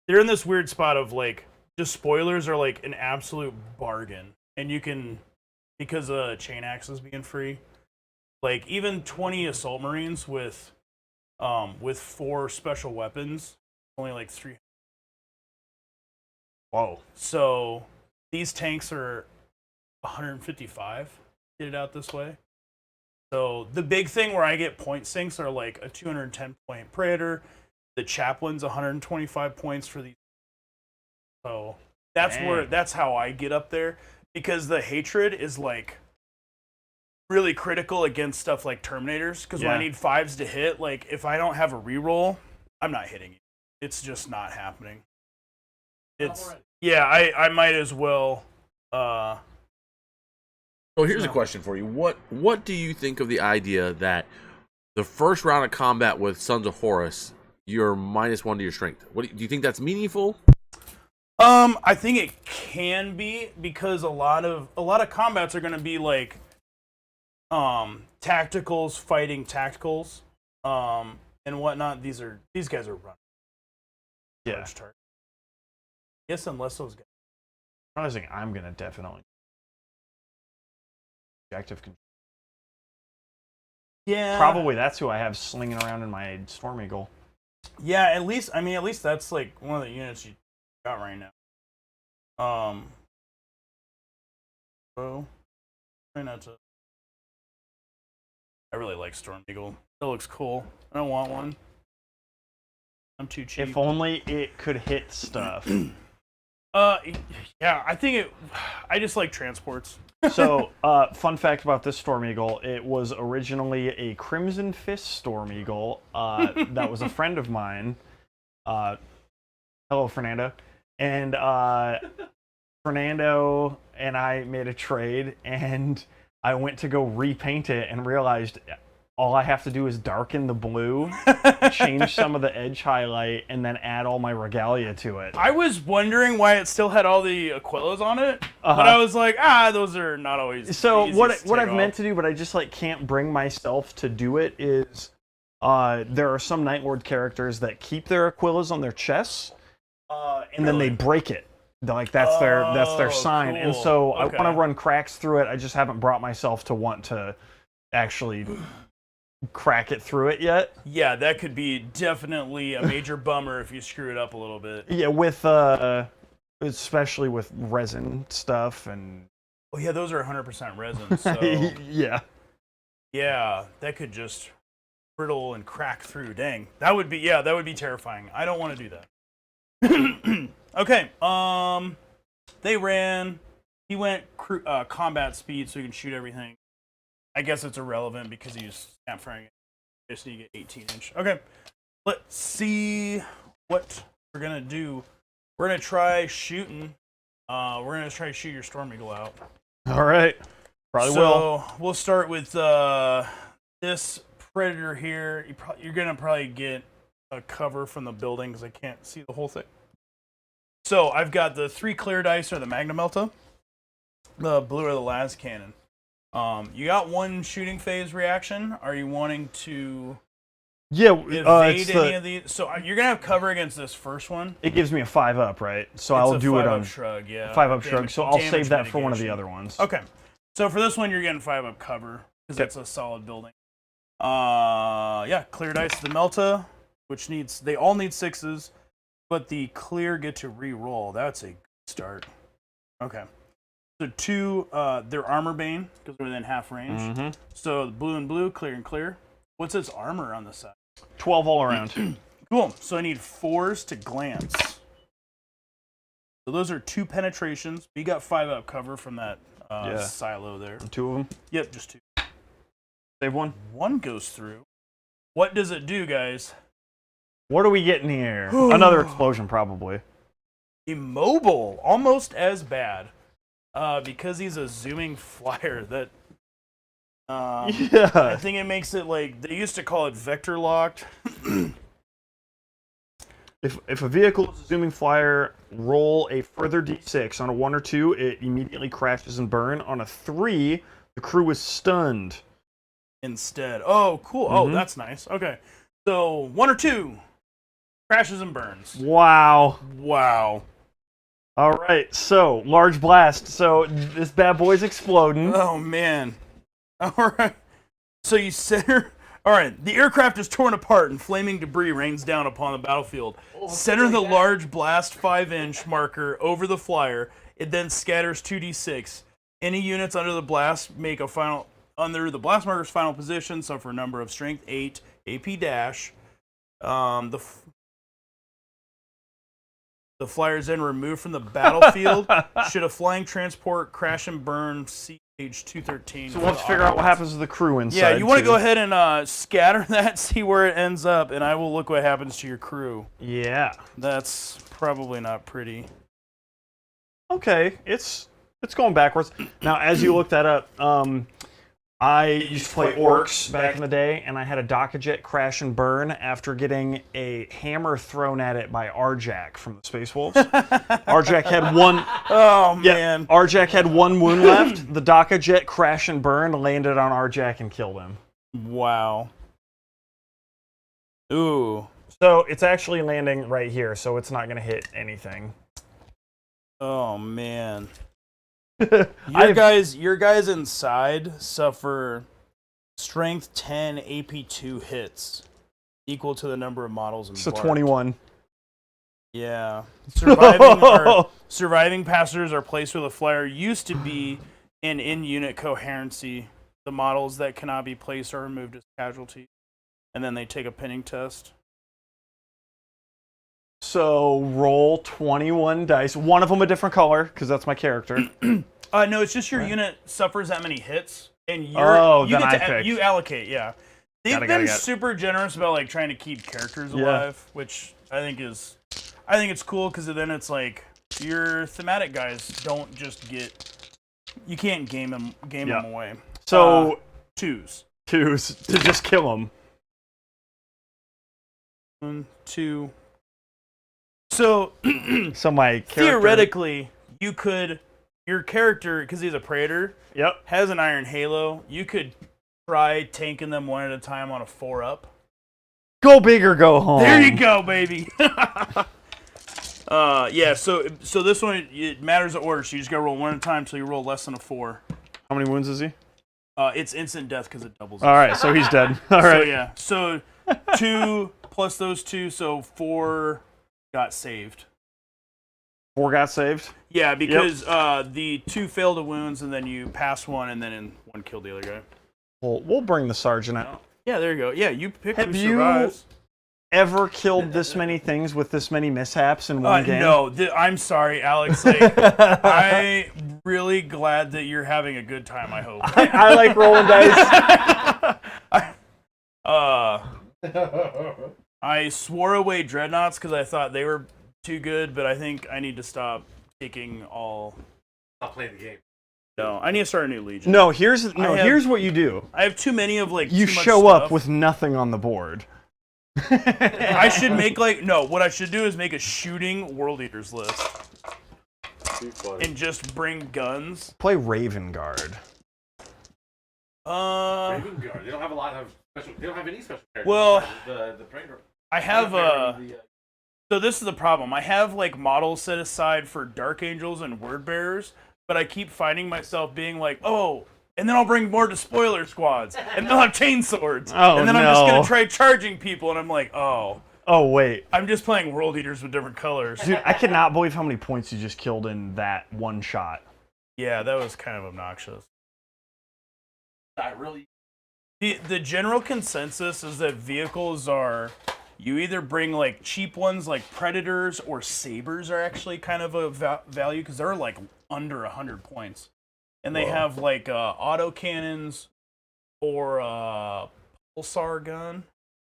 They're in this weird spot of like just spoilers are like an absolute bargain, and you can because chain axes being free. Like even 20 assault marines with 4 special weapons, only like 3. Whoa. So these tanks are 155. Get it out this way. So the big thing where I get point sinks are like a 210 point Praetor. The Chaplain's 125 points for these. So that's how I get up there because the hatred is like really critical against stuff like Terminators. Because when I need 5s to hit, like if I don't have a reroll, I'm not hitting you. It's just not happening. I might as well. So here's a question for you. What do you think of the idea that the first round of combat with Sons of Horus, you're -1 to your strength? Do you think that's meaningful? I think it can be because a lot of combats are going to be like tacticals fighting tacticals and whatnot. These guys are running. Yeah. Yes, unless those guys. I was thinking I'm gonna definitely objective control. Yeah. Probably that's who I have slinging around in my Storm Eagle. Yeah, at least that's like one of the units you got right now. So try not to. I really like Storm Eagle. It looks cool. I don't want one. I'm too cheap. If only it could hit stuff. Yeah, I just like transports. So, fun fact about this Storm Eagle, it was originally a Crimson Fist Storm Eagle that was a friend of mine. Hello, Fernando. And Fernando and I made a trade, and I went to go repaint it and realized all I have to do is darken the blue, change some of the edge highlight, and then add all my regalia to it. I was wondering why it still had all the Aquillas on it, but I was like, those are not always. So what I've meant to do, but I just like can't bring myself to do it is, there are some Night Lord characters that keep their Aquillas on their chests, and then they break it. Like that's their sign, cool. And so Okay. I want to run cracks through it. I just haven't brought myself to want to actually crack it through it yet. Yeah, that could be definitely a major bummer if you screw it up a little bit. Yeah, with especially with resin stuff and. Oh yeah, those are 100% resin. So yeah. yeah, that could just brittle and crack through. Dang, that would be terrifying. I don't want to do that. Okay, they ran. He went combat speed, so he can shoot everything. I guess it's irrelevant because he's snap firing. Just need to get 18-inch. Okay, let's see what we're gonna do. We're gonna try shooting. We're gonna try to shoot your Storm Eagle out. All right. Probably will. So we'll start with this Predator here. You're gonna probably get a cover from the building because I can't see the whole thing. So I've got the 3 clear dice or the Magnum Melta, the blue or the las cannon. You got 1 shooting phase reaction. Are you wanting to evade any of these? So you're gonna have cover against this first one. It gives me a 5-up, right? So I'll do it on shrug. Yeah, 5-up shrug. So I'll save that for one of the other ones. Okay. So for this one, you're getting 5-up cover because it's a solid building. Yeah, clear dice the Melta, which they all need 6s, but the clear get to re-roll. That's a good start. Okay. So 2, they're armor bane because they're within half range. Mm-hmm. So blue and blue, clear and clear. What's its armor on the side? 12 all around. Cool. So I need 4s to glance. So those are 2 penetrations. You got 5-up cover from that silo there. 2 of them? Yep, just 2. Save 1. 1 goes through. What does it do, guys? What are we getting here? Another explosion, probably. Immobile. Almost as bad. Because he's a zooming flyer. That. Yeah. I think it makes it like they used to call it vector locked. If a vehicle is a zooming flyer, roll a further d6. On a 1 or 2, it immediately crashes and burn. On a 3, the crew is stunned. Instead. Oh, cool. Oh, that's nice. Okay. So 1 or 2, crashes and burns. Wow. Wow. All right. So large blast. So this bad boy's exploding. Oh man. All right. So you center. All right. The aircraft is torn apart and flaming debris rains down upon the battlefield. Center the large blast 5-inch marker over the flyer. It then scatters 2d6. Any units under the blast make a final under the blast marker's final position. Suffer a number of strength 8 AP dash. The flyer is then removed from the battlefield. Should a flying transport crash and burn, see page 213. So let's figure out what happens to the crew inside. Yeah, you want to go ahead and scatter that, see where it ends up, and I will look what happens to your crew. Yeah. That's probably not pretty. Okay, it's going backwards. Now, as you look that up, I used to play Orcs back in the day, and I had a Dokajet crash and burn after getting a hammer thrown at it by Arjak from the Space Wolves. Arjak had one. Oh man! Arjak had 1 wound left. The Dokajet crash and burn landed on Arjak and killed him. Wow. Ooh. So it's actually landing right here, so it's not going to hit anything. Oh man. Your guys inside suffer strength 10 AP2 hits, equal to the number of models in So Bart. 21. Yeah. Surviving passengers are placed where the flyer used to be in in-unit coherency. The models that cannot be placed are removed as casualties. And then they take a pinning test. So roll 21 dice. One of them a different color, because that's my character. No, it's just your unit suffers that many hits, and you allocate. Yeah, they've been super generous about like trying to keep characters alive, which I think it's cool because then it's like your thematic guys don't just you can't game them away. So 2s to just kill them. 1, 2. So my character, theoretically, you could. Your character, because he's a Praetor, has an Iron Halo. You could try tanking them one at a time on a 4-up. Go big or go home. There you go, baby. Yeah. So this one it matters the order. So you just gotta roll 1 at a time until you roll less than a 4. How many wounds is he? It's instant death because it doubles. All right, so he's dead. All right. So 2 plus those 2, so 4 got saved. 4 got saved? Yeah, because the 2 failed the wounds, and then you pass 1, and then 1 killed the other guy. Well, we'll bring the sergeant out. Yeah, there you go. Yeah, you pick Have who you survives. ever killed this many things with this many mishaps in one game? No, I'm sorry, Alex. Like, I'm really glad that you're having a good time, I hope. I like rolling dice. I swore away Dreadnoughts because I thought they were too good, but I think I need to stop taking all... Stop playing the game. No, I need to start a new Legion. No, here's what you do. I have too many of, like, You too much show up stuff. with nothing on the board. I should make, like... No, what I should do is make a shooting World Eaters list. And just bring guns. Play Raven Guard. Raven Guard. They don't have a lot of special... They don't have any special characters. Well, The Praetor. I have... So this is the problem. I have, like, models set aside for Dark Angels and Word Bearers, but I keep finding myself being like, oh, and then I'll bring more Despoiler Squads, and they'll have chainswords, and then I'm just going to try charging people, and I'm like, oh. Oh, wait. I'm just playing World Eaters with different colors. Dude, I cannot believe how many points you just killed in that one shot. Yeah, that was kind of obnoxious. Not really. The general consensus is that vehicles are... You either bring, like, cheap ones like Predators or Sabres are actually kind of a value because they're, like, under 100 points. And they have, like, auto cannons or pulsar gun.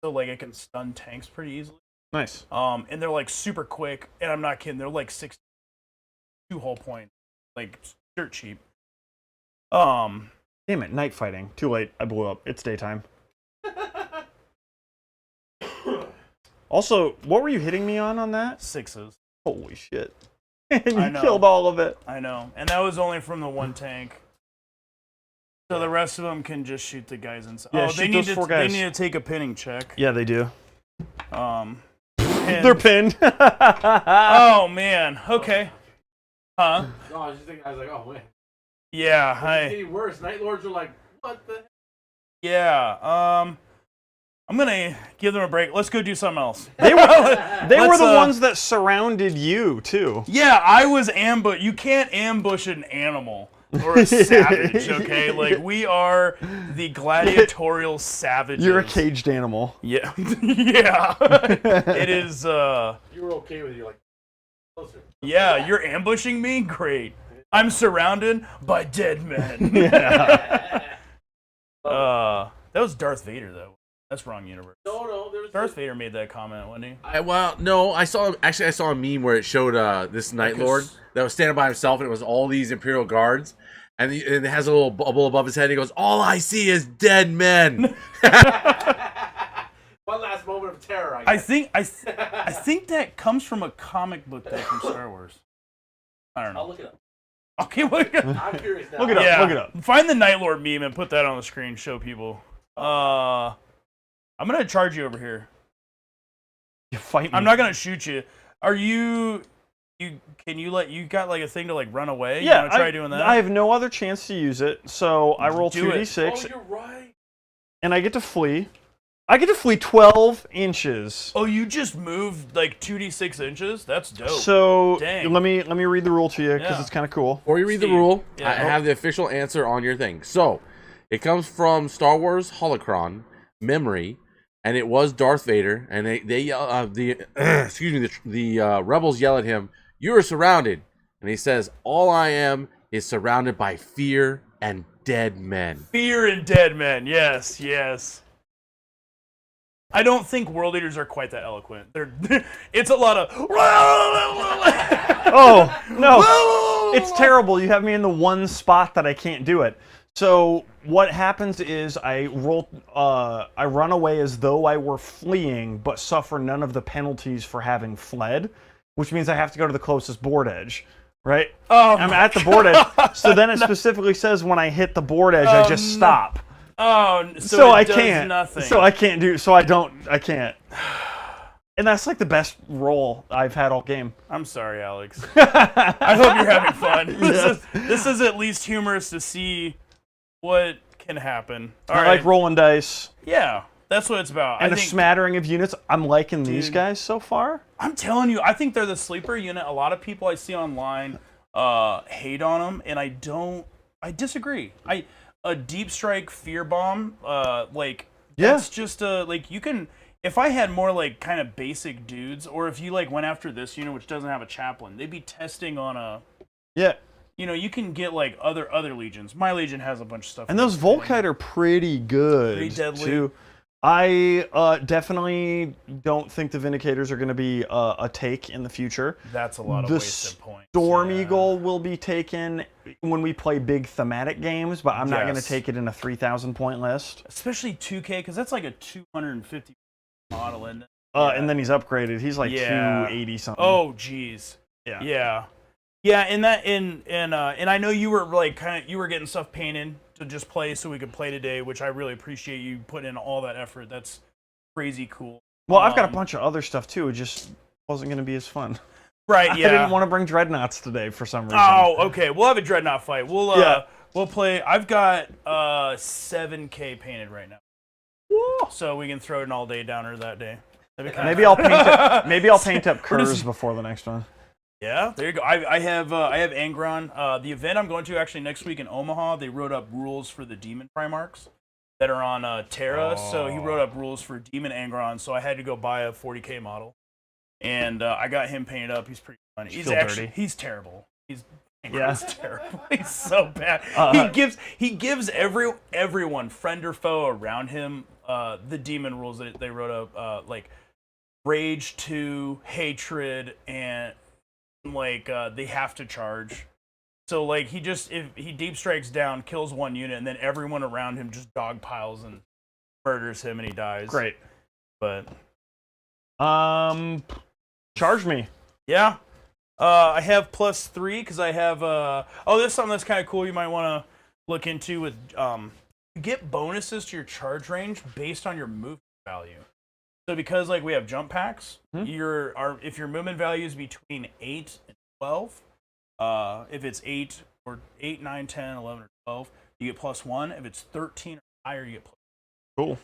So, like, it can stun tanks pretty easily. Nice. And they're, like, super quick. And I'm not kidding. They're, like, 2 whole points. Like, dirt cheap. Damn it, night fighting. Too late. I blew up. It's daytime. Also, what were you hitting me on that? 6s. Holy shit. And you I know. killed all of it. I know. And that was only from the one tank. So the rest of them can just shoot the guys inside. Yeah, oh, shoot they need those 4 guys. They need to take a pinning check. Yeah, they do. Pinned. They're pinned. Oh, man. Okay. Huh? No, I was just thinking, I was like, oh, wait. Yeah, It's getting worse. Night Lords are like, what the heck? Yeah, I'm gonna give them a break. Let's go do something else. They were the ones that surrounded you, too. Yeah, I was ambushed. You can't ambush an animal or a savage, okay? Like, we are the gladiatorial savages. You're a caged animal. Yeah. Yeah. It is, You were okay with you, like, closer. Yeah, you're ambushing me? Great. I'm surrounded by dead men. Yeah. That was Darth Vader, though. That's wrong universe. No, there was Darth Vader made that comment, wasn't he? No, I saw a meme where it showed this Night Lord that was standing by himself, and it was all these Imperial guards, and it has a little bubble above his head. And he goes, "All I see is dead men." One last moment of terror. I think that comes from a comic book that from Star Wars. I don't know. I'll look it up. Okay, look it up. I'm curious now. Look it up. Yeah. Look it up. Find the Night Lord meme and put that on the screen. Show people. I'm gonna charge you over here. You fight me. I'm not gonna shoot you. Are you? Can you got like a thing to like run away? Yeah, you wanna try doing that? I have no other chance to use it, so I roll Do it. 2d6, Oh, you're right. and I get to flee. I get to flee 12 inches. Oh, you just moved like 2d6 inches? That's dope. So Dang. let me read the rule to you because Yeah. it's kind of cool. Before you read the Steve. rule, Yeah. I have the official answer on your thing. So, it comes from Star Wars Holocron Memory, and it was Darth Vader. And they yell, the rebels yell at him, "You are surrounded," and he says, "All I am is surrounded by fear and dead men." Fear and dead men. Yes, yes. I don't think World Eaters are quite that eloquent. It's a lot of. Oh no, it's terrible. You have me in the one spot that I can't do it. So what happens is I run away as though I were fleeing, but suffer none of the penalties for having fled, which means I have to go to the closest board edge, right? Oh, I'm at the board edge. So then it specifically says when I hit the board edge, I just stop. Oh, So it I does can't. nothing. So I can't do. So I can't. And that's like the best roll I've had all game. I'm sorry, Alex. I hope you're having fun. This is at least humorous to see what can happen. All I right. like rolling dice. Yeah, that's what it's about. And I a think, smattering of units. I'm liking these guys so far. I'm telling you, I think they're the sleeper unit. A lot of people I see online hate on them, and I disagree. A deep strike fear bomb, like that's just like you can. If I had more like kind of basic dudes, or if you like went after this unit which doesn't have a chaplain, they'd be testing on a. Yeah. You know, you can get like other legions. My legion has a bunch of stuff. And those Volkite are pretty good. Pretty deadly. Too. I definitely don't think the Vindicators are going to be a take in the future. That's a lot of wasted points. Storm Eagle will be taken when we play big thematic games, but I'm not going to take it in a 3,000 point list. Especially 2K, because that's like a 250 model, isn't it? And then he's upgraded. He's like 280 something. Oh, jeez. Yeah. Yeah, and I know you were like you were getting stuff painted to just play so we could play today, which I really appreciate you putting in all that effort. That's crazy cool. Well, I've got a bunch of other stuff too. It just wasn't going to be as fun. Right, yeah. I didn't want to bring Dreadnoughts today for some reason. Oh, okay. We'll have a Dreadnought fight. We'll play. I've got 7K painted right now. Whoa. So we can throw an all-day downer that day. Maybe I'll paint up Kurz before the next one. Yeah, there you go. I have Angron. The event I'm going to actually next week in Omaha, they wrote up rules for the Demon Primarchs that are on Terra. So he wrote up rules for Demon Angron. So I had to go buy a 40K model, and I got him painted up. He's pretty funny. He's terrible. He's terrible. He's so bad. He gives everyone, friend or foe around him, the demon rules that they wrote up, like rage 2, hatred, and like they have to charge. So like if he deep strikes down, kills one unit, and then everyone around him just dog piles and murders him, and he dies. Great. But charge me. Yeah. I have +3 because I have there's something that's kind of cool you might want to look into with you get bonuses to your charge range based on your movement value. So because like we have jump packs, if your movement value is between 8 and 12, if it's 8 or 8, 9, 10, 11, or 12, you get +1. If it's 13 or higher, you get Cool.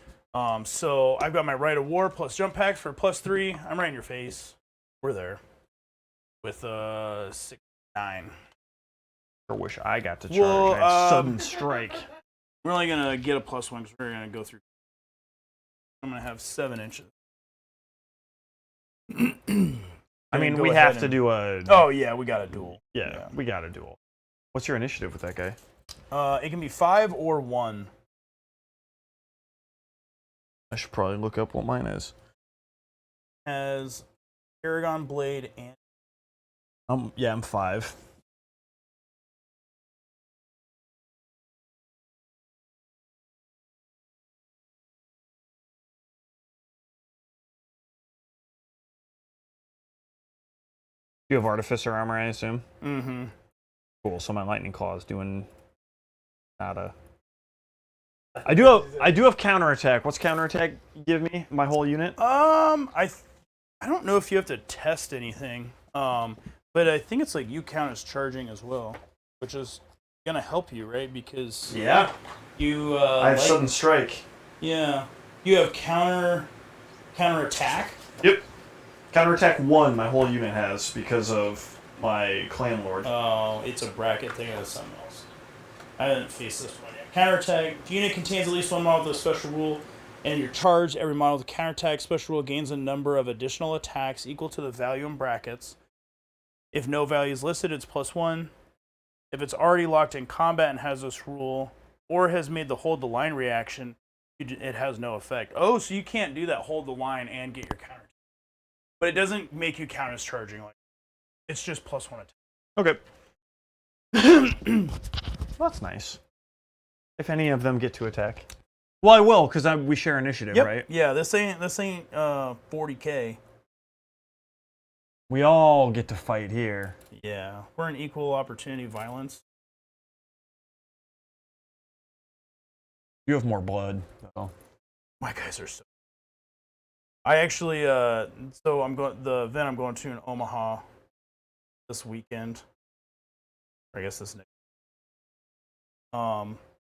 So I've got my Rite of War plus jump packs for +3. I'm right in your face. We're there. With 6, 9. I wish I got to charge. Sudden strike. We're only gonna get a +1 because we're gonna go through. I'm gonna have 7 inches. I mean, we have to do a. Oh yeah, we got a duel. Yeah, we got a duel. What's your initiative with that guy? It can be 5 or 1. I should probably look up what mine is. Has Paragon Blade and. I'm 5. You have Artificer armor, I assume? Mm-hmm. Cool, so my Lightning Claw is doing nada. I do have counterattack. What's counterattack give me? My whole unit? I don't know if you have to test anything. But I think it's like you count as charging as well, which is gonna help you, right? Because you I have sudden strike. Yeah, you have counter attack. Yep. Counterattack 1, my whole unit has because of my Clan Lord. Oh, it's a bracket thing or something else. I didn't face this one yet. Counterattack. The unit contains at least one model with a special rule, and your charge. Every model with a counterattack special rule gains a number of additional attacks equal to the value in brackets. If no value is listed, it's +1. If it's already locked in combat and has this rule, or has made the hold the line reaction, it has no effect. Oh, so you can't do that hold the line and get your counter. But it doesn't make you count as charging. Like it's just +1 attack. Okay. Well, that's nice. If any of them get to attack. Well, I will, because we share initiative, right? Yeah, this ain't 40K. We all get to fight here. Yeah, we're in equal opportunity violence. You have more blood. So. My guys are so. I actually, the event I'm going to in Omaha this weekend. Or I guess this next.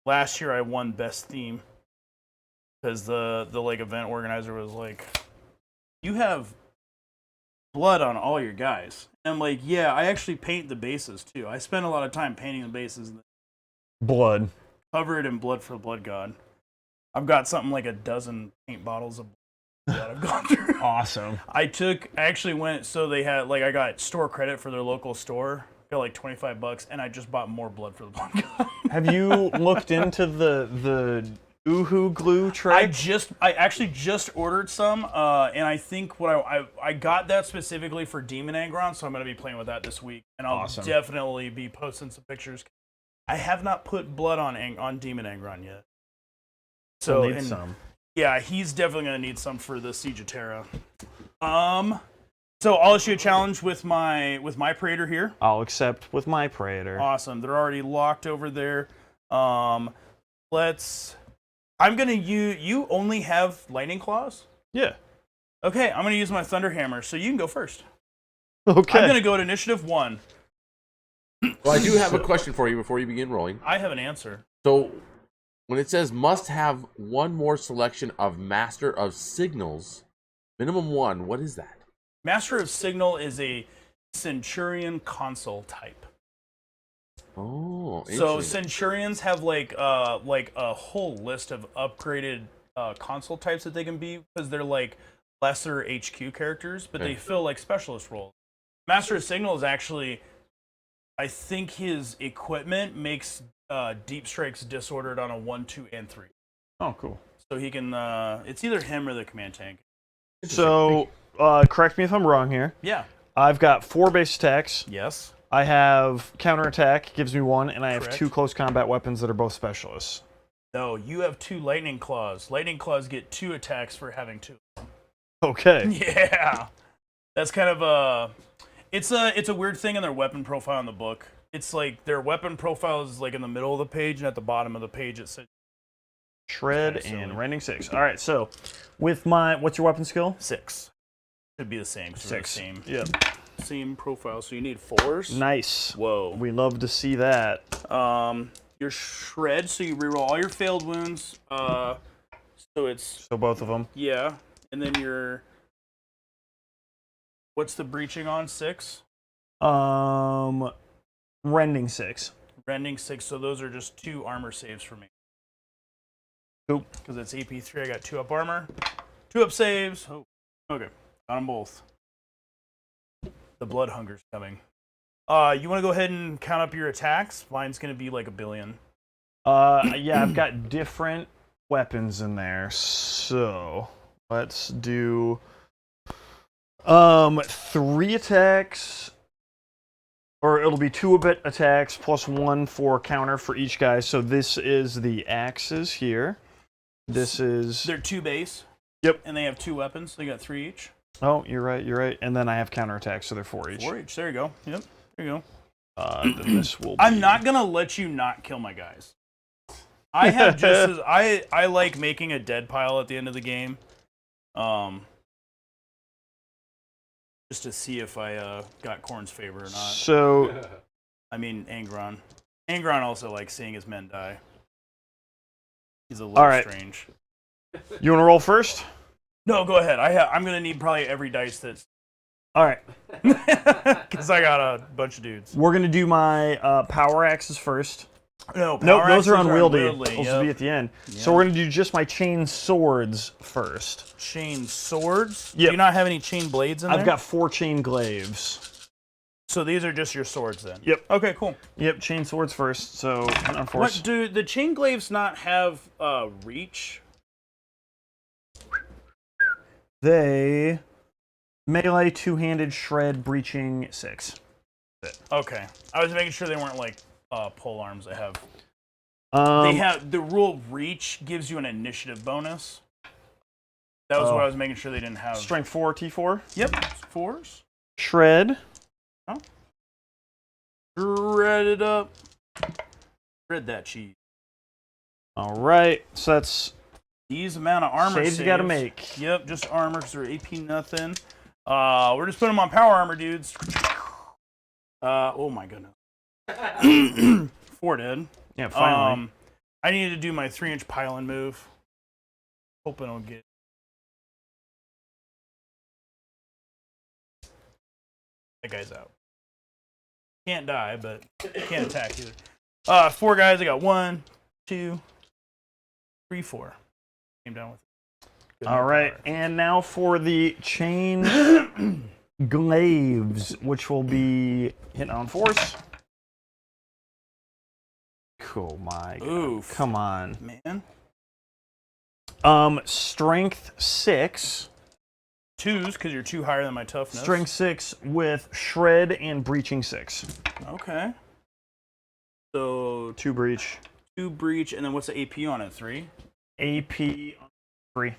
Last year I won best theme because the like event organizer was like, "You have blood on all your guys." And I'm like, "Yeah, I actually paint the bases too. I spend a lot of time painting the bases." Blood. Covered in blood for the blood god. I've got something like a dozen paint bottles of blood that I've gone through. Awesome. I actually went, so they had, like, I got store credit for their local store. Got like $25, and I just bought more blood for the blood gun. Have you looked into the Uhu glue trick? I actually just ordered some, and I think what I got that specifically for Demon Angron, so I'm going to be playing with that this week, and I'll definitely be posting some pictures. I have not put blood on Demon Angron yet. So we'll need some. Yeah, he's definitely going to need some for the Siege of Terra. So I'll issue a challenge with my Praetor here. I'll accept with my Praetor. Awesome. They're already locked over there. I'm gonna you only have lightning claws? Yeah. Okay, I'm gonna use my thunder hammer, so you can go first. Okay. I'm gonna go to initiative 1. Well, I do have a question for you before you begin rolling. I have an answer. So, when it says must have one more selection of Master of Signals, minimum 1, what is that? Master of Signal is a Centurion console type. Oh, so Centurions have like a whole list of upgraded console types that they can be, because they're like lesser HQ characters, but they fill like specialist roles. Master of Signal is actually, I think his equipment makes deep strikes disordered on a 1, 2, and 3. Oh, cool. So he can. It's either him or the command tank. So, correct me if I'm wrong here. Yeah. I've got 4 base attacks. Yes. I have counterattack, gives me 1, and I have Correct. 2 close combat weapons that are both specialists. No, you have 2 lightning claws. Lightning claws get 2 attacks for having 2. Okay. Yeah. That's kind of a. It's a weird thing in their weapon profile in the book. It's like their weapon profile is like in the middle of the page, and at the bottom of the page it says Shred Okay, so- and rending 6. All right, so with my, what's your weapon skill? 6. Should be the same. So 6. Same. Yep. Same profile. So you need 4s. Nice. Whoa. We love to see that. Your shred, so you reroll all your failed wounds. So it's So both of them. yeah, and then your what's the breaching on 6? Rending 6. Rending 6. So those are just 2 armor saves for me. Cool. Because it's AP 3, I got 2 up armor, 2 up saves. Oh, okay, got them both. The blood hunger's coming. You want to go ahead and count up your attacks? Mine's gonna be like 1 billion. Yeah, I've got different weapons in there. So let's do 3 attacks, or it'll be 2 attacks plus 1 for counter for each guy. So this is the axes here. This is. They're 2 base. Yep. And they have 2 weapons. So they got 3 each. Oh, you're right. You're right. And then I have counterattacks, so they're 4 each. 4 each. There you go. Yep. There you go. Then this will. I'm not gonna let you not kill my guys. I have just as I like making a dead pile at the end of the game, just to see if I got Korn's favor or not. So. I mean, Angron. Angron also likes seeing his men die. He's a little All right. strange. You want to roll first? No, go ahead. I'm gonna need probably every dice that's All right. because I got a bunch of dudes. We're gonna do my power axes first. No, Nope, power those are axes unwieldy. unwieldy, Those yep. will be at the end. So we're gonna do just my chain swords first. Chain swords. Yep. Do you not have any chain blades in there? I've got 4 chain glaives. So these are just your swords then? Yep. Okay, cool. Yep, chain swords first. So on force. What do the chain glaives not have reach? They melee, 2-handed, shred, breaching 6. Okay. I was making sure they weren't like pole arms that have They have the rule reach gives you an initiative bonus. That was what I was making sure they didn't have. Strength 4, T4. Yep. 4s. Shred. Shred it up. Shred that cheese. All right. So that's These amount of armor saves you got to make. Yep, just armor because they're AP nothing. We're just putting them on power armor, dudes. Oh my goodness. 4 dead. Yeah, finally. I need to do my 3-inch pylon move. Hoping I'll get. That guy's out. Can't die, but can't attack either. 4 guys. I got 1, 2, 3, 4. came down with it. Good All right, power. and now for the chain glaives, which will be hitting on force. Cool, my God. Oof. Come on. Man. Strength 6. 2s, because you're 2 higher than my toughness. Strength 6 with shred and breaching 6. Okay. So 2 breach. 2 breach, and then what's the AP on it? 3? AP 3.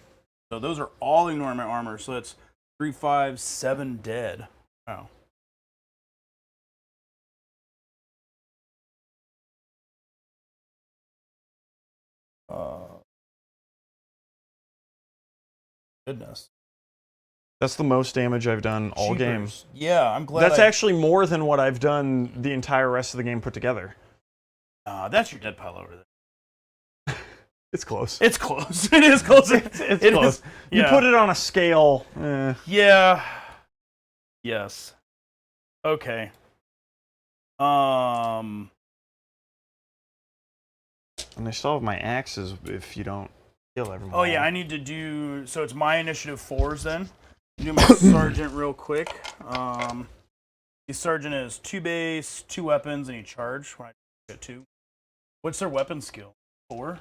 So those are all ignoring my armor. So that's 3, 5, 7 dead. Wow. Goodness. That's the most damage I've done all Jeepers. game. Yeah, I'm glad. That's actually more than what I've done the entire rest of the game put together. That's your dead pile over there. It's close. It's close. It is close. It's close. You Yeah. put it on a scale. Yeah. Yes. Okay. And I still have my axes if you don't kill everyone. Oh yeah, I need to do. So it's my initiative 4s then. Do my sergeant real quick. The sergeant is 2 base, 2 weapons, and he charge when I get 2. What's their weapon skill? 4.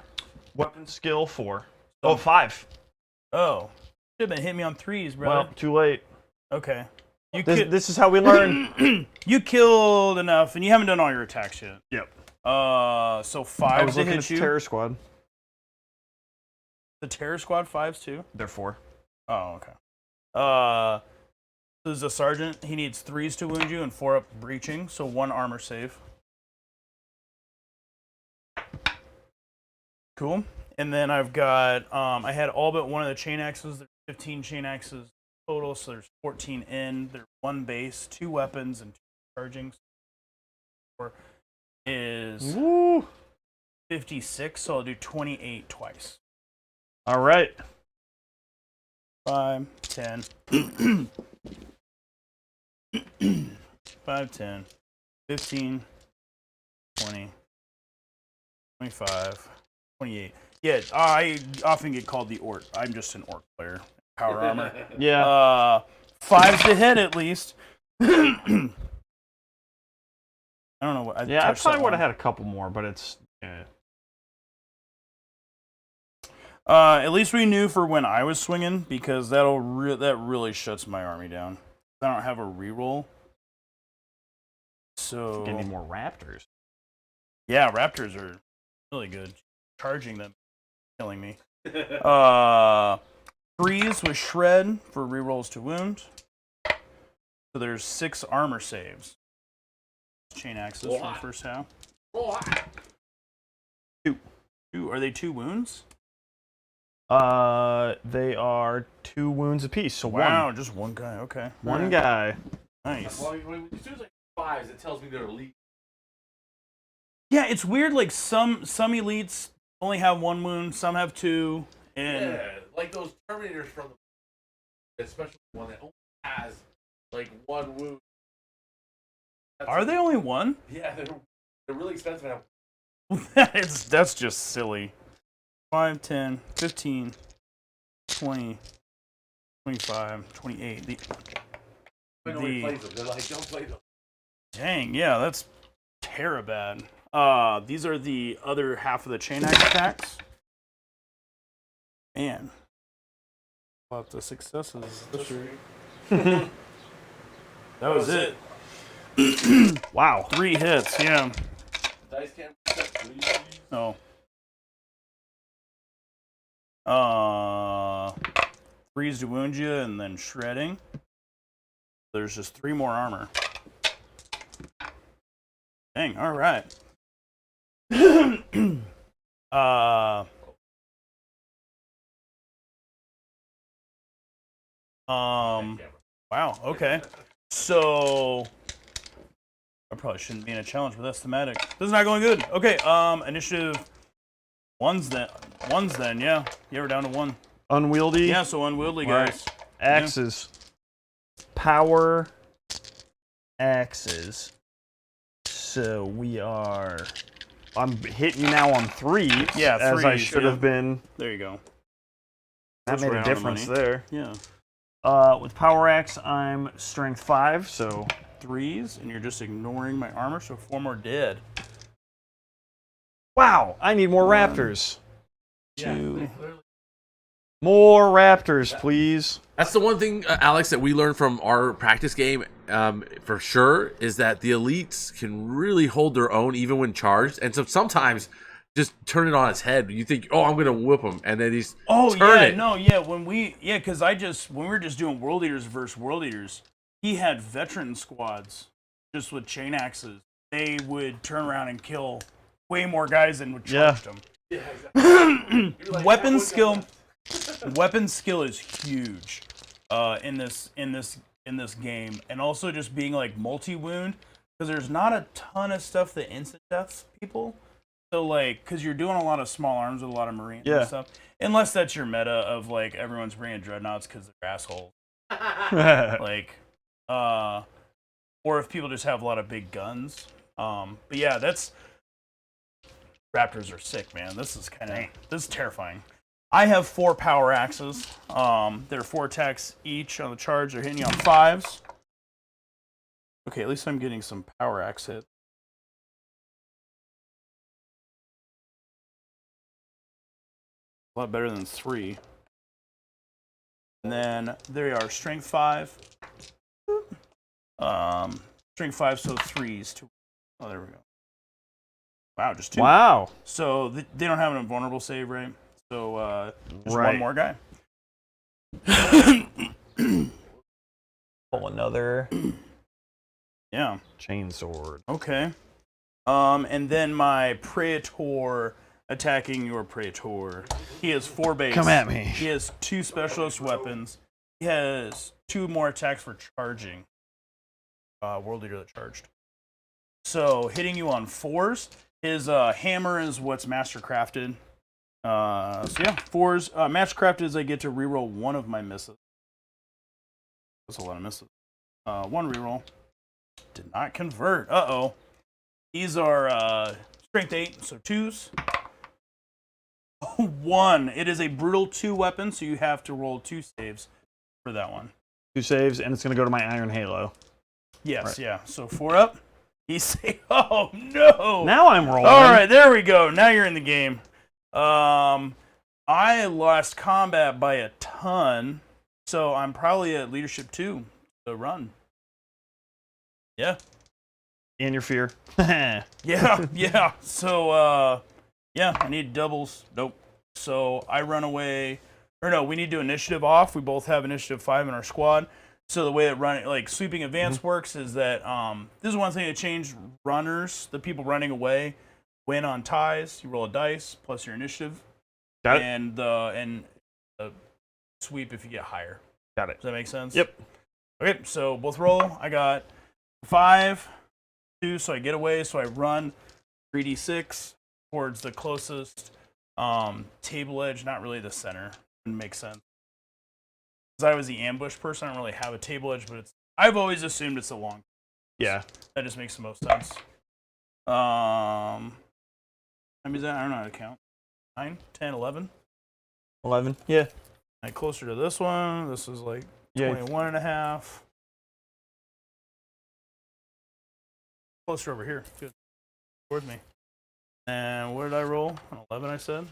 Weapon skill 4. Oh, 5. Oh, should have been hitting me on 3s, brother. Well, too late. Okay. This is how we learn. You killed enough, and you haven't done all your attacks yet. Yep. So 5 I was to looking hit at the you. terror squad. The terror squad 5s too. They're 4. Oh, okay. So there's a sergeant. He needs 3s to wound you and 4 up breaching, so 1 armor save. Cool. And then I've got, I had all but one of the chain axes. There's 15 chain axes total, so there's 14 in. There's 1 base, 2 weapons, and 2 charging. So is Woo! 56, so I'll do 28 twice. All right. 5, 10. 5, 10, 15, 20, 25, 28. Yeah, I often get called the orc. I'm just an orc player. Power armor. Yeah. 5's to hit at least. I don't know what. I probably would have had a couple more, but it's. At least we knew for when I was swinging, because that really shuts my army down. I don't have a reroll. So Get any more raptors? yeah, raptors are really good. Charging them, killing me. 3s with shred for rerolls to wound. So there's 6 armor saves. Chain axes for the first half. 2. Are they 2 wounds? They are 2 wounds apiece. So Wow, one. just one guy. Okay, One guy. Nice. Well, as soon as I 5s, it tells me they're elite. Yeah, it's weird. Like some elites only have 1 wound, some have 2, and Yeah, like those Terminators from the, especially one that only has like 1 wound. are they only 1? Yeah, they're really expensive. That's just silly. 5, 10, 15, 20, 25, 28. Nobody plays them. They're like, don't play them. Dang, yeah, that's terribad. These are the other half of the chain axe attacks. Man. About the successes. That was it. Wow. 3 hits, yeah. Dice can't protect, please. No. 3s to wound you, and then shredding. There's just 3 more armor. Dang, all right. Wow, okay. So I probably shouldn't be in a challenge, but that's thematic. This is not going good. Okay, initiative 1s then, yeah. Yeah, we're down to 1. Unwieldy. Yeah, so unwieldy Right. guys. Axes. Power axes. So we are. I'm hitting you now on 3. Yeah, as I 3s, should yeah. have been. There you go. That made right a on the difference money. there. Yeah. With Power Axe, I'm Strength 5, so 3s, and you're just ignoring my armor, so 4 more dead. wow, I need more raptors. Yeah. 2. More raptors, please. That's the one thing, Alex, that we learned from our practice game, for sure, is that the elites can really hold their own even when charged, and so sometimes just turn it on its head. You think, oh, I'm gonna whip them, and then he's turn it. When we were just doing World Eaters versus World Eaters, he had veteran squads just with chain axes. They would turn around and kill way more guys than would charge them. Yeah, exactly. Weapon skill is huge in this game, and also just being like multi-wound, because there's not a ton of stuff that instant deaths people. So like, because you're doing a lot of small arms with a lot of marines and stuff, unless that's your meta of like everyone's bringing dreadnoughts because they're assholes. Like, or if people just have a lot of big guns. But yeah, that's raptors are sick, man. This is terrifying. I have 4 power axes. They're 4 attacks each on the charge. They're hitting you on 5s. Okay, at least I'm getting some power axe hit. A lot better than 3. And then there you are, strength 5. Strength 5, so 3s. Oh, there we go. Wow, just 2. Wow. So they don't have an invulnerable save, right? So just Right. one more guy. Pull another Yeah. chainsword. Okay. And then my Praetor attacking your Praetor. He has 4 base. Come at me. He has 2 specialist weapons. He has 2 more attacks for charging. World Eater that charged. So hitting you on 4s. His hammer is what's master crafted. So yeah, 4s. Master crafted is I get to reroll 1 of my misses. That's a lot of misses. 1 reroll. Did not convert. Uh-oh. These are strength 8, so 2s. 1. It is a brutal 2 weapon, so you have to roll 2 saves for that one. 2 saves, and it's going to go to my Iron Halo. Yes, right. yeah. So 4 up. He say, oh no! Now I'm rolling. All right, there we go. Now you're in the game. I lost combat by a ton, so I'm probably at leadership 2. So run. Yeah. And your fear. Yeah. So, yeah, I need doubles. Nope. So I run away. Or no, we need to initiative off. We both have initiative 5 in our squad. So the way that sweeping advance works is that this is one thing that changed runners. The people running away win on ties. You roll a dice plus your initiative. Got it. And the sweep if you get higher. Got it. Does that make sense? Yep. Okay, so both roll. I got 5, 2, so I get away. So I run 3d6 towards the closest table edge, not really the center. Didn't make sense. Because I was the ambush person, I don't really have a table edge, but I've always assumed it's a long. Yeah. That just makes the most sense. I mean, I don't know how to count. 9, 10, 11. 11. Yeah. And closer to this one. This is like 21 and a half. Closer over here. Good. Towards me. And what did I roll? An 11, I said.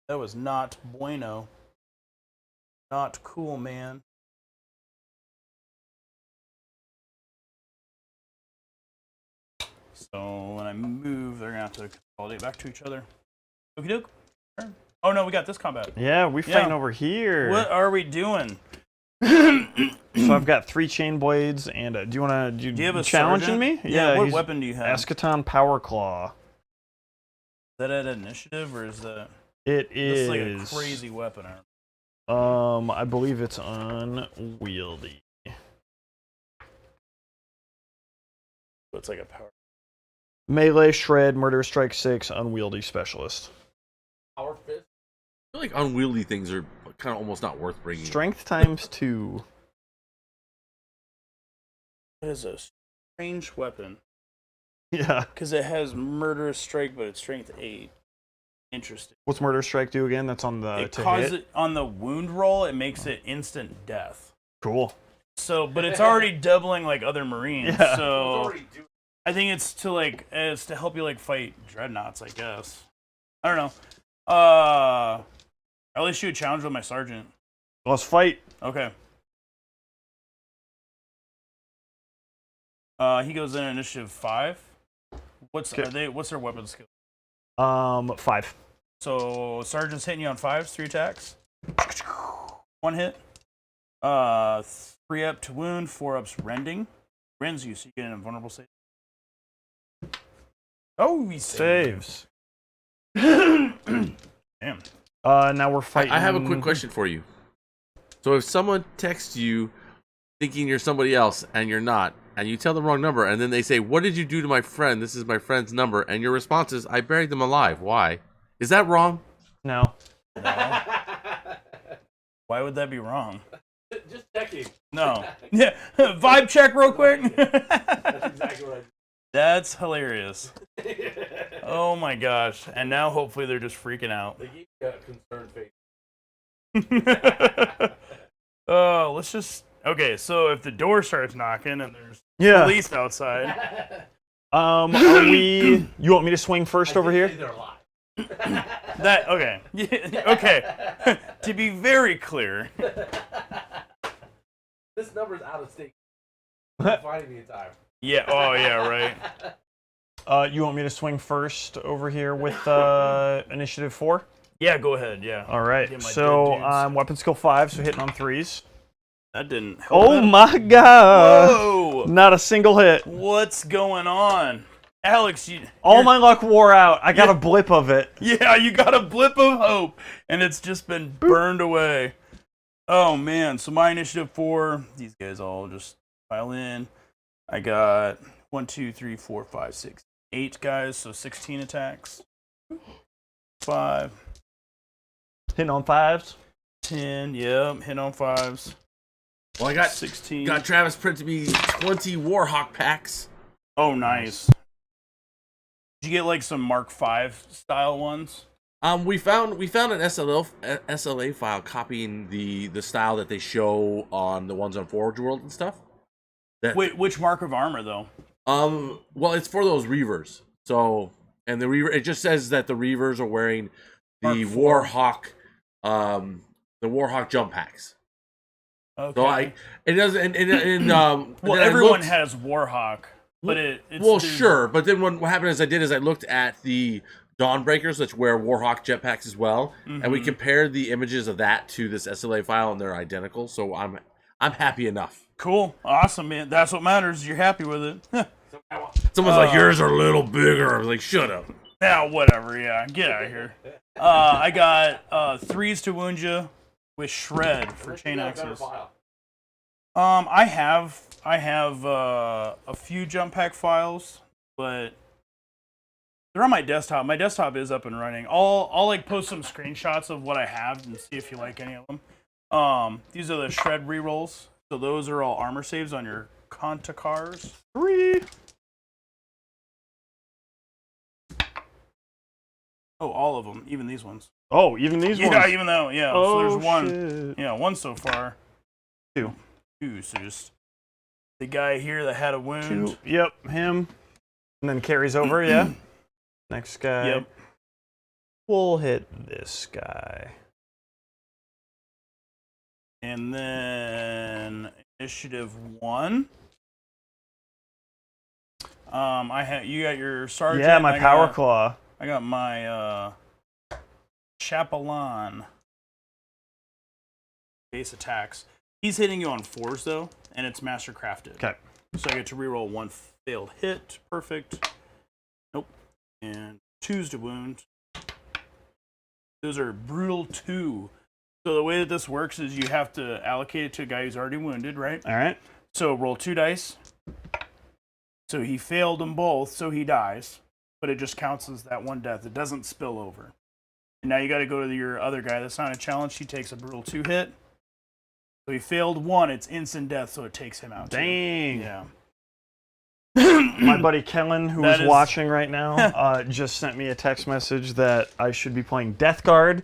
That was not bueno. Not cool, man. So when I move, they're gonna have to consolidate back to each other. Okie doke. Oh no, we got this combat. Yeah, we fighting over here. What are we doing? So I've got 3 chain blades, and do you want to Do you have a challenging sergeant? me? Yeah. What he's weapon do you have? Eschaton Power Claw. Is that at initiative or is that? It This is like a crazy weapon. I believe it's unwieldy. So it's like a power. Melee, shred, murder, strike 6, unwieldy specialist. Power fist. I feel like unwieldy things are kind of almost not worth bringing. Strength times 2. It is a strange weapon. Yeah. Because it has murderous strike, but it's strength 8. Interesting. What's Murder Strike do again? That's on the It to causes hit? it on the wound roll. It makes it instant death. Cool. So, but it's already doubling like other Marines. Yeah. So I think it's to help you like fight dreadnoughts. I guess. I don't know. At least you a challenge with my sergeant. Let's fight. Okay. He goes in initiative 5. What's their weapon skill? 5. So sergeant's hitting you on 5s, 3 attacks. 1 hit. 3 up to wound, 4 ups rending. Rends you, so you get an invulnerable save. Oh, he Saves. Damn. Now we're fighting. I have a quick question for you. So if someone texts you thinking you're somebody else and you're not, and you tell the wrong number, and then they say, "What did you do to my friend? This is my friend's number," and your response is, "I buried them alive." Why? Is that wrong? No. Why would that be wrong? Just checking. No. Yeah. Vibe check real quick. That's exactly what I did. That's hilarious. Oh my gosh. And now hopefully they're just freaking out. They gave you a concerned face. Oh, let's just... Okay, so if the door starts knocking and there's police outside... Are we... You want me to swing first over here? They're alive. Okay. Okay. To be very clear... This number's out of state. I'm finding the entire. Yeah, oh yeah, right. You want me to swing first over here with initiative 4? Yeah, go ahead, yeah. All right. Get my So dead dudes. weapon skill 5, so hitting on 3s. That didn't help. Oh my god! Whoa! Not a single hit. What's going on? Alex, All my luck wore out. I got a blip of it. Yeah, you got a blip of hope, and it's just been burned away. Oh man, so my initiative 4, these guys all just pile in. I got 1, 2, 3, 4, 5, 6, 8 guys, so 16 attacks. 5. Hitting on 5s. 10, yep, hit on 5s. Well, I got 16. Got Travis printed me 20 Warhawk packs. Oh, nice. Did you get like some Mark V style ones? We found an SLA file copying the style that they show on the ones on Forge World and stuff. Wait, which mark of armor though? Well, it's for those Reavers. So, and the Reaver, it just says that the Reavers are wearing the Warhawk, the Warhawk jump packs. Okay. So it doesn't, well, everyone has Warhawk, but it's sure. But then what happened is I looked at the Dawnbreakers, which wear Warhawk jetpacks as well, and we compared the images of that to this SLA file, and they're identical. So I'm happy enough. Cool, awesome, man. That's what matters. You're happy with it. Someone's like, yours are a little bigger. I was like, shut up. Yeah, whatever. Yeah, get out of here. I got 3s to wound you with shred for chain axes. I have a few jump pack files, but they're on my desktop. My desktop is up and running. I'll like post some screenshots of what I have and see if you like any of them. These are the shred rerolls. So those are all armor saves on your Contakars. 3. Oh, all of them, even these ones. Oh, even these ones? Yeah, even though, yeah. Oh, so there's one. shit. Yeah, one so far. 2. 2, so just the guy here that had a wound. 2. Yep, him. And then carries over, yeah. Next guy. Yep. We'll hit this guy. And then initiative 1. You got your sergeant. Yeah, my power claw. I got my Chapelon. Base attacks. He's hitting you on 4s though, and it's master crafted. Okay. So I get to reroll 1 failed hit. Perfect. Nope. And 2s to wound. Those are brutal 2. So the way that this works is you have to allocate it to a guy who's already wounded, right? All right. So roll 2 dice. So he failed them both, so he dies. But it just counts as that 1 death. It doesn't spill over. And now you got to go to your other guy. That's not a challenge. He takes a brutal 2-hit. So he failed 1. It's instant death, so it takes him out. Dang. Yeah. My buddy Kellen, who is watching right now, just sent me a text message that I should be playing Death Guard.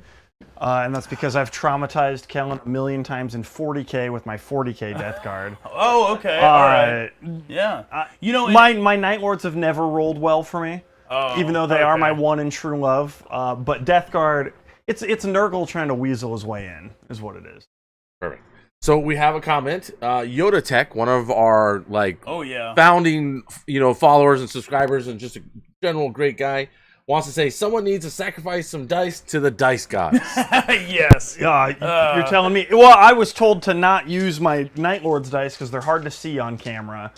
And that's because I've traumatized Kellen a million times in 40K with my 40K Death Guard. Oh, okay. All right. Yeah. You know, my Night Lords have never rolled well for me, even though they are my one and true love. But Death Guard, it's Nurgle trying to weasel his way in, is what it is. Perfect. So we have a comment. Yoda Tech, one of our founding followers and subscribers, and just a general great guy, wants to say someone needs to sacrifice some dice to the dice gods. Yes. You're telling me. Well, I was told to not use my Night Lord's dice because they're hard to see on camera,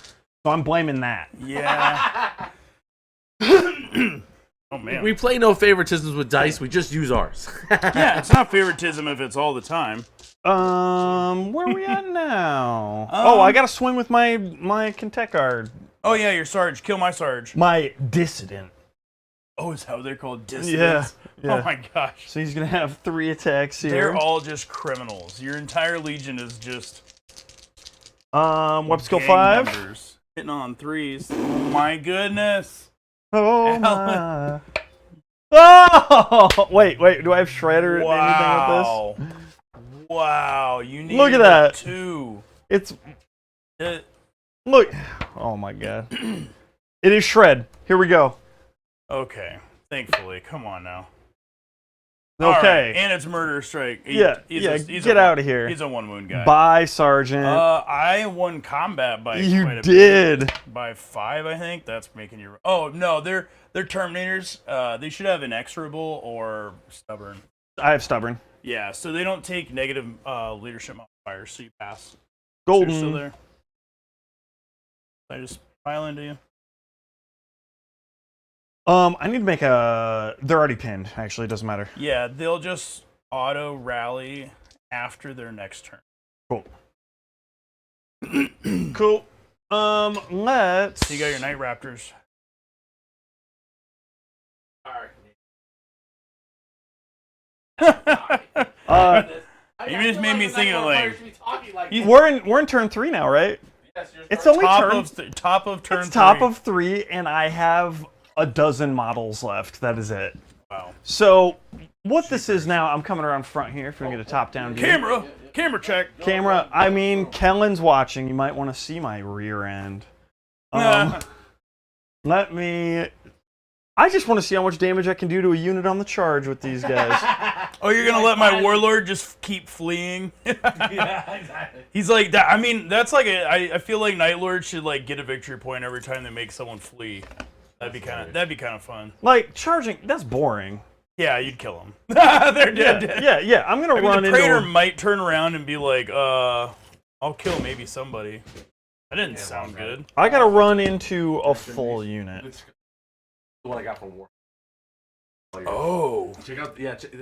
so I'm blaming that. Yeah. Oh man. We play no favoritisms with dice. We just use ours. Yeah, it's not favoritism if it's all the time. Where are we at now? I gotta swing with my Kentek Guard. Oh yeah, your Sarge. Kill my Sarge. My Dissident. Oh, is that what they're called? Dissidents? Yeah. Oh my gosh. So he's gonna have 3 attacks here. They're all just criminals. Your entire legion is just Web skill 5. Members. Hitting on 3s. Oh my goodness. Oh my. Oh wait, do I have Shredder and anything with this? Wow, you need Look at that. 2. It's look. Oh my god. It is Shred. Here we go. Okay, thankfully. Come on now. Okay. Right. And it's Murder Strike. Get out of here. He's a 1-wound guy. Bye, Sergeant. I won combat by you quite a did. Bit. By 5, I think. That's making you... Oh, no, they're Terminators. They should have Inexorable or Stubborn. I have Stubborn. Yeah, so they don't take negative leadership modifiers, so you pass. Golden. So you're still there. I just pile into you. I need to make a... They're already pinned, actually. It doesn't matter. Yeah, they'll just auto-rally after their next turn. Cool. Cool. Let's... So you got your Night Raptors. You just made me think of we're in turn 3 now, right? Yes, it's only top turn... of top of turn it's 3. top of 3, and I have a dozen models left. That is it. Wow. So, what this is now, I'm coming around front here if you want to get a top-down view. Camera check. Camera, I mean, Kellen's watching. You might want to see my rear end. Let me... I just want to see how much damage I can do to a unit on the charge with these guys. Oh, you're going to let my Warlord just keep fleeing? Yeah, exactly. He's like that. I mean, that's like I feel like Night Lord should like get a victory point every time they make someone flee. That'd be kind of fun. Like charging, that's boring. Yeah, you'd kill them. They're dead. Yeah. I'm gonna run the into. Praetor might turn around and be like, I'll kill maybe somebody. That didn't sound good. I gotta run into a full unit. What I got from War. Oh. Check out,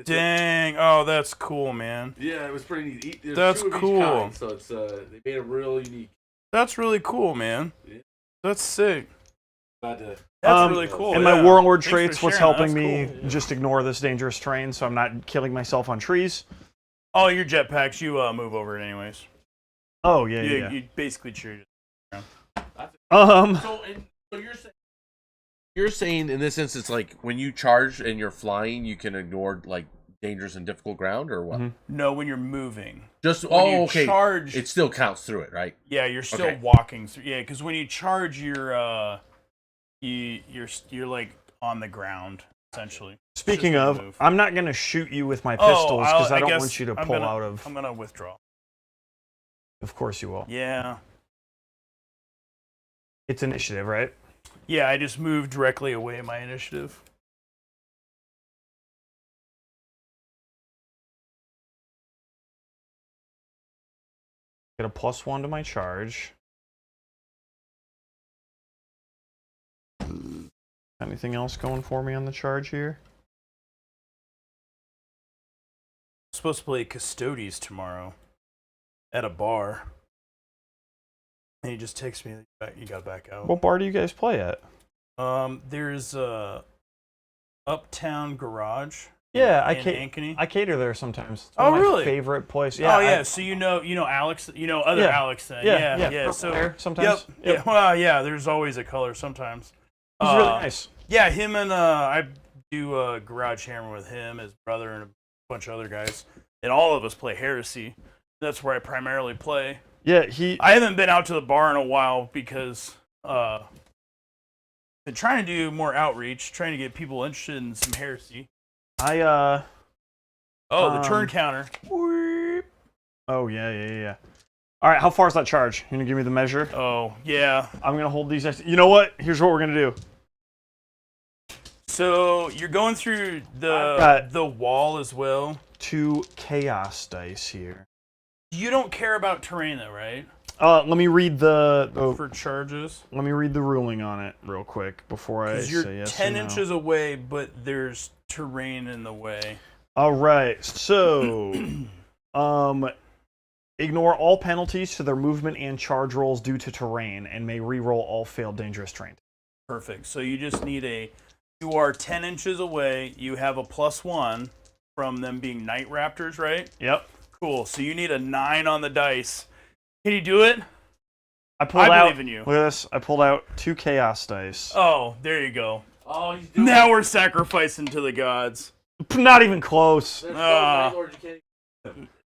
dang. Oh, that's cool, man. Yeah, it was pretty neat. That's cool. Kind, so it's they made it real unique. That's really cool, man. Yeah. That's sick. That's really cool. And my Warlord traits, what's helping me just ignore this dangerous terrain so I'm not killing myself on trees. Oh, your jetpacks, you move over it anyways. Oh, yeah. You basically cheer it around. So you're saying in this instance, like when you charge and you're flying, you can ignore like dangerous and difficult ground, or what? Mm-hmm. No, when you're moving. Just okay. Charge, it still counts through it, right? Yeah, you're still walking through. Yeah, because when you charge, you're like on the ground essentially. Speaking of, I'm not gonna shoot you with my pistols because I don't want you to pull out of. I'm gonna withdraw. Of course you will. Yeah. It's initiative, right? Yeah, I just moved directly away my initiative. Get a +1 to my charge. Anything else going for me on the charge here? I'm supposed to play Custodes tomorrow at a bar. And he just texts me that you got back out. What bar do you guys play at? There's Uptown Garage. Yeah, I Ankeny? I cater there sometimes. It's Oh, one of my really? favorite place. Yeah. Oh yeah, so you know Alex, other Yeah. Alex then. Yeah, Yeah. purple So hair sometimes. Yep. Yeah. Well, yeah. There's always a color sometimes. He's really nice. Yeah, him and I do Garage Hammer with him, his brother, and a bunch of other guys, and all of us play Heresy. That's where I primarily play. Yeah, I haven't been out to the bar in a while because been trying to do more outreach, trying to get people interested in some Heresy. I the turn counter. Oh yeah. All right, how far is that charge? You gonna give me the measure? Oh yeah. I'm gonna hold these. You know what? Here's what we're gonna do. So you're going through the wall as well. 2 chaos dice here. You don't care about terrain though, right? Let me read For charges. Let me read the ruling on it real quick before I Because you're say yes 10 or no. inches away, but there's terrain in the way. All right, so ignore all penalties to their movement and charge rolls due to terrain, and may re-roll all failed dangerous terrain. Perfect. So you just need you are 10 inches away. You have a +1 from them being night raptors, right? Yep. Cool. So you need a 9 on the dice. Can you do it? I believe in you. Look at this. I pulled out 2 chaos dice. Oh, there you go. Oh, he's doing Now we're sacrificing to the gods. Not even close. There's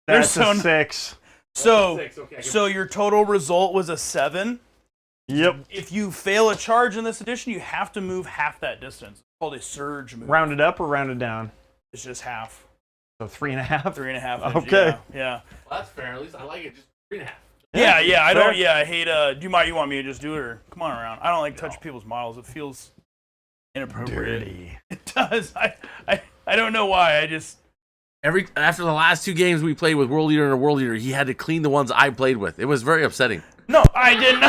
That's so a 6. So your total result was a 7. Yep. If you fail a charge in this edition, you have to move half that distance. It's called a surge move. Rounded up or rounded down? It's just half. So 3.5. 3.5. Okay. Yeah. Well, that's fair. At least I like it. Just 3.5. Yeah. I fair. don't. Yeah, I hate. You want me to just do it, or come on around? I don't like touching people's models. It feels inappropriate. Dirty. It does. I don't know why. I just. After the last 2 games we played with World Eater and a World Eater, he had to clean the ones I played with. It was very upsetting. No, I didn't.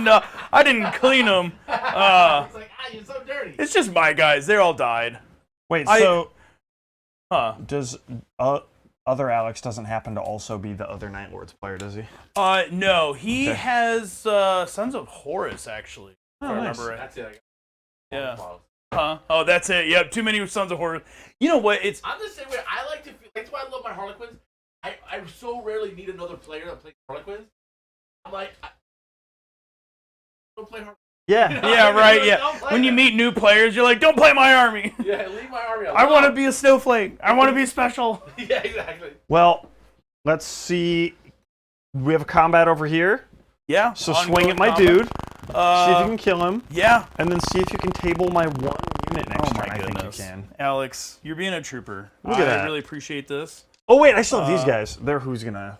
No, I didn't clean them. It's like, you're so dirty. It's just my guys. They all died. Wait, does other Alex doesn't happen to also be the other Night Lords player, does he? No, he has Sons of Horus actually. If I nice. remember right. That's it. Yeah. Huh? Oh, that's it. Yep, too many Sons of Horus. You know what? I'm the same way. I like to feel. That's why I love my Harlequins. I so rarely need another player that plays Harlequins. I'm like, I don't play Harlequins. Yeah. Yeah, right. Like, Yeah. don't play When you them. meet new players, you're like, "Don't play my army. Yeah, leave my army alone. I want to be a snowflake. I want to be special." Yeah, exactly. Well, let's see. We have a combat over here. Yeah. So ongoing swing at my combat. dude. See if you can kill him. Yeah. And then see if you can table my 1 unit next Oh my turn. I think goodness, you can. Alex, you're being a trooper. Look at I that. really appreciate this. Oh, wait, I still have these guys. They're who's going to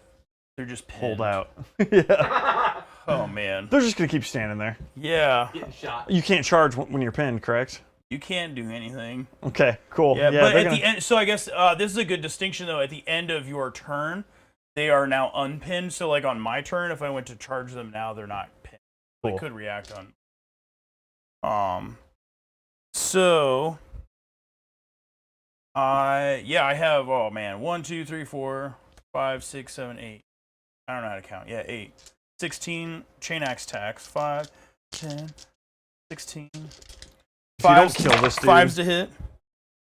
They're just hold pinned. out. Yeah. Oh man. They're just going to keep standing there. Yeah. Getting shot. You can't charge when you're pinned, correct? You can't do anything. Okay, cool. Yeah, but they're at gonna- the end, so I guess this is a good distinction though. At the end of your turn, they are now unpinned. So like on my turn, if I went to charge them now, they're not pinned. They Cool. could react on. So. I have 1, 2, 3, 4, 5, 6, 7, 8. I don't know how to count. Yeah, 8. 16 chain axe attacks. 5, 10, 16. If you don't kill this dude, 5s to hit.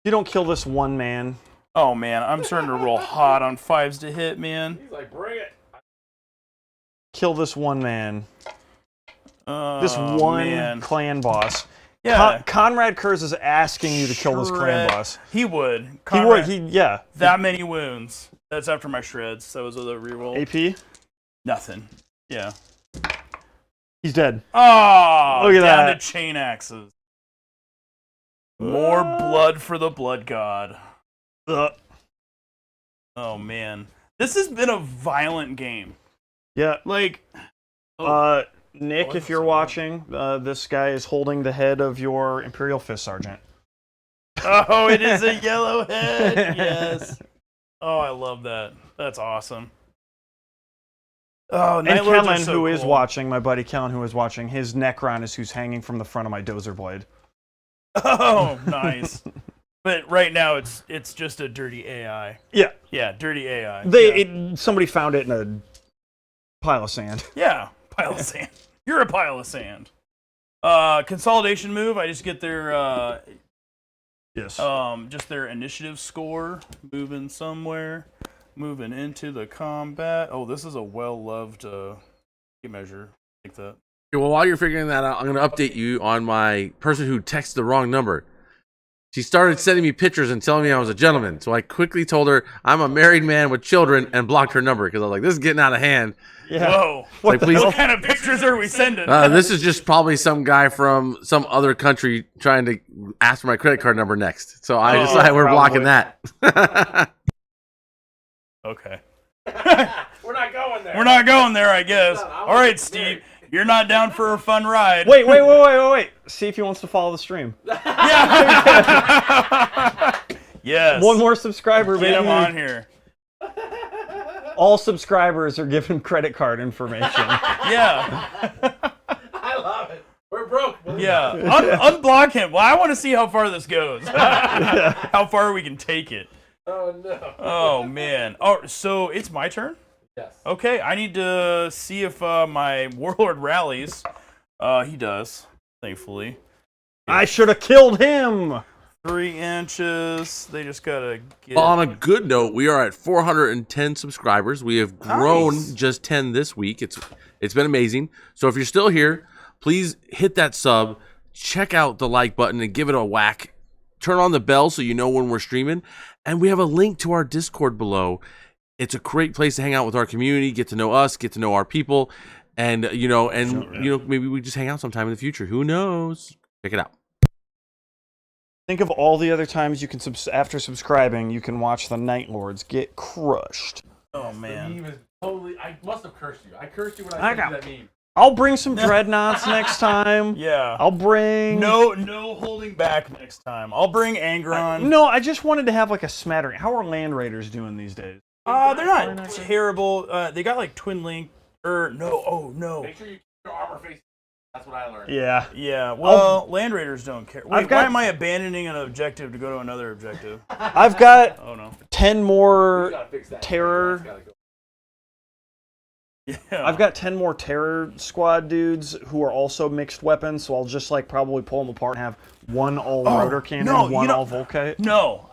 you don't kill this one man. Oh man, I'm starting to roll hot on 5s to hit, man. He's like, bring it. Kill this one man. This one man. clan boss. Yeah, Conrad Kurz is asking you to kill this clan Shred. boss. He would. He would. Conrad, Yeah. that many wounds. That's after my shreds. That was a reroll. AP. Nothing. Yeah. He's dead. Oh, Look at down that. to chain axes. More blood for the blood god. Oh man, this has been a violent game. Yeah. Like, Nick, if you're watching, this guy is holding the head of your Imperial Fist Sergeant. oh, it is a yellow head. Yes. Oh, I love that. That's awesome. Oh, And Night Lords are Kellen, so who is cool. watching, my buddy Kellen, who is watching, his Necron is who's hanging from the front of my dozer blade. Oh, nice. But right now, it's just a dirty AI. Yeah. Yeah, dirty AI. Somebody found it in a pile of sand. Yeah, pile of sand. You're a pile of sand. Consolidation move. I just get their Yes. Just their initiative score, moving somewhere, moving into the combat. Oh, this is a well-loved measure. Like that. Okay, well, while you're figuring that out, I'm going to update you on my person who texted the wrong number. She started sending me pictures and telling me I was a gentleman. So I quickly told her I'm a married man with children and blocked her number because I was like, this is getting out of hand. Yeah. Whoa. Like, please. What kind of pictures are we sending? This is just probably some guy from some other country trying to ask for my credit card number next. So I decided we're blocking that. Okay. We're not going there. We're not going there, I guess. All right, Steve. You're not down for a fun ride. Wait. See if he wants to follow the stream. Yes. One more subscriber, Get him baby. on here. All subscribers are given credit card information. Yeah. I love it. We're broke. Yeah. Unblock him. Well, I want to see how far this goes. How far we can take it. Oh, no. Oh, man. Oh, so it's my turn? Yes. Okay, I need to see if my warlord rallies. He does, thankfully. I should have killed him. 3 inches. They just gotta get. On a good note, we are at 410 subscribers. We have grown Nice. just 10 this week. It's been amazing. So if you're still here, please hit that sub, check out the like button, and give it a whack. Turn on the bell so you know when we're streaming. And we have a link to our Discord below. It's a great place to hang out with our community, get to know us, get to know our people, and maybe we just hang out sometime in the future. Who knows? Check it out. Think of all the other times you can after subscribing, you can watch the Night Lords get crushed. Oh man. I must have cursed you. I cursed you when I got- that meme. I'll bring some dreadnoughts next time. Yeah. I'll bring No holding back next time. I'll bring Angron. No, I just wanted to have like a smattering. How are Land Raiders doing these days? They're not terrible. They got like twin link. No. Oh no. Make sure you keep your armor facing. That's what I learned. Yeah. Yeah. Well, Land Raiders don't care. Wait, I've got- why am I abandoning an objective to go to another objective? I've got Oh no. 10 more Gotta fix that. terror. That's gotta go. Yeah. I've got 10 more terror squad dudes who are also mixed weapons, so I'll just like probably pull them apart and have one all rotor cannon, no, you one know- all Volkite. No.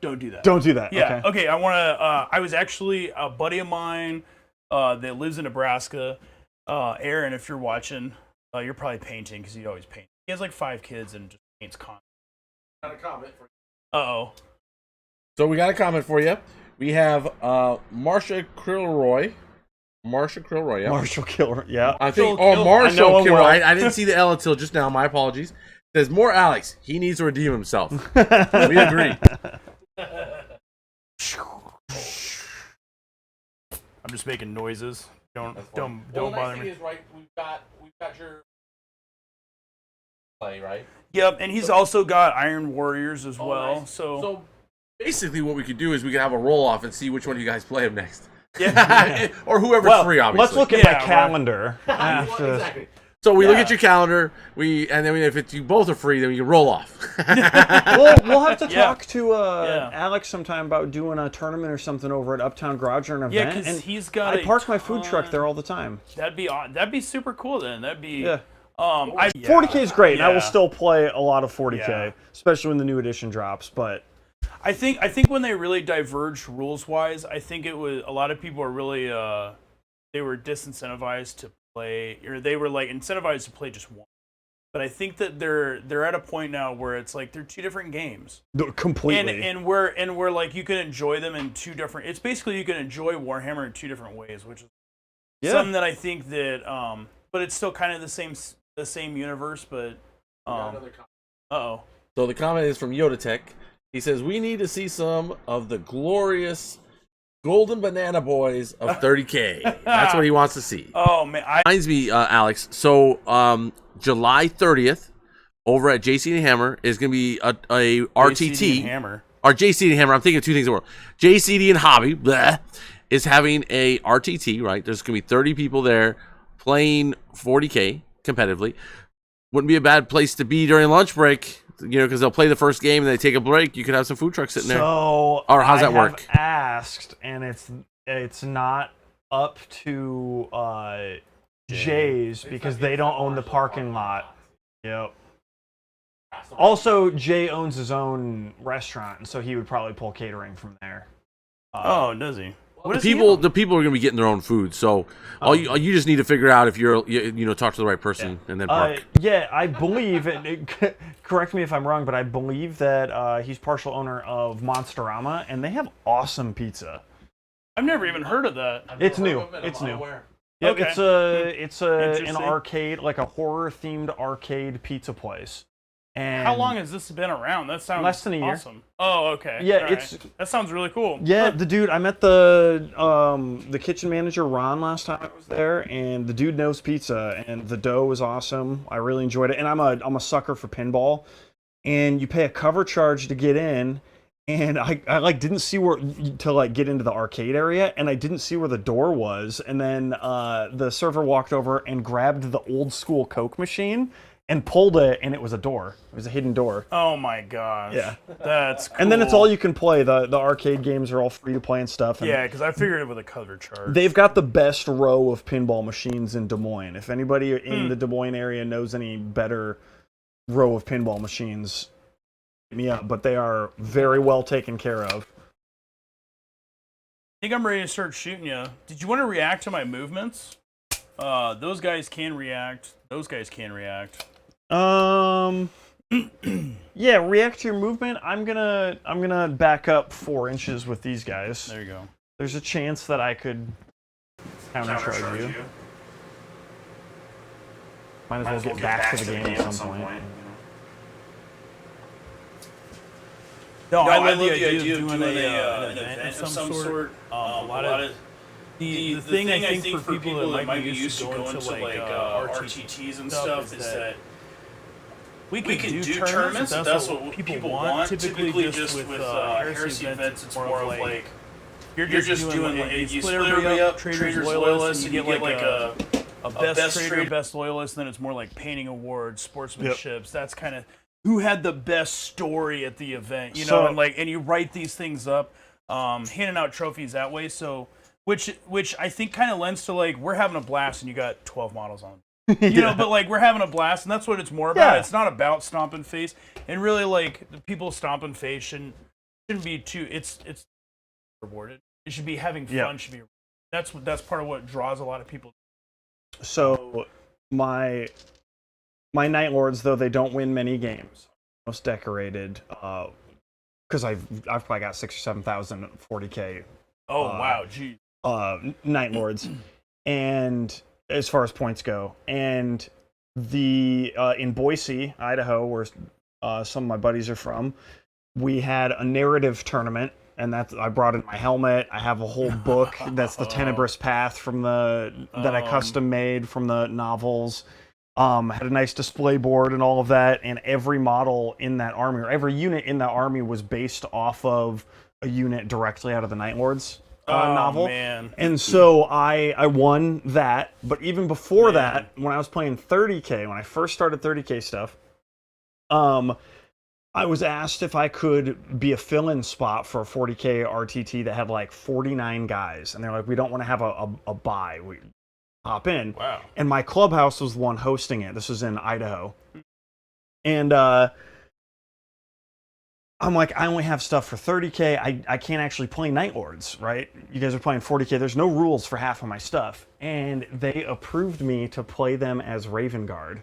Don't do that. Don't do that. Yeah. Okay. Okay. I want to. I was actually a buddy of mine that lives in Nebraska. Aaron, if you're watching, you're probably painting because he always paints. He has like 5 kids and just paints constantly. Got a comment for you. Uh-oh. So we got a comment for you. We have Marsha Krillroy. Yeah. Marshall Killer. Yeah. I think. Kill- Oh, Kill- Marshall I know him Kilroy. well. I didn't see the L until just now. My apologies. Says more Alex. He needs to redeem himself. We agree. I'm just making noises. Don't Well, bother the nice me. thing is, right, we've got your play, right? Yep, and he's also got Iron Warriors as well. Nice. So So basically, what we could do is we could have a roll off and see which one of you guys play him next. yeah. Or whoever's Well, free, obviously. let's look at Yeah, my right. calendar. Exactly. So we look Yeah. at your calendar. If you both are free, then we can roll off. We'll have to Yeah. talk to Yeah. Alex sometime about doing a tournament or something over at Uptown Garage or an Yeah, event. because and he's got. I park my food truck there all the time. That'd be super cool then. That'd be. Yeah. 40K is great, and I will Yeah. still play a lot of 40K, Yeah. especially when the new edition drops. But I think when they really diverged rules wise, I think it was a lot of people are really they were disincentivized to play, or they were like incentivized to play just one. But I think that they're at a point now where it's like they're 2 different games, completely. and we're like you can enjoy them in 2 different. It's basically you can enjoy Warhammer in 2 different ways, which is something that I think that but it's still kind of the same universe, but uh-oh. So the comment is from Yoda Tech. He says, we need to see some of the glorious golden banana boys of 30K. That's what he wants to see. Oh man, Reminds me, Alex, so July 30th over at JC and Hammer is going to be a RTT. JCD Hammer. Or JCD and Hammer, I'm thinking of 2 things in the world. JCD and Hobby is having a RTT, right? There's going to be 30 people there playing 40K competitively. Wouldn't be a bad place to be during lunch break, because they'll play the first game and they take a break. You could have some food trucks sitting there. So Or how's that I work? have asked, and it's not up to Jay's because they don't own the parking lot. Yep. Also, Jay owns his own restaurant, and so he would probably pull catering from there. Oh, does he? What The does he people, own? the people are going to be getting their own food, so you just need to figure out if you're, talk to the right person and then park. Yeah, I believe, correct me if I'm wrong, but I believe that he's partial owner of Monsterama, and they have awesome pizza. I've never even heard of that. It's new. It's new. Yep, Okay. it's an Interesting. arcade, like a horror-themed arcade pizza place. And How long has this been around? That sounds Less than a year. awesome. Oh, okay. Yeah, All right. it's- that sounds really cool. Yeah, the dude. I met the kitchen manager Ron last time I was there, and the dude knows pizza, and the dough was awesome. I really enjoyed it, and I'm a sucker for pinball. And you pay a cover charge to get in, and I didn't see where to get into the arcade area, and I didn't see where the door was, and then the server walked over and grabbed the old school Coke machine and pulled it, and it was a door. It was a hidden door. Oh my gosh. Yeah. That's cool. And then it's all you can play. The arcade games are all free to play and stuff. And Yeah, because I figured it with a cover charge. they've got the best row of pinball machines in Des Moines. If anybody in the Des Moines area knows any better row of pinball machines, hit me up. But they are very well taken care of. I think I'm ready to start shooting you. Did you want to react to my movements? Those guys can react. Those guys can react. Yeah, react to your movement. I'm gonna back up 4 inches with these guys. There you go. There's a chance that I could countercharge you. Might as well get back to the game at some point. No, I love the idea of doing an event of some sort. A lot of the thing I think for people that might be used to going to RTTs and stuff is that we can do tournaments. That's what people want. Typically, just with heresy events, it's more of like you're just doing you split everybody up, traders, loyalists, and you get like a best trader, best loyalist. Then it's more like painting awards, sportsmanships. That's kind of who had the best story at the event, and you write these things up, handing out trophies that way. So, which I think kind of lends to we're having a blast and you got 12 models on. But we're having a blast, and that's what it's more about. Yeah. It's not about stomping face, and really the people stomping face shouldn't be too. It's rewarded. It should be having fun. Yeah. Should be. That's part of what draws a lot of people. So my Night Lords, though they don't win many games, most decorated, because I've probably got 6,000 or 7,000 40K. Oh wow, geez. Night Lords, and as far as points go, and the in Boise, Idaho, where some of my buddies are from, we had a narrative tournament, and I brought in my helmet. I have a whole book that's the Tenebrous Path from that I custom made from the novels. Had a nice display board and all of that, and every model in that army, or every unit in that army, was based off of a unit directly out of the Night Lords novel. Man. And so I won that, but even before that, when I was playing 30K, when I first started 30K stuff, I was asked if I could be a fill-in spot for a 40K RTT that had 49 guys, and they're like, we don't want to have a bye. We hop in. Wow. And my clubhouse was the one hosting it. This was in Idaho. And I'm like, I only have stuff for 30K. I can't actually play Night Lords, right? You guys are playing 40K. There's no rules for half of my stuff. And they approved me to play them as Raven Guard.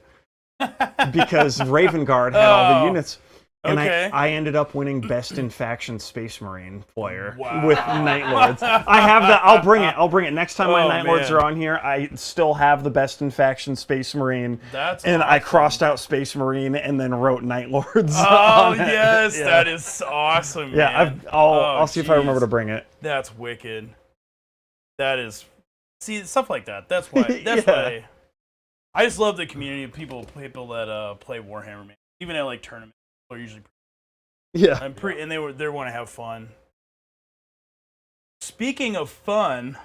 Because Raven Guard had all the units. And Okay. I ended up winning Best in Faction Space Marine player with Night Lords. I have that. I'll bring it. Next time my Night Lords are on here, I still have the Best in Faction Space Marine. That's and awesome. I crossed out Space Marine and then wrote Night Lords. Oh on it. yes, Yeah. That is awesome. Yeah, man. I'll see if I jeez. remember to bring it. That's wicked. That is, stuff like that. That's why. That's Yeah. why. I just love the community of people that play Warhammer. Man. Even at tournaments, people are usually. Yeah. And they want to have fun. Speaking of fun,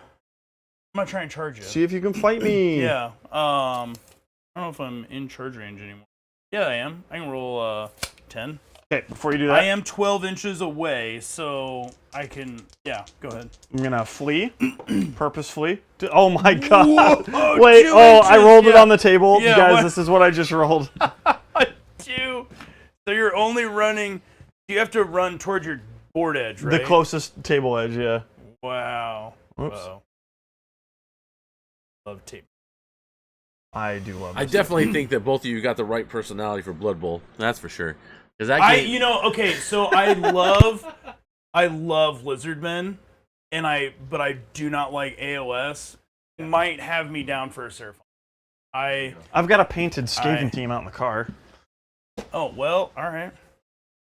I'm gonna try and charge you. See if you can fight me. Yeah. I don't know if I'm in charge range anymore. Yeah, I am. I can roll 10. Okay, before you do that, I am 12 inches away, so I can. Yeah, go ahead. I'm gonna flee, purposefully. Oh my god! Whoa, Wait, 2 I inches, rolled it yeah. on the table, Yeah, you guys. what? This is what I just rolled. So you're only running. You have to run towards your board edge, right? The closest table edge, yeah. Wow. Oops. Wow. Love tape. I do love. I definitely think that both of you got the right personality for Blood Bowl. That's for sure. Because that I, game, you know, okay, so I love Lizardmen, but I do not like AOS. Might have me down for a Seraphon. I've got a painted Skaven team out in the car. Oh well, all right.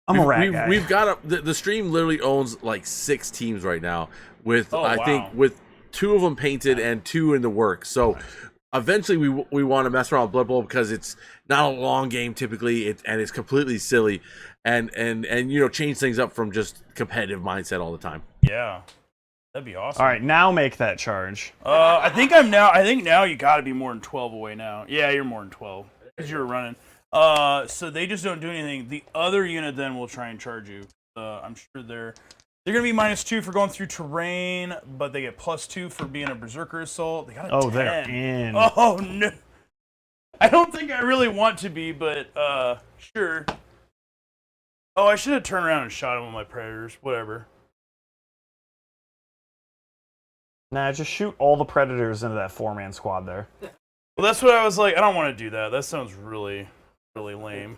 I'm a rat guy. We've got the stream literally owns like 6 teams right now with I think with 2 of them painted and 2 in the works. So eventually we want to mess around with Blood Bowl because it's not a long game typically, and it's completely silly, and you know, change things up from just competitive mindset all the time. Yeah, that'd be awesome. All right, now make that charge. I think now you got to be more than 12 away now. Yeah, you're more than 12 because you're running. So they just don't do anything. The other unit then will try and charge you. I'm sure they're gonna be -2 for going through terrain, but they get +2 for being a berserker assault. They got a 10. They're in. Oh no! I don't think I really want to be, but sure. Oh, I should have turned around and shot him with my predators. Whatever. Nah, just shoot all the predators into that 4-man squad there. Well, that's what I was like. I don't want to do that. That sounds really, really lame.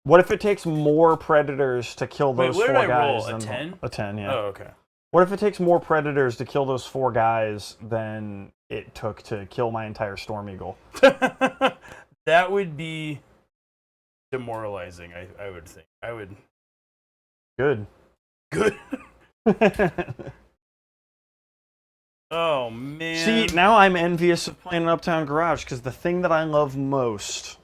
What if it takes more predators to kill those Wait, 4 what did I guys? roll? A 10? A 10, yeah. Oh, okay. What if it takes more predators to kill those 4 guys than it took to kill my entire Storm Eagle? That would be demoralizing, I would think. I would... Good. Good. Oh, man. See, now I'm envious of playing in Uptown Garage, because the thing that I love most,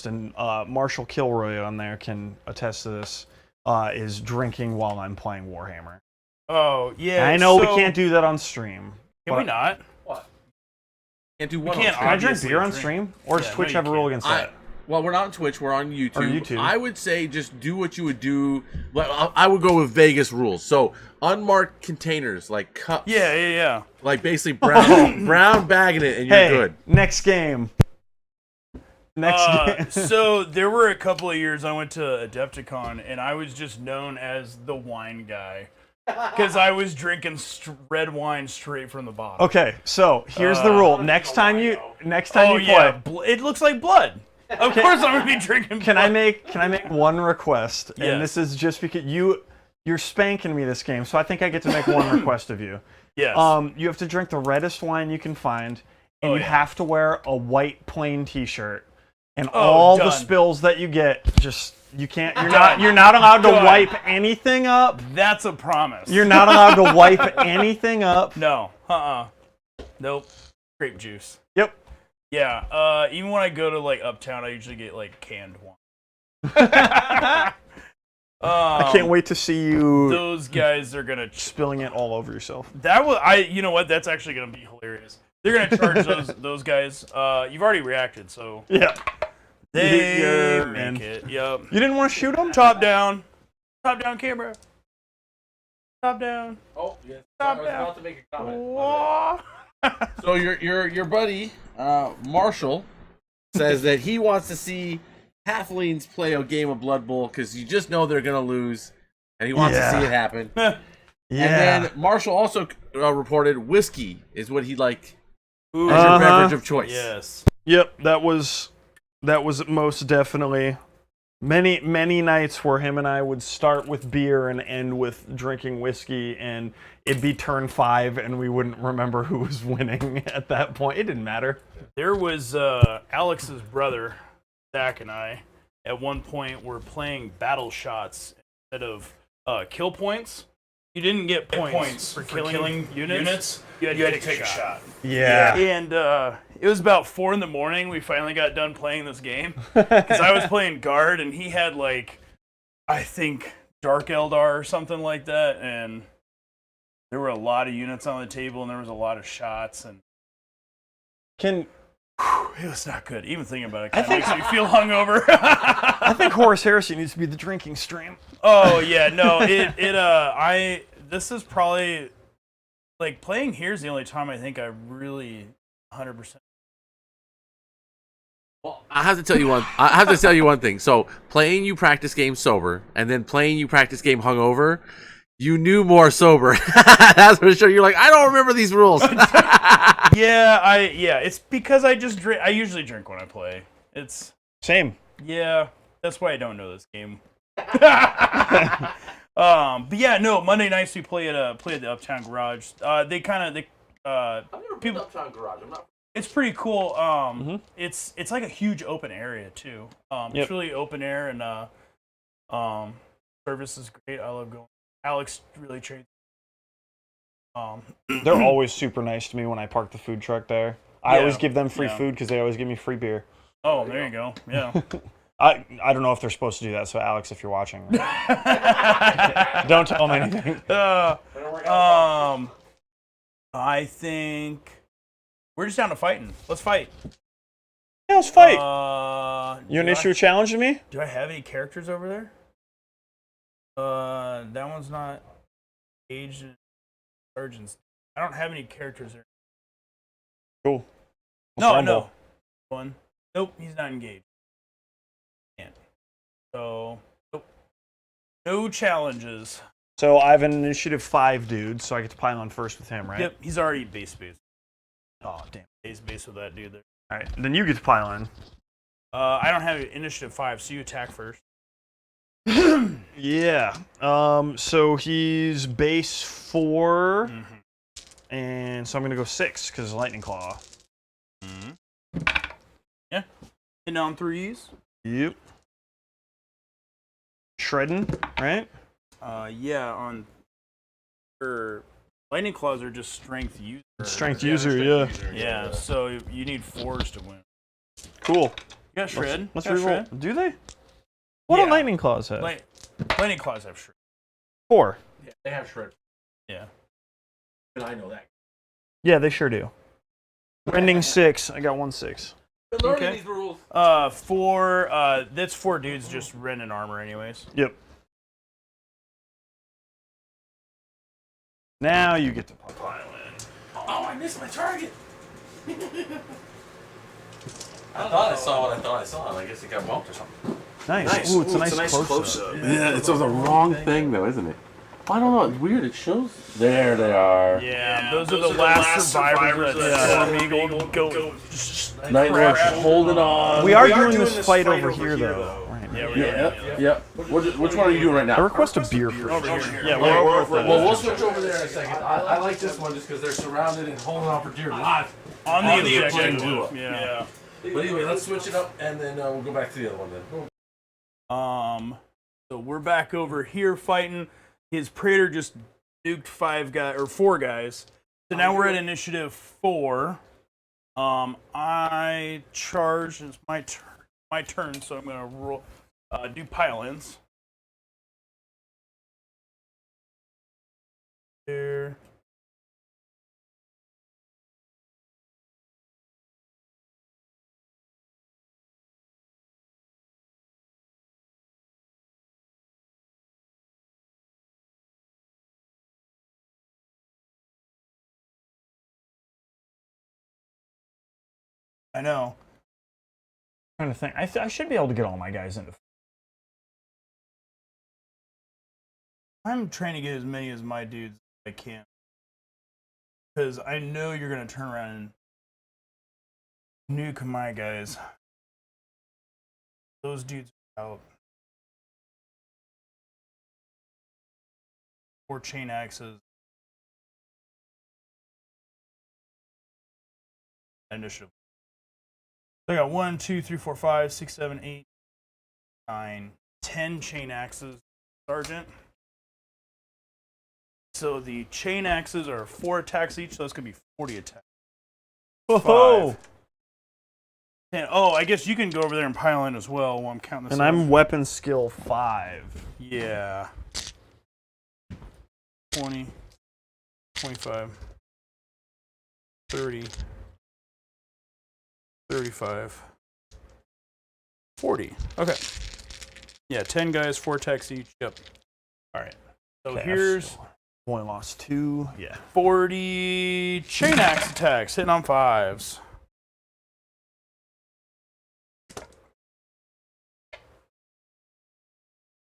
and Marshall Kilroy on there can attest to this, is drinking while I'm playing Warhammer. Oh, yeah. I know we can't do that on stream. Can we not? What? Can't do We one. can't Can I drink obviously beer on stream? Or does Twitch you have a rule can't. against that? Well, we're not on Twitch. We're on YouTube. Or YouTube. I would say just do what you would do. I would go with Vegas rules. So unmarked containers, like cups. Yeah. Like basically brown bagging it, and you're good. Next game. Game. So there were a couple of years I went to Adepticon, and I was just known as the wine guy. Because I was drinking red wine straight from the bottle. Okay, so here's the rule. Next time you play, it looks like blood. Of course I'm gonna be drinking blood. Can I make one request? Yes. And this is just because you're spanking me this game, so I think I get to make one request of you. Yes. You have to drink the reddest wine you can find, and you have to wear a white plain T-shirt. And all the spills that you get, you're not allowed to wipe anything up. That's a promise. You're not allowed to wipe anything up. No. Nope. Grape juice. Yep. Yeah. Even when I go to like Uptown, I usually get like canned wine. I can't wait to see you. Those guys are gonna spilling it all over yourself. You know what? That's actually gonna be hilarious. They're gonna charge those guys. You've already reacted, so yeah. They make it. Yep. You didn't want to shoot them? Top down camera. Top down. Oh, yes. Top I was down. about to make a comment. So your buddy Marshall says that he wants to see halflings play a game of Blood Bowl because you just know they're gonna lose, and he wants to see it happen. And then Marshall also reported whiskey is what he'd like as your beverage of choice. Yes. Yep, that was most definitely many nights where him and I would start with beer and end with drinking whiskey, and it'd be turn 5 and we wouldn't remember who was winning at that point. It didn't matter. There was Alex's brother, Zach, and I at one point were playing battle shots instead of kill points. You didn't get points for killing units. You had to take a shot. Yeah. And it was about 4 a.m. We finally got done playing this game because I was playing guard and he had I think Dark Eldar or something like that, and there were a lot of units on the table and there was a lot of shots, and it was not good. Even thinking about it kind of makes me feel hungover. I think Horus Heresy needs to be the drinking stream. Oh yeah, no, this is probably playing here is the only time I think I really 100% Well, I have to tell you one thing. So playing you practice game sober, and then playing you practice game hungover, you knew more sober. That's for sure. You're like, I don't remember these rules. Yeah, it's because I just drink. I usually drink when I play. It's Same. yeah, that's why I don't know this game. But yeah, no. Monday nights we play at the Uptown Garage. I've never been to Uptown Garage. It's pretty cool. It's like a huge open area too. It's really open air and service is great. I love going. Alex really trains. They're always super nice to me when I park the food truck there. I always give them free food because they always give me free beer. Oh, there you go. Yeah. I don't know if they're supposed to do that, so Alex, if you're watching, don't tell them anything. I think we're just down to fighting. Let's fight. Yeah, let's fight. You Do initiate a challenge to me? Do I have any characters over there? That one's not aged sergeants. I don't have any characters there. Cool. No. One. Nope, he's not engaged. Can't. So, nope. No challenges. So I have an initiative 5 dude, so I get to pile on first with him, right? Yep, he's already base. Oh, damn. Base with that dude there. All right, then you get to pile in. I don't have initiative 5, so you attack first. Yeah. So he's base 4, and so I'm gonna go 6 because lightning claw. Yeah. And on 3s. Yep. Shredding, right? Yeah. On lightning claws are just strength user. Strength user, yeah. Yeah. So you need 4s to win. Cool. You got shred. Let's Got reroll. shred. Do they? What do lightning claws have? Lightning claws have shred. 4. Yeah, they have shred. Yeah. And I know that. Yeah, they sure do. Ending 6. I got 1 6. Been learning these rules. 4. That's 4 dudes just renting armor, anyways. Yep. Now you get to pile in. Oh, I missed my target. I thought I saw what I thought I saw. I guess it got bumped or something. Nice. Ooh, it's a nice close-up. Yeah, it's the wrong thing though, isn't it? I don't know. It's weird. It shows. There they are. Yeah, those are the last survivors of that Storm Eagle. Go. Night Lord's holding on. We are doing this fight over here, though. Right. Yep. Which one are you doing right now? I request a beer for Over here. Yeah, we're over at Well, we'll switch over there in a second. I like this one just because they're surrounded and holding on for dear life. On the objective. Blue. Yeah. But anyway, let's switch it up and then we'll go back to the other one then. So we're back over here fighting. His Praetor just duked 4 guys. So now we're at initiative 4. I charge. It's my turn. So I'm gonna roll. Do pile-ins. There. I know. I'm trying to think. I should be able to get all my guys into. I'm trying to get as many as my dudes as I can. Because I know you're going to turn around and nuke my guys. Those dudes are out. 4 chain axes. Initiative. So I got 1, 2, 3, 4, 5, 6, 7, 8, 9, 10 chain axes, Sergeant. So the chain axes are 4 attacks each, so that's going to be 40 attacks. Whoa! 10. Oh, I guess you can go over there and pile in as well while I'm counting this. And I'm weapon skill 5. Yeah. 20, 25, 30, 35, 40. Okay. Yeah, 10 guys, 4 attacks each. Yep. All right. So Okay, here's only lost 2. Yeah. 40 chain axe attacks, hitting on 5s.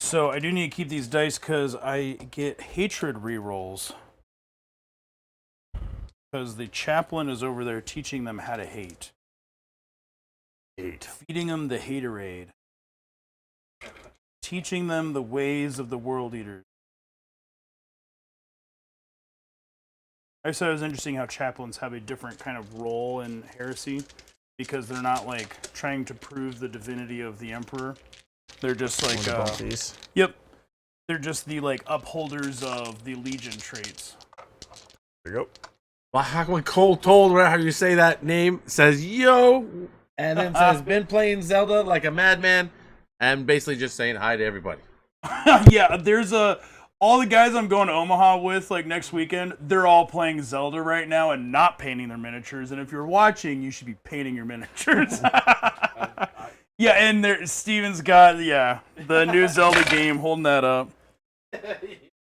So I do need to keep these dice because I get hatred rerolls. Because the chaplain is over there teaching them how to hate. Feeding them the haterade. Teaching them the ways of the world eaters. I just thought it was interesting how chaplains have a different kind of role in heresy. Because they're not like trying to prove the divinity of the emperor. They're just like yep. They're just the like upholders of the legion traits. There you go. Well, when Cole told whatever you say that name, says yo, and then says been playing Zelda like a madman, and basically just saying hi to everybody. Yeah, there's all the guys I'm going to Omaha with like next weekend, they're all playing Zelda right now and not painting their miniatures. And if you're watching, you should be painting your miniatures. Yeah, and Steven's got the new Zelda game holding that up.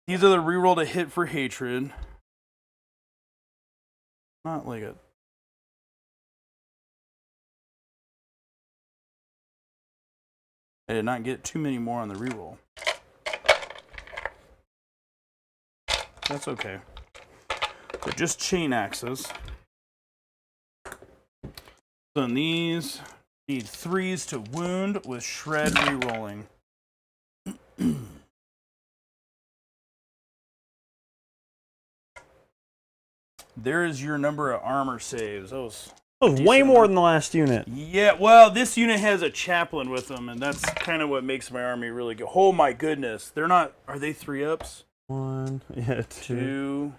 These are the reroll to hit for hatred. Not like it. I did not get too many more on the reroll. That's okay. But just chain axes. So these need 3s to wound with shred rerolling. There is your number of armor saves. That was way more than the last unit. Yeah, well, this unit has a chaplain with them, and that's kind of what makes my army really good. Oh my goodness, they're not. Are they 3-ups? 1, yeah, 2,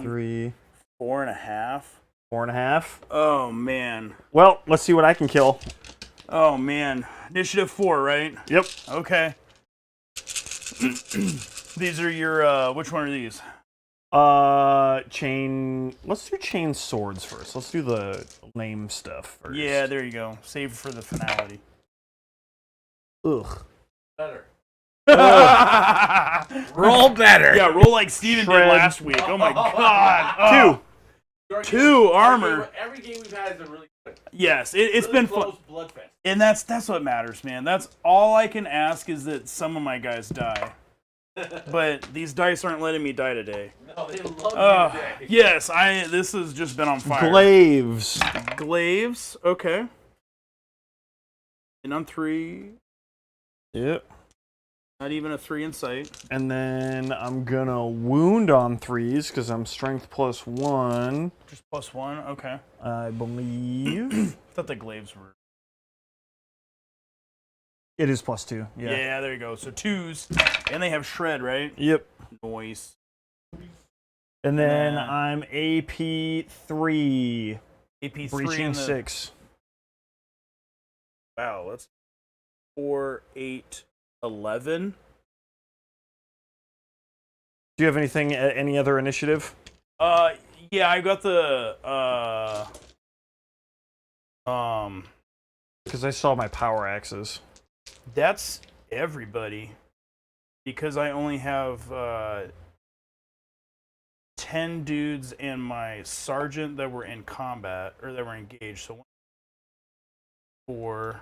3, 4.5. 4.5. Oh man. Well, let's see what I can kill. Oh man, initiative 4, right? Yep. Okay. These are your. Which one are these? Chain. Let's do chain swords first. Let's do the lame stuff first. Yeah, there you go. Save for the finality. Ugh. Better. Roll better. Yeah, roll like Steven did last week. Oh my god. Two armor. Every game we've had has been really good. Yes, it's been fun. Bloodfest. And that's what matters, man. That's all I can ask is that some of my guys die. But these dice aren't letting me die today. No, they love you today. Yes, this has just been on fire. Glaives. Glaives, okay. And on 3. Yep. Not even a 3 in sight. And then I'm gonna wound on 3s because I'm strength +1. Just +1, okay. I believe. I thought the glaives were. It is +2. Yeah. Yeah, there you go. So 2s, and they have shred, right? Yep. Noise. And then I'm AP3. AP3 Breaching 6. Wow, that's 4, 8, 11. Do you have anything? Any other initiative? Yeah, I got the Because I saw my power axes. That's everybody. Because I only have 10 dudes and my sergeant that were in combat, or that were engaged. So 1, 4.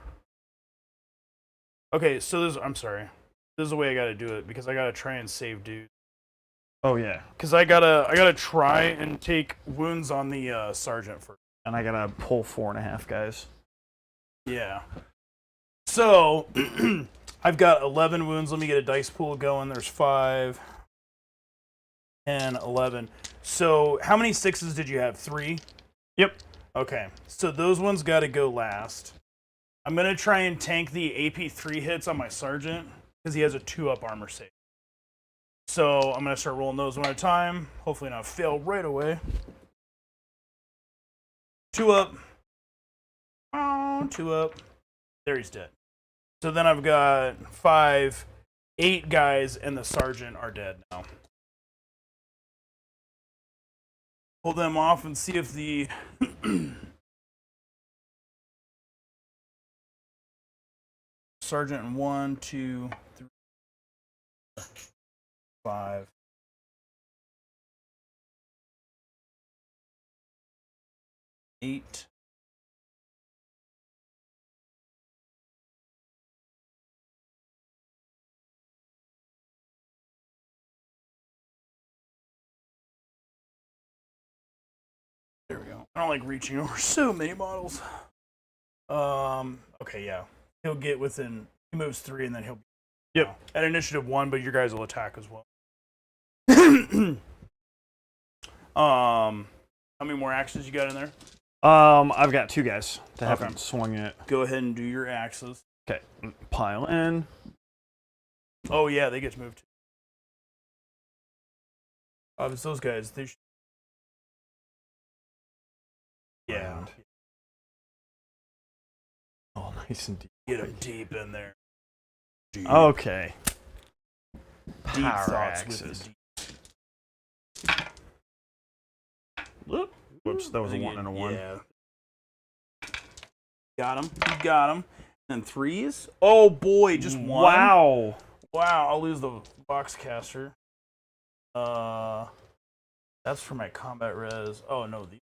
Okay, so I'm sorry. This is the way I gotta do it, because I gotta try and save dudes. Oh yeah. Because I gotta try and take wounds on the sergeant first. And I gotta pull 4.5 guys. Yeah. So, I've got 11 wounds. Let me get a dice pool going. There's 5, 10, 11. So, how many 6s did you have? 3? Yep. Okay. So, those ones got to go last. I'm going to try and tank the AP3 hits on my sergeant because he has a 2-up armor save. So, I'm going to start rolling those one at a time. Hopefully not fail right away. 2 up. Oh, 2 up. There, he's dead. So then I've got 5, 8 guys, and the sergeant are dead now. Pull them off and see if the sergeant in 1, 2, 3, 5. Eight. I don't like reaching over so many models. Okay, yeah. He'll get within. He moves 3, and then he'll. Yep. At initiative 1, but your guys will attack as well. How many more axes you got in there? I've got 2 guys that Okay. haven't swung yet. Go ahead and do your axes. Okay, pile in. Oh yeah, they get to move too. It's those guys. They should. Yeah. Oh, nice and deep. Get them deep in there. Deep, Okay. deep Power thoughts axes. with the deep. Whoops, that was a 1 and a 1. Yeah. Got him. You got him. And 3s. Oh boy, just 1. Wow. Wow, I'll lose the box caster. That's for my combat res. Oh no, the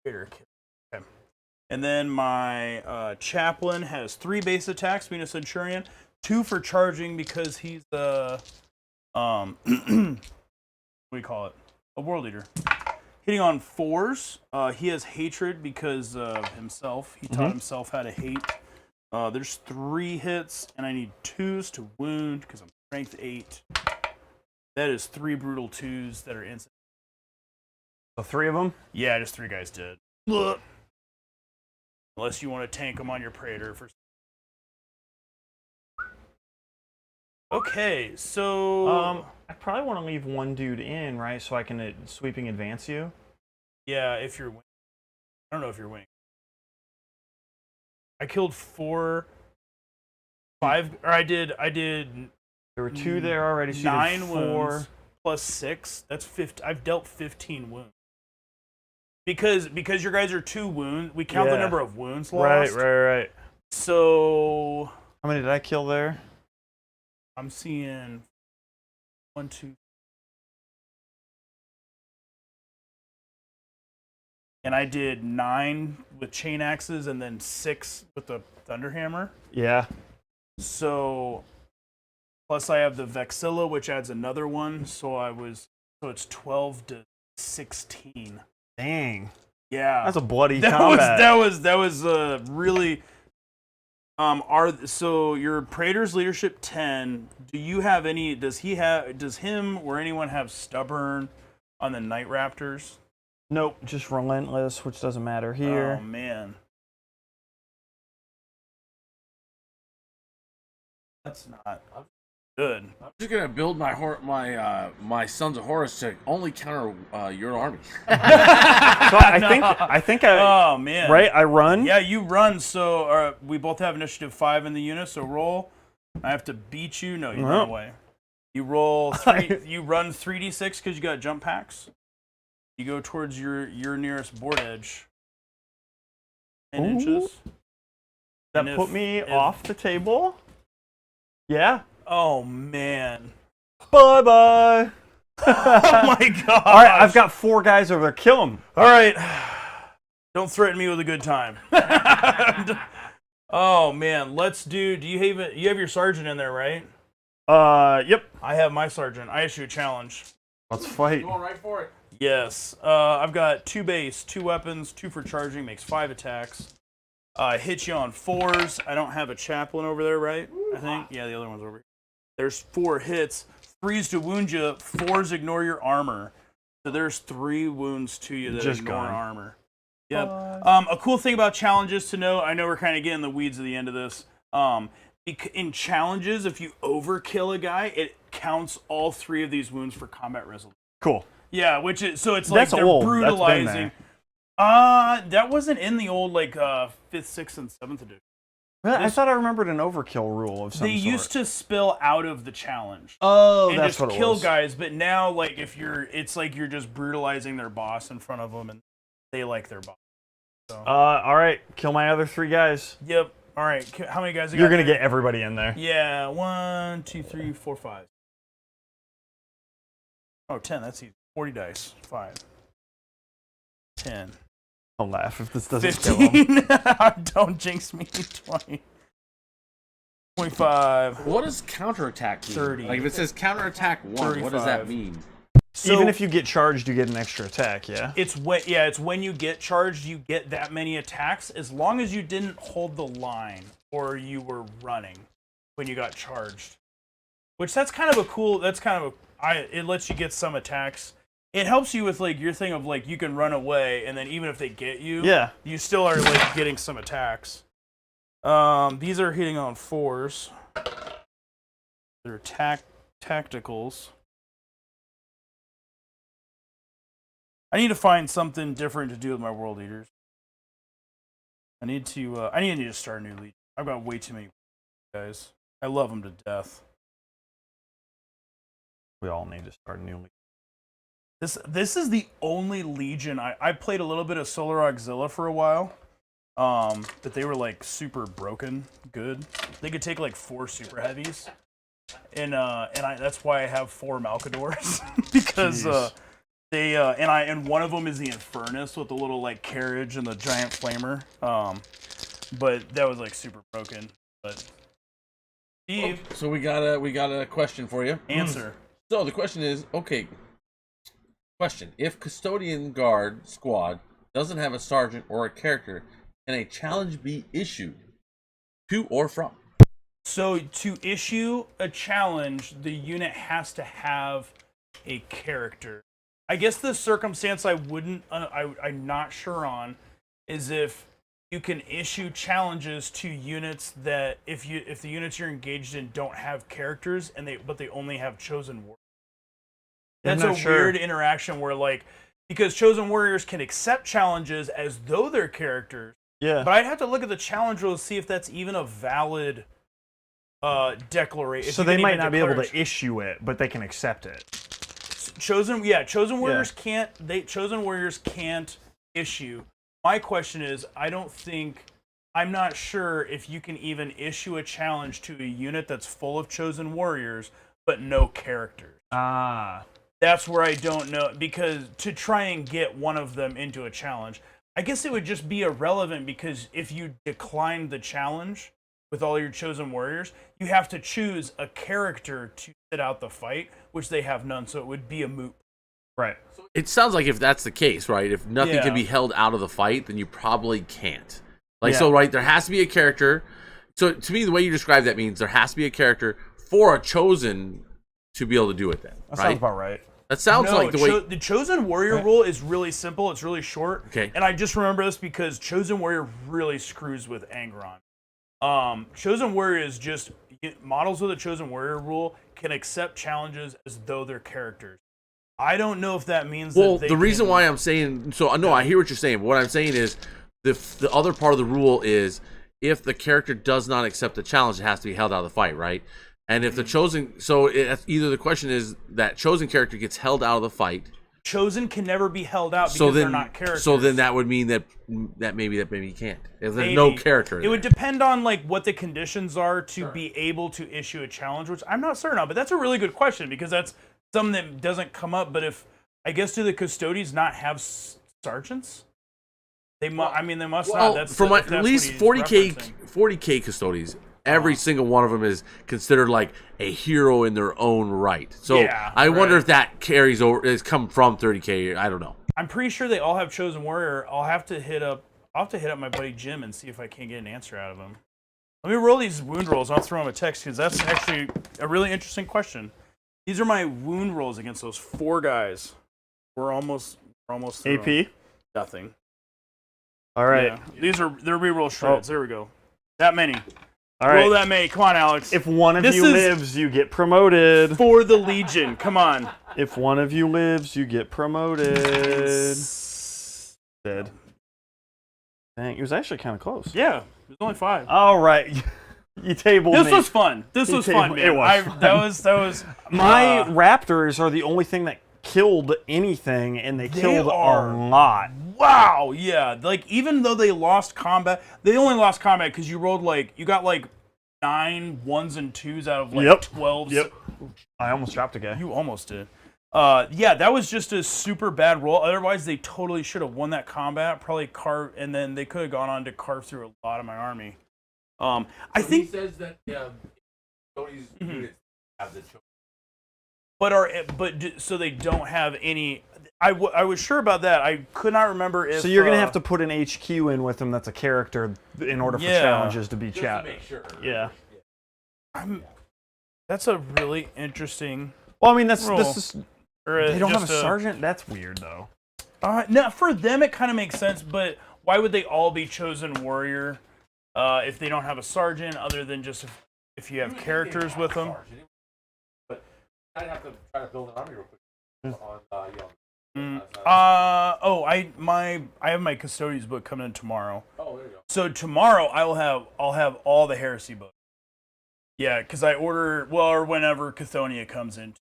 creator kit. Okay. And then my chaplain has 3 base attacks, being a centurion, 2 for charging because he's the what do you call it? A world eater. Hitting on 4s. He has hatred because of himself. He taught himself how to hate. There's 3 hits, and I need 2s to wound because I'm strength 8. That is 3 brutal 2s that are instant. So 3 of them? Yeah, just 3 guys dead. Ugh. Unless you want to tank them on your Praetor for. Okay, so I probably want to leave 1 dude in, right, so I can sweeping advance you. yeah, if you're winning. I don't know if you're winning. I killed 4, 5, or I did. There were 2 there already. So 9 you did 4 wounds plus 6. That's 50. I've dealt 15 wounds. Because your guys are 2 wounds. We count the Yeah. number of wounds lost. Right. So How many did I kill there? I'm seeing 1, 2. And I did 9 with chain axes and then 6 with the thunderhammer. Yeah. So plus I have the Vexilla, which adds another 1. So it's 12 to 16. Dang. Yeah, That's a bloody that combat. was really. So your Praetor's leadership 10. Do you have any? Does him or anyone have stubborn on the Night Raptors? Nope, just relentless, which doesn't matter here. Oh man, that's not good. I'm just gonna build my my Sons of Horus to only counter your army. So I think Oh man, right? I run. Yeah, you run. So we both have initiative 5 in the unit. So roll. I have to beat you. No, you run away. You roll 3. You run 3d6 because you got jump packs. You go towards your nearest board edge. 10 inches. That put me off the table. Yeah. Oh man. Bye bye. Oh my god. All right, I've got 4 guys over there. Kill them. All right. Don't threaten me with a good time. Oh man, let's do. You have your sergeant in there, right? Yep. I have my sergeant. I issue a challenge. Let's fight. Going right for it. Yes. I've got 2 base, 2 weapons, 2 for charging, makes 5 attacks. Hit you on 4s. I don't have a chaplain over there, right? I think. Yeah, the other one's over here. There's 4 hits. 3s to wound you. 4s ignore your armor. So there's 3 wounds to you that Just ignore gone. armor. Yep. A cool thing about challenges to know. I know we're kind of getting the weeds at the end of this. In challenges, if you overkill a guy, it counts all 3 of these wounds for combat resolution. Cool. Yeah, which is so it's like That's they're old. That's been brutalizing. That wasn't in the old 5th, 6th, and 7th edition. Really? I thought I remembered an overkill rule of some They sort. used to spill out of the challenge. Oh, and that's just what it kill was. guys, but now it's like you're just brutalizing their boss in front of them, and they like their boss. So. All right, kill my other 3 guys. Yep. All right. How many guys? You're gonna get everybody in there. Yeah. 1, 2, 3, 4, 5. Oh, 10. That's easy. 40 dice. 5. 10. I'll laugh if this doesn't kill them. 15. Don't jinx me. 20. 25. What does counterattack mean? 30. Like if it says counterattack 1, what does that 35. mean? So even if you get charged, you get an extra attack. Yeah. it's when you get charged, you get that many attacks as long as you didn't hold the line or you were running when you got charged. Which it lets you get some attacks. It helps you with like your thing of like you can run away, and then even if they get you, you still are like getting some attacks. These are hitting on 4s. They're tacticals. I need to find something different to do with my world eaters. I need to start a new legion. I've got way too many guys. I love them to death. We all need to start a new legion. This is the only legion I played a little bit of Solar Auxilla for a while, but they were like super broken good. They could take like 4 super heavies, and that's why I have 4 Malcadors because and one of them is the Infernus with the little like carriage and the giant flamer, but that was like super broken. But Steve, so we got a question for you. Answer. So the question is, okay. Question: if Custodian Guard Squad doesn't have a sergeant or a character, can a challenge be issued to or from? So to issue a challenge, the unit has to have a character. I guess the circumstance I'm not sure on is if you can issue challenges to units that if the units you're engaged in don't have characters but they only have chosen warriors. That's a weird interaction where like because chosen warriors can accept challenges as though they're characters. Yeah. But I'd have to look at the challenge rules to see if that's even a valid declaration. So they might not be able to issue it, but they can accept it. Chosen warriors can't. Chosen warriors can't issue. My question is, I'm not sure if you can even issue a challenge to a unit that's full of chosen warriors but no characters. Ah. That's where I don't know, because to try and get one of them into a challenge, I guess it would just be irrelevant because if you decline the challenge with all your chosen warriors, you have to choose a character to sit out the fight, which they have none, so it would be a moot. Right. It sounds like if that's the case, right? If nothing can be held out of the fight, then you probably can't. So, right, there has to be a character. So, to me, the way you describe that means there has to be a character for a chosen to be able to do it then, That right? sounds about right. That sounds like the way... the chosen warrior rule is really simple. It's really short. Okay. And I just remember this because chosen warrior really screws with Angron. Chosen warrior is just... Models with a chosen warrior rule can accept challenges as though they're characters. I don't know if that means that they the reason why I'm saying... So, no, I hear what you're saying. But what I'm saying is the other part of the rule is if the character does not accept the challenge, it has to be held out of the fight, right? And if the chosen... So, either the question is that chosen character gets held out of the fight. Chosen can never be held out because they're not characters. So then that would mean that maybe you can't. If there's no character. It would depend on like what the conditions are to be able to issue a challenge, which I'm not certain of. But that's a really good question because that's something that doesn't come up. But if I guess do the custodians not have sergeants? They must. I mean, they must not. That's from at least 40k custodians. Every single one of them is considered like a hero in their own right. So I wonder if that carries over, has come from 30k. I don't know. I'm pretty sure they all have chosen warrior. I'll have to hit up my buddy Jim and see if I can't get an answer out of him. Let me roll these wound rolls. I'll throw him a text because that's actually a really interesting question. These are my wound rolls against those 4 guys. We're almost through AP? them. Nothing. All right. Yeah. They're reroll shreds. There we go. That many. All right. Roll that many. Come on, Alex. If one of you lives, you get promoted. For the Legion. Come on. If one of you lives, you get promoted. Dead. Dang, it was actually kind of close. Yeah, it was only 5. All right. You tabled me. This was fun. This was fun, man. It was fun. That was. My Raptors are the only thing that killed anything, and they killed a lot. Wow, yeah. Like, even though they lost combat, they only lost combat because you rolled, you got, 9 1s and 2s out of, 12s. Yep. I almost dropped a guy. You almost did. Yeah, that was just a super bad roll. Otherwise, they totally should have won that combat, and then they could have gone on to carve through a lot of my army. I think... He says that Cody's units have the chosen. so they don't have any. I was sure about that. I could not remember if. So you're gonna have to put an HQ in with them that's a character in order for challenges to be chat. Sure. Yeah. That's a really interesting. Well, I mean, rule. this is. Or They don't have a just sergeant. That's weird, though. No, for them it kind of makes sense, but why would they all be chosen warrior if they don't have a sergeant, other than just if you have characters with them? But I'd have to try to build an army real quick on I have my custodian's book coming in tomorrow. Oh, there you go. So tomorrow I'll have all the heresy books. Yeah, because I order or whenever Cathonia comes in.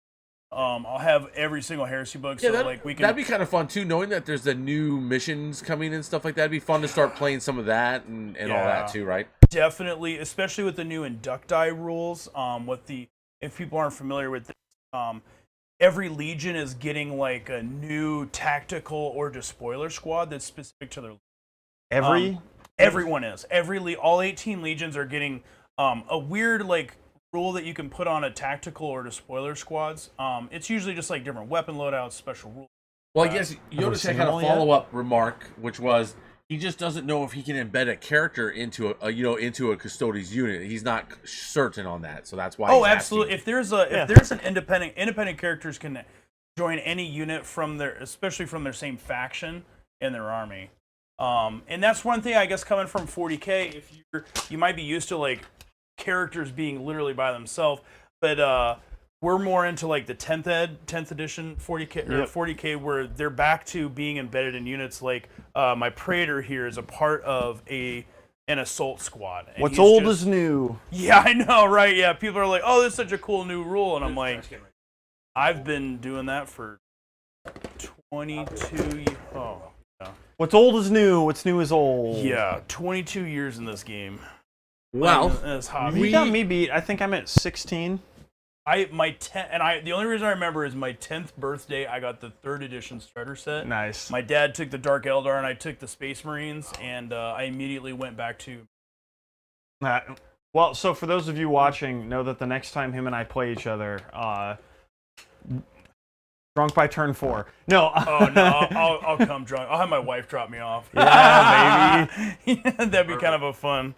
I'll have every single heresy book. Yeah, so we can. That'd be kind of fun too, knowing that there's the new missions coming and stuff like that. It'd be fun to start playing some of that and all that too, right? Definitely, especially with the new inducti rules. If people aren't familiar with this, every legion is getting like a new tactical or despoiler squad that's specific to their. Everyone is. All 18 legions are getting a weird like rule that you can put on a tactical or despoiler squads. It's usually just like different weapon loadouts, special rules. Well, I guess Yoda had a follow-up remark, which was he just doesn't know if he can embed a character into a custodian's unit. He's not certain on that, so that's why. Oh, absolutely. If there's an independent characters can join any unit especially from their same faction in their army. And that's one thing I guess coming from 40K. If you might be used to like characters being literally by themselves, but we're more into like the 10th edition 40K or 40K where they're back to being embedded in units. Like my Praetor here is a part of an assault squad. And What's old is new. Yeah, I know, right? Yeah, people are like, "Oh, this is such a cool new rule," and I'm like, I've been doing that for 22 years. Oh, yeah. What's old is new. What's new is old. Yeah, 22 years in this game. Well, this hobby. You got me beat. I think I'm at 16. The only reason I remember is my 10th birthday. I got the 3rd edition starter set. Nice. My dad took the Dark Eldar, and I took the Space Marines, and I immediately went back to. Well, so for those of you watching, know that the next time him and I play each other, drunk by turn 4. No. Oh no, I'll come drunk. I'll have my wife drop me off. Yeah, baby. That'd be kind of a fun.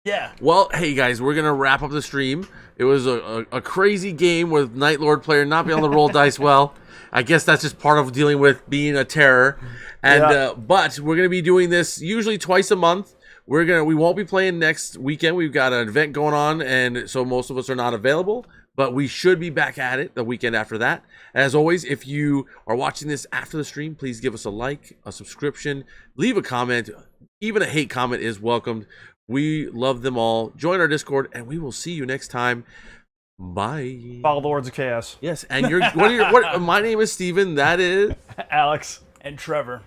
Yeah. Well, hey guys, we're gonna wrap up the stream. It was a crazy game with Night Lord player not being able to roll dice well. I guess that's just part of dealing with being a terror. And but we're gonna be doing this usually twice a month. We won't be playing next weekend. We've got an event going on, and so most of us are not available. But we should be back at it the weekend after that. As always, if you are watching this after the stream, please give us a like, a subscription, leave a comment. Even a hate comment is welcomed. We love them all. Join our Discord, and we will see you next time. Bye. Follow the Lords of Chaos. Yes, and my name is Steven. That is Alex and Trevor.